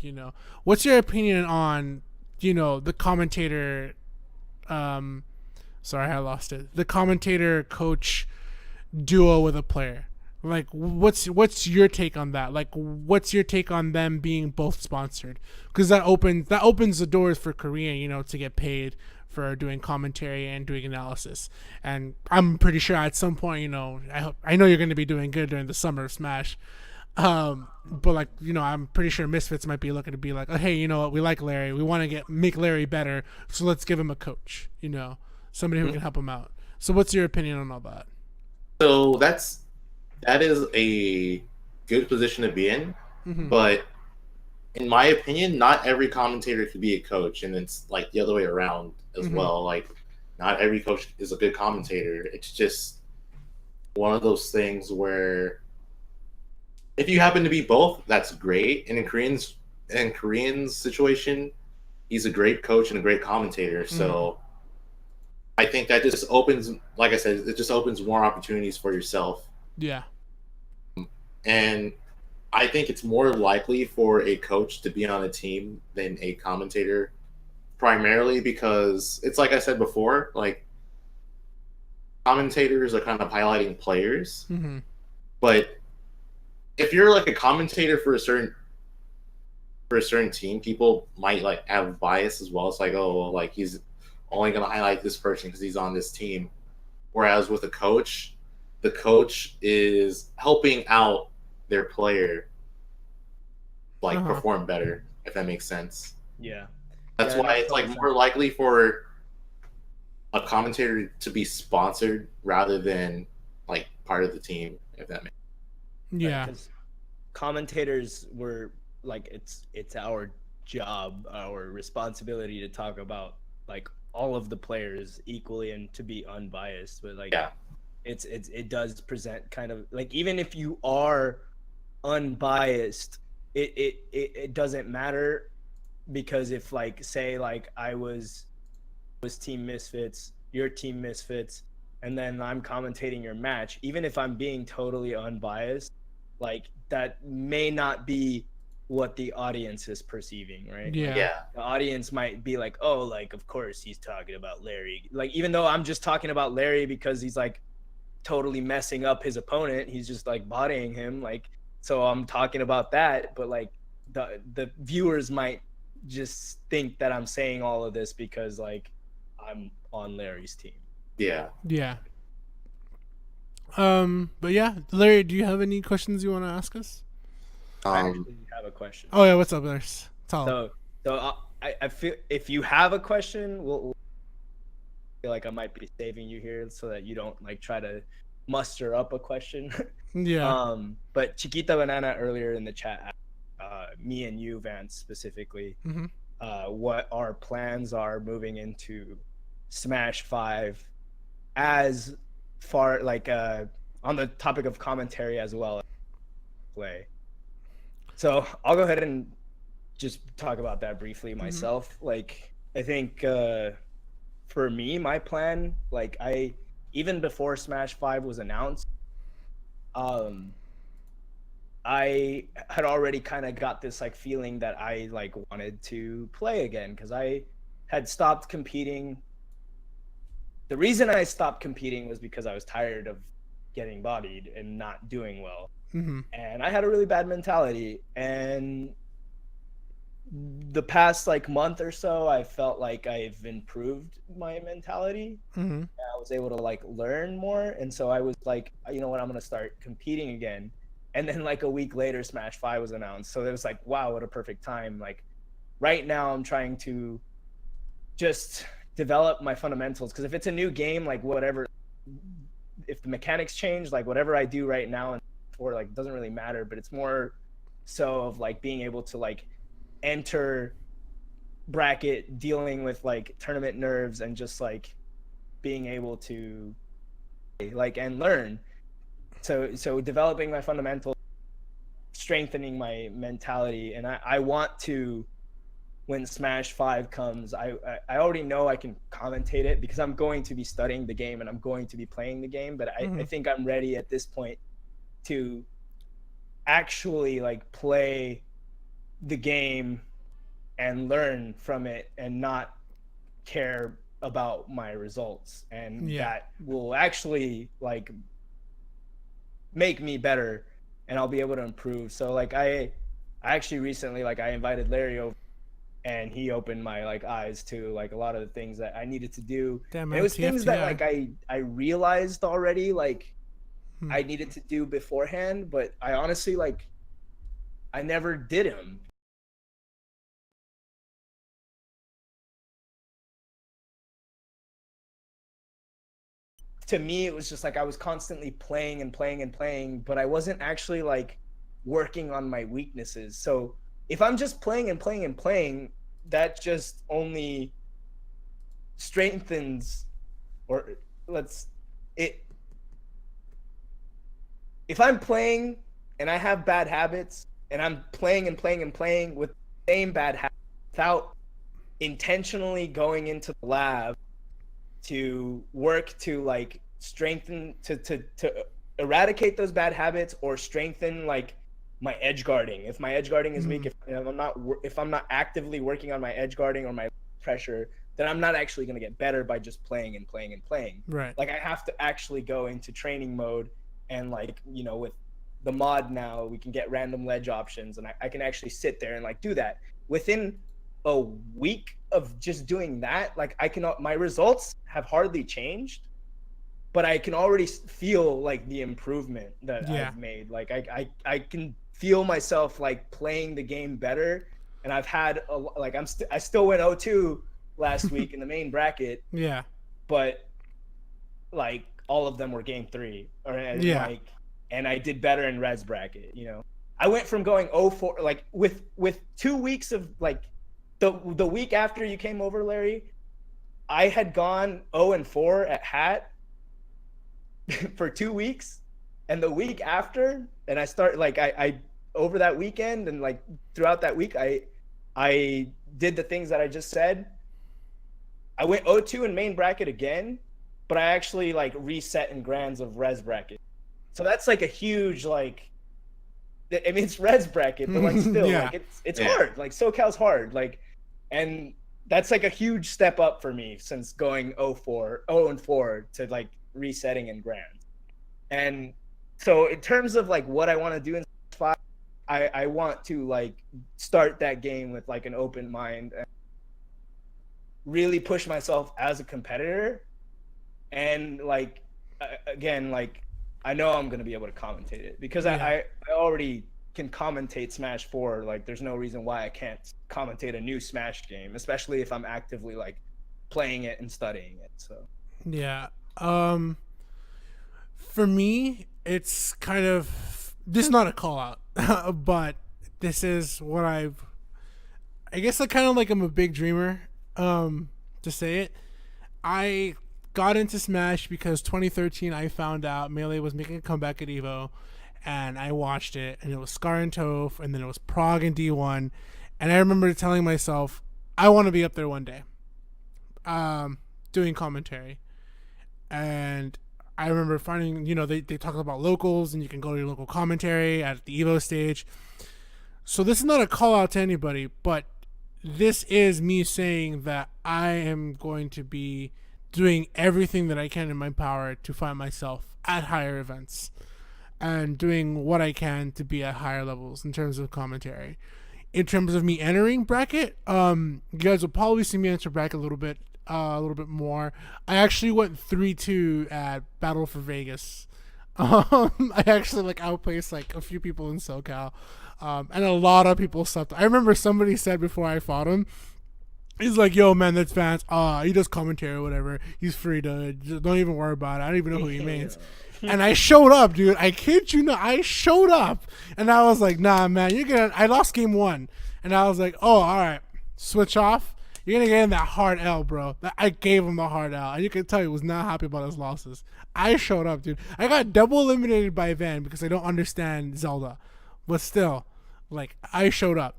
What's your opinion on, the commentator, sorry, I lost it. The commentator coach duo with a player. Like, what's your take on that? Like, what's your take on them being both sponsored? Because that opens the doors for Korean, to get paid for doing commentary and doing analysis. And I'm pretty sure at some point, I know you're going to be doing good during the summer of Smash. But like, I'm pretty sure Misfits might be looking to be like, oh, hey, you know what? We like Larry. We want to make Larry better. So let's give him a coach, somebody who can help him out. So what's your opinion on all that? So that is a good position to be in, but in my opinion, not every commentator could be a coach, and it's like the other way around as well. Like, not every coach is a good commentator. It's just one of those things where if you happen to be both, that's great. And in Korean's situation, he's a great coach and a great commentator. So I think that just opens, like I said, it just opens more opportunities for yourself. Yeah. And I think it's more likely for a coach to be on a team than a commentator, primarily because it's like I said before, like commentators are kind of highlighting players, but if you're like a commentator for a certain team, people might like have bias as well. It's like, oh, well, like he's only gonna highlight this person because he's on this team. Whereas with a coach, the coach is helping out their player like perform better, if that makes sense. Yeah. That's why it's like more likely for a commentator to be sponsored rather than like part of the team, if that makes sense. Yeah. Because commentators were like, it's our job, our responsibility to talk about like all of the players equally and to be unbiased. But like, it does present kind of like, even if you are unbiased, it doesn't matter, because if like, say like I was Team Misfits, your Team Misfits, and then I'm commentating your match, even if I'm being totally unbiased, like that may not be what the audience is perceiving, right? Yeah. Like, the audience might be like, oh, like of course he's talking about Larry. Like, even though I'm just talking about Larry because he's like totally messing up his opponent, he's just like bodying him, like, so I'm talking about that, but like the viewers might just think that I'm saying all of this because like I'm on Larry's team. Yeah. But yeah, Larry, do you have any questions you want to ask us? I actually have a question. Oh yeah, what's up, Nurse? So I feel if you have a question, we'll feel like I might be saving you here so that you don't like try to muster up a question. Yeah. But Chiquita Banana earlier in the chat, me and you, Vance, specifically, what our plans are moving into Smash 5 as far like on the topic of commentary as well as play. So I'll go ahead and just talk about that briefly myself. Like, I think for me, my plan, like even before Smash 5 was announced, I had already kind of got this like feeling that I like wanted to play again, because I had stopped competing. The reason I stopped competing was because I was tired of getting bodied and not doing well. And I had a really bad mentality. And the past like month or so, I felt like I've improved my mentality. And I was able to like learn more. And so I was like, you know what, I'm going to start competing again. And then like a week later, Smash 5 was announced. So it was like, wow, what a perfect time. Like right now I'm trying to just develop my fundamentals, because if it's a new game, like whatever, if the mechanics change, like whatever I do right now and or like doesn't really matter, but it's more so of like being able to like enter bracket, dealing with like tournament nerves, and just like being able to like and learn. So developing my fundamentals, strengthening my mentality, and I want to, when Smash 5 comes, I already know I can commentate it because I'm going to be studying the game and I'm going to be playing the game, but I think I'm ready at this point to actually like play the game and learn from it and not care about my results, and that will actually like make me better and I'll be able to improve. So like I actually recently, like I invited Larry over and he opened my like eyes to like a lot of the things that I needed to do. Damn, it was things that like I realized already like I needed to do beforehand, but I honestly like I never did them. To me, it was just like I was constantly playing and playing and playing, but I wasn't actually like working on my weaknesses. So if I'm just playing and playing and playing, that just only strengthens, or if I'm playing and I have bad habits and I'm playing and playing and playing with the same bad habits without intentionally going into the lab to work to like strengthen, to eradicate those bad habits or strengthen like my edge guarding. If my edge guarding is weak, if I'm not actively working on my edge guarding or my pressure, then I'm not actually going to get better by just playing and playing and playing. Right. Like I have to actually go into training mode and like, you know, with the mod now, we can get random ledge options, and I can actually sit there and like do that within a week of just doing that. Like my results have hardly changed, but I can already feel like the improvement that I've made. Like I can feel myself like playing the game better, and I've had I still went 0-2 last week in the main bracket. Yeah. But like all of them were game 3 and I did better in res bracket, you know. I went from going 0-4 like with 2 weeks of like the week after you came over, Larry, I had gone 0-4 at Hat for 2 weeks, and the week after, and I start like I over that weekend and like throughout that week I did the things that I just said. I went 0-2 in main bracket again, but I actually like reset in grands of res bracket. So that's like a huge like, I mean it's res bracket, but like still like it's hard. Like SoCal's hard. Like, and that's like a huge step up for me since going 0-4 to like resetting in grands. And so in terms of like what I want to do in 5, I want to like start that game with like an open mind and really push myself as a competitor. And like again, like I know I'm gonna be able to commentate it because I already can commentate Smash 4. Like there's no reason why I can't commentate a new Smash game, especially if I'm actively like playing it and studying it. So yeah, for me it's kind of, this is not a call out but this is what I guess I kind of like, I'm a big dreamer, to say it. I got into Smash because 2013 I found out Melee was making a comeback at EVO, and I watched it, and it was Scar and Toph, and then it was Prague and D1, and I remember telling myself, I want to be up there one day, doing commentary. And I remember finding, you know, they talk about locals, and you can go to your local commentary at the EVO stage. So this is not a call out to anybody, but this is me saying that I am going to be doing everything that I can in my power to find myself at higher events and doing what I can to be at higher levels in terms of commentary. In terms of me entering bracket, you guys will probably see me enter bracket a little bit more. I actually went 3-2 at Battle for Vegas. I actually like outplaced like a few people in SoCal, and a lot of people sucked. I remember somebody said before I fought him, he's like, yo, man, that's Vance. He does commentary or whatever. He's free to, just don't even worry about it. I don't even know who he means. And I showed up, dude. I kid you not. I showed up. And I was like, nah, man, I lost game 1. And I was like, oh, all right. Switch off. You're going to get in that hard L, bro. I gave him the hard L. And you can tell he was not happy about his losses. I showed up, dude. I got double eliminated by Van because I don't understand Zelda. But still, like, I showed up.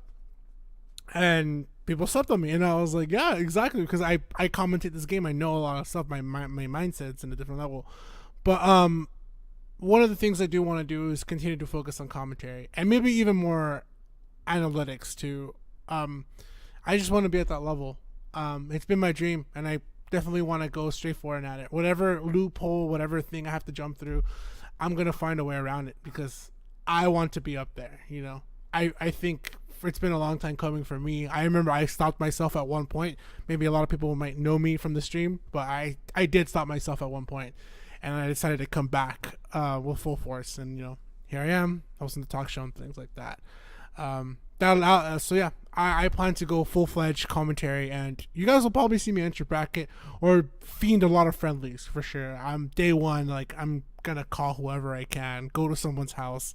And people slept on me, and I was like, yeah, exactly, because I commentate this game. I know a lot of stuff. My mindset's in a different level. But one of the things I do want to do is continue to focus on commentary and maybe even more analytics too. I just want to be at that level. It's been my dream, and I definitely want to go straight forward at it. Whatever loophole, whatever thing I have to jump through, I'm gonna find a way around it because I want to be up there. You know, I think it's been a long time coming for me. I remember I stopped myself at one point. Maybe a lot of people might know me from the stream, but I did stop myself at one point, and I decided to come back with full force. And you know, here I am hosting the talk show and things like that. So yeah, I plan to go full-fledged commentary, and you guys will probably see me enter bracket or fiend a lot of friendlies for sure. I'm day one, like I'm gonna call whoever I can, go to someone's house,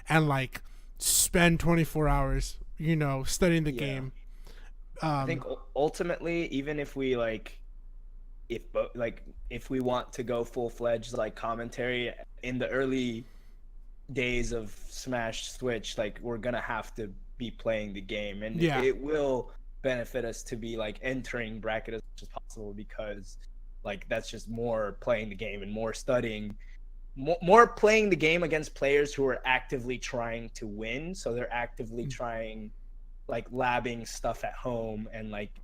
and like spend 24 hours, you know, studying the game. I think ultimately, even if we if we want to go full-fledged like commentary in the early days of Smash Switch, like we're gonna have to be playing the game, and it will benefit us to be like entering bracket as much as possible, because like that's just more playing the game and more studying, more playing the game against players who are actively trying to win. So they're actively trying, like labbing stuff at home and like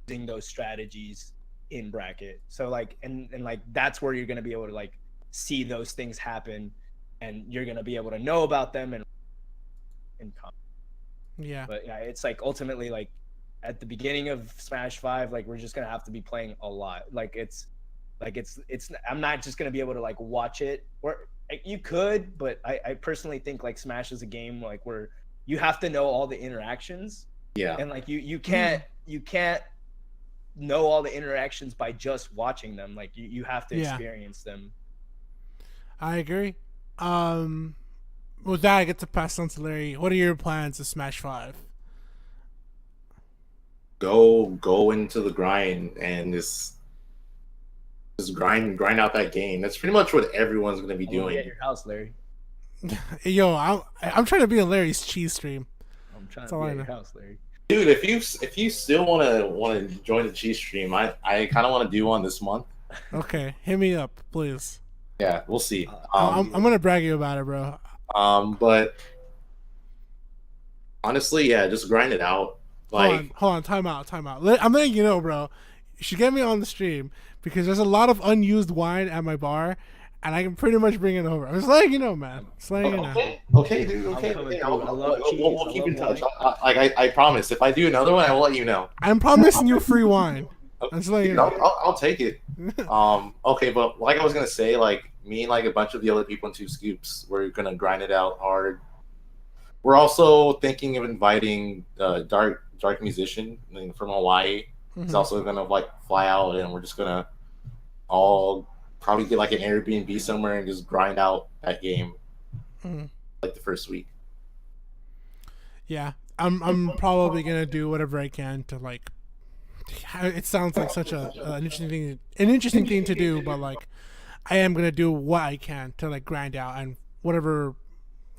using those strategies in bracket. So like and like that's where you're going to be able to like see those things happen and you're gonna be able to know about them and Yeah. But yeah, it's like ultimately like at the beginning of Smash 5, like we're just gonna have to be playing a lot. It's I'm not just gonna be able to like watch it, or like, you could, but I personally think like Smash is a game like where you have to know all the interactions. Yeah. And like you can't know all the interactions by just watching them. Like you have to experience them. I agree. With that, I get to pass on to Larry. What are your plans to Smash 5? Go into the grind and just grind out that game. That's pretty much what everyone's gonna be doing. At your house, Larry. Yo, I'm trying to be on Larry's cheese stream. I'm trying to be at your house, Larry. Dude, if you still wanna join the cheese stream, I kind of want to do one this month. Okay, hit me up, please. Yeah, we'll see. I'm gonna brag you about it, bro. But honestly, yeah, just grind it out. Like, hold on, time out. I'm letting you know, bro. You should get me on the stream because there's a lot of unused wine at my bar, and I can pretty much bring it over. I'm just letting you know, man. Just letting you know. Okay, dude. Okay. We'll keep in touch. I promise. If I do another one, I will let you know. I'm promising you free wine. I'm just letting you know. I'll take it. Okay, but like I was gonna say, like me and like a bunch of the other people in Two Scoops, we're gonna grind it out hard. We're also thinking of inviting Dark Musician from Hawaii. He's also gonna like fly out, and we're just gonna all probably get like an Airbnb somewhere and just grind out that game like the first week. Yeah, I'm probably gonna do whatever I can to like. It sounds like such an interesting thing to do, but like I am gonna do what I can to like grind out and whatever.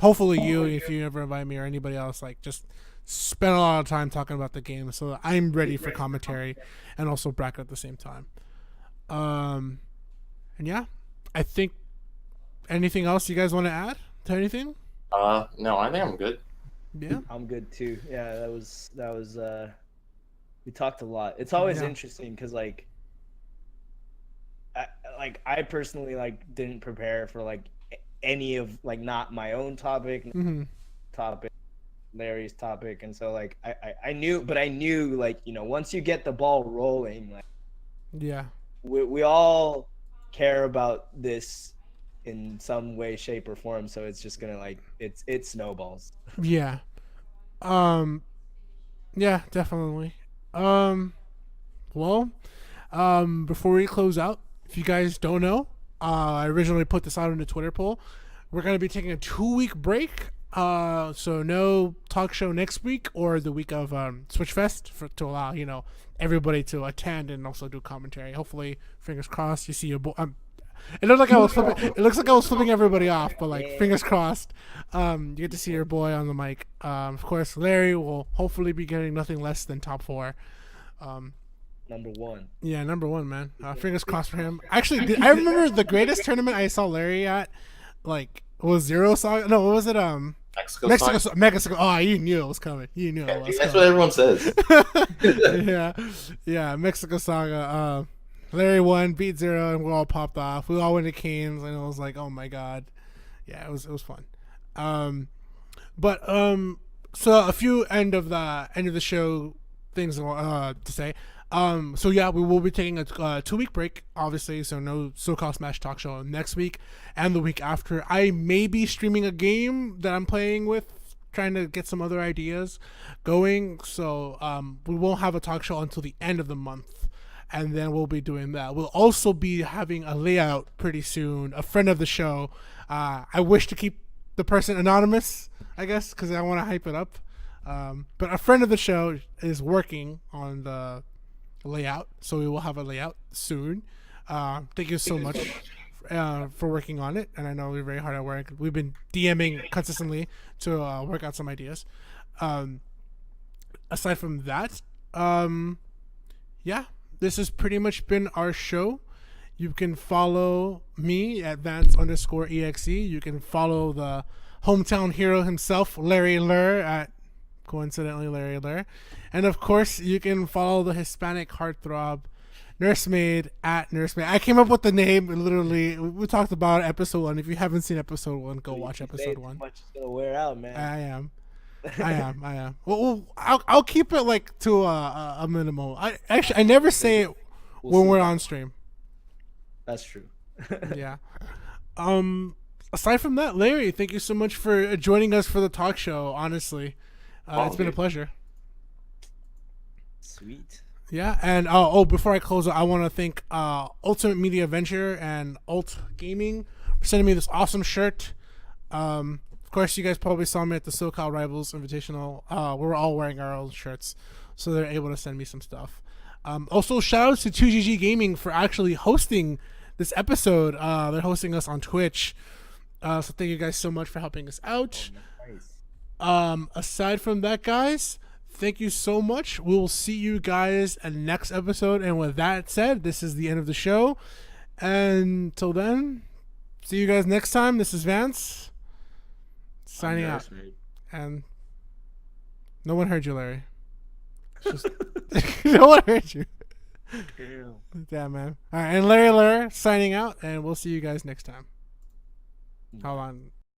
Hopefully, if you ever invite me or anybody else, like just spend a lot of time talking about the game, so that I'm ready for commentary and also bracket at the same time. And yeah, I think anything else you guys want to add to anything? No, I think I'm good. Yeah, I'm good too. Yeah, that was we talked a lot. It's always interesting because like I personally like didn't prepare for like any of like not my own topic, Larry's topic, and so like I knew like, you know, once you get the ball rolling, like we all care about this in some way, shape, or form, so it's just gonna like it snowballs. Yeah definitely. Before we close out, if you guys don't know, I originally put this out in the Twitter poll. We're going to be taking a 2-week break. So no talk show next week or the week of Switch Fest to allow, you know, everybody to attend and also do commentary. Hopefully, fingers crossed, you see your boy. It looks like I was flipping everybody off, but like fingers crossed, you get to see your boy on the mic. Of course, Larry will hopefully be getting nothing less than top 4. Number 1. Yeah, number 1, man. Fingers crossed for him. Actually, I remember the greatest tournament I saw Larry at, like, was Zero Saga. No, what was it? Mexico. Oh, you knew it was coming. You knew it was That's coming. what everyone says. yeah. Mexico Saga. Larry won, beat Zero, and we all popped off. We all went to Canes, and it was like, oh my god. Yeah, it was fun. So a few end of the show things to say. So yeah, we will be taking a 2-week break, obviously. So no SoCal Smash Talk Show next week and the week after. I may be streaming a game that I'm playing with, trying to get some other ideas going. So we won't have a talk show until the end of the month, and then we'll be doing that. We'll also be having a layout pretty soon. A friend of the show. I wish to keep the person anonymous, I guess, because I want to hype it up. But a friend of the show is working on the layout, so we will have a layout soon. Thank you so much for working on it, and I know we're very hard at work. We've been DMing consistently to work out some ideas. Aside from that, this has pretty much been our show. You can follow me at Vance_EXE. You can follow the hometown hero himself, Larry Lurr, at coincidentally Larry Lurr. And of course, you can follow the Hispanic heartthrob Nursemaid at Nursemaid. I came up with the name literally. We talked about episode 1. If you haven't seen episode 1, go watch episode 1. Much is gonna wear out, man. I am. Well, I'll keep it like to a minimum. I never say it when we're on stream. That's true. Yeah. Aside from that, Larry, thank you so much for joining us for the talk show. Honestly, it's been a pleasure. Sweet. Yeah, and before I close, I want to thank Ultimate Media Venture and Alt Gaming for sending me this awesome shirt. Of course, you guys probably saw me at the SoCal Rivals Invitational. We're all wearing our own shirts, so they're able to send me some stuff. Also, shout out to 2GG Gaming for actually hosting this episode. They're hosting us on Twitch. So thank you guys so much for helping us out. Aside from that, guys, thank you so much. We will see you guys in the next episode. And with that said, this is the end of the show. And until then, see you guys next time. This is Vance signing out. And no one heard you, Larry. It's just no one heard you. Damn, man. All right, and Larry Lurr signing out, and we'll see you guys next time. Hold on.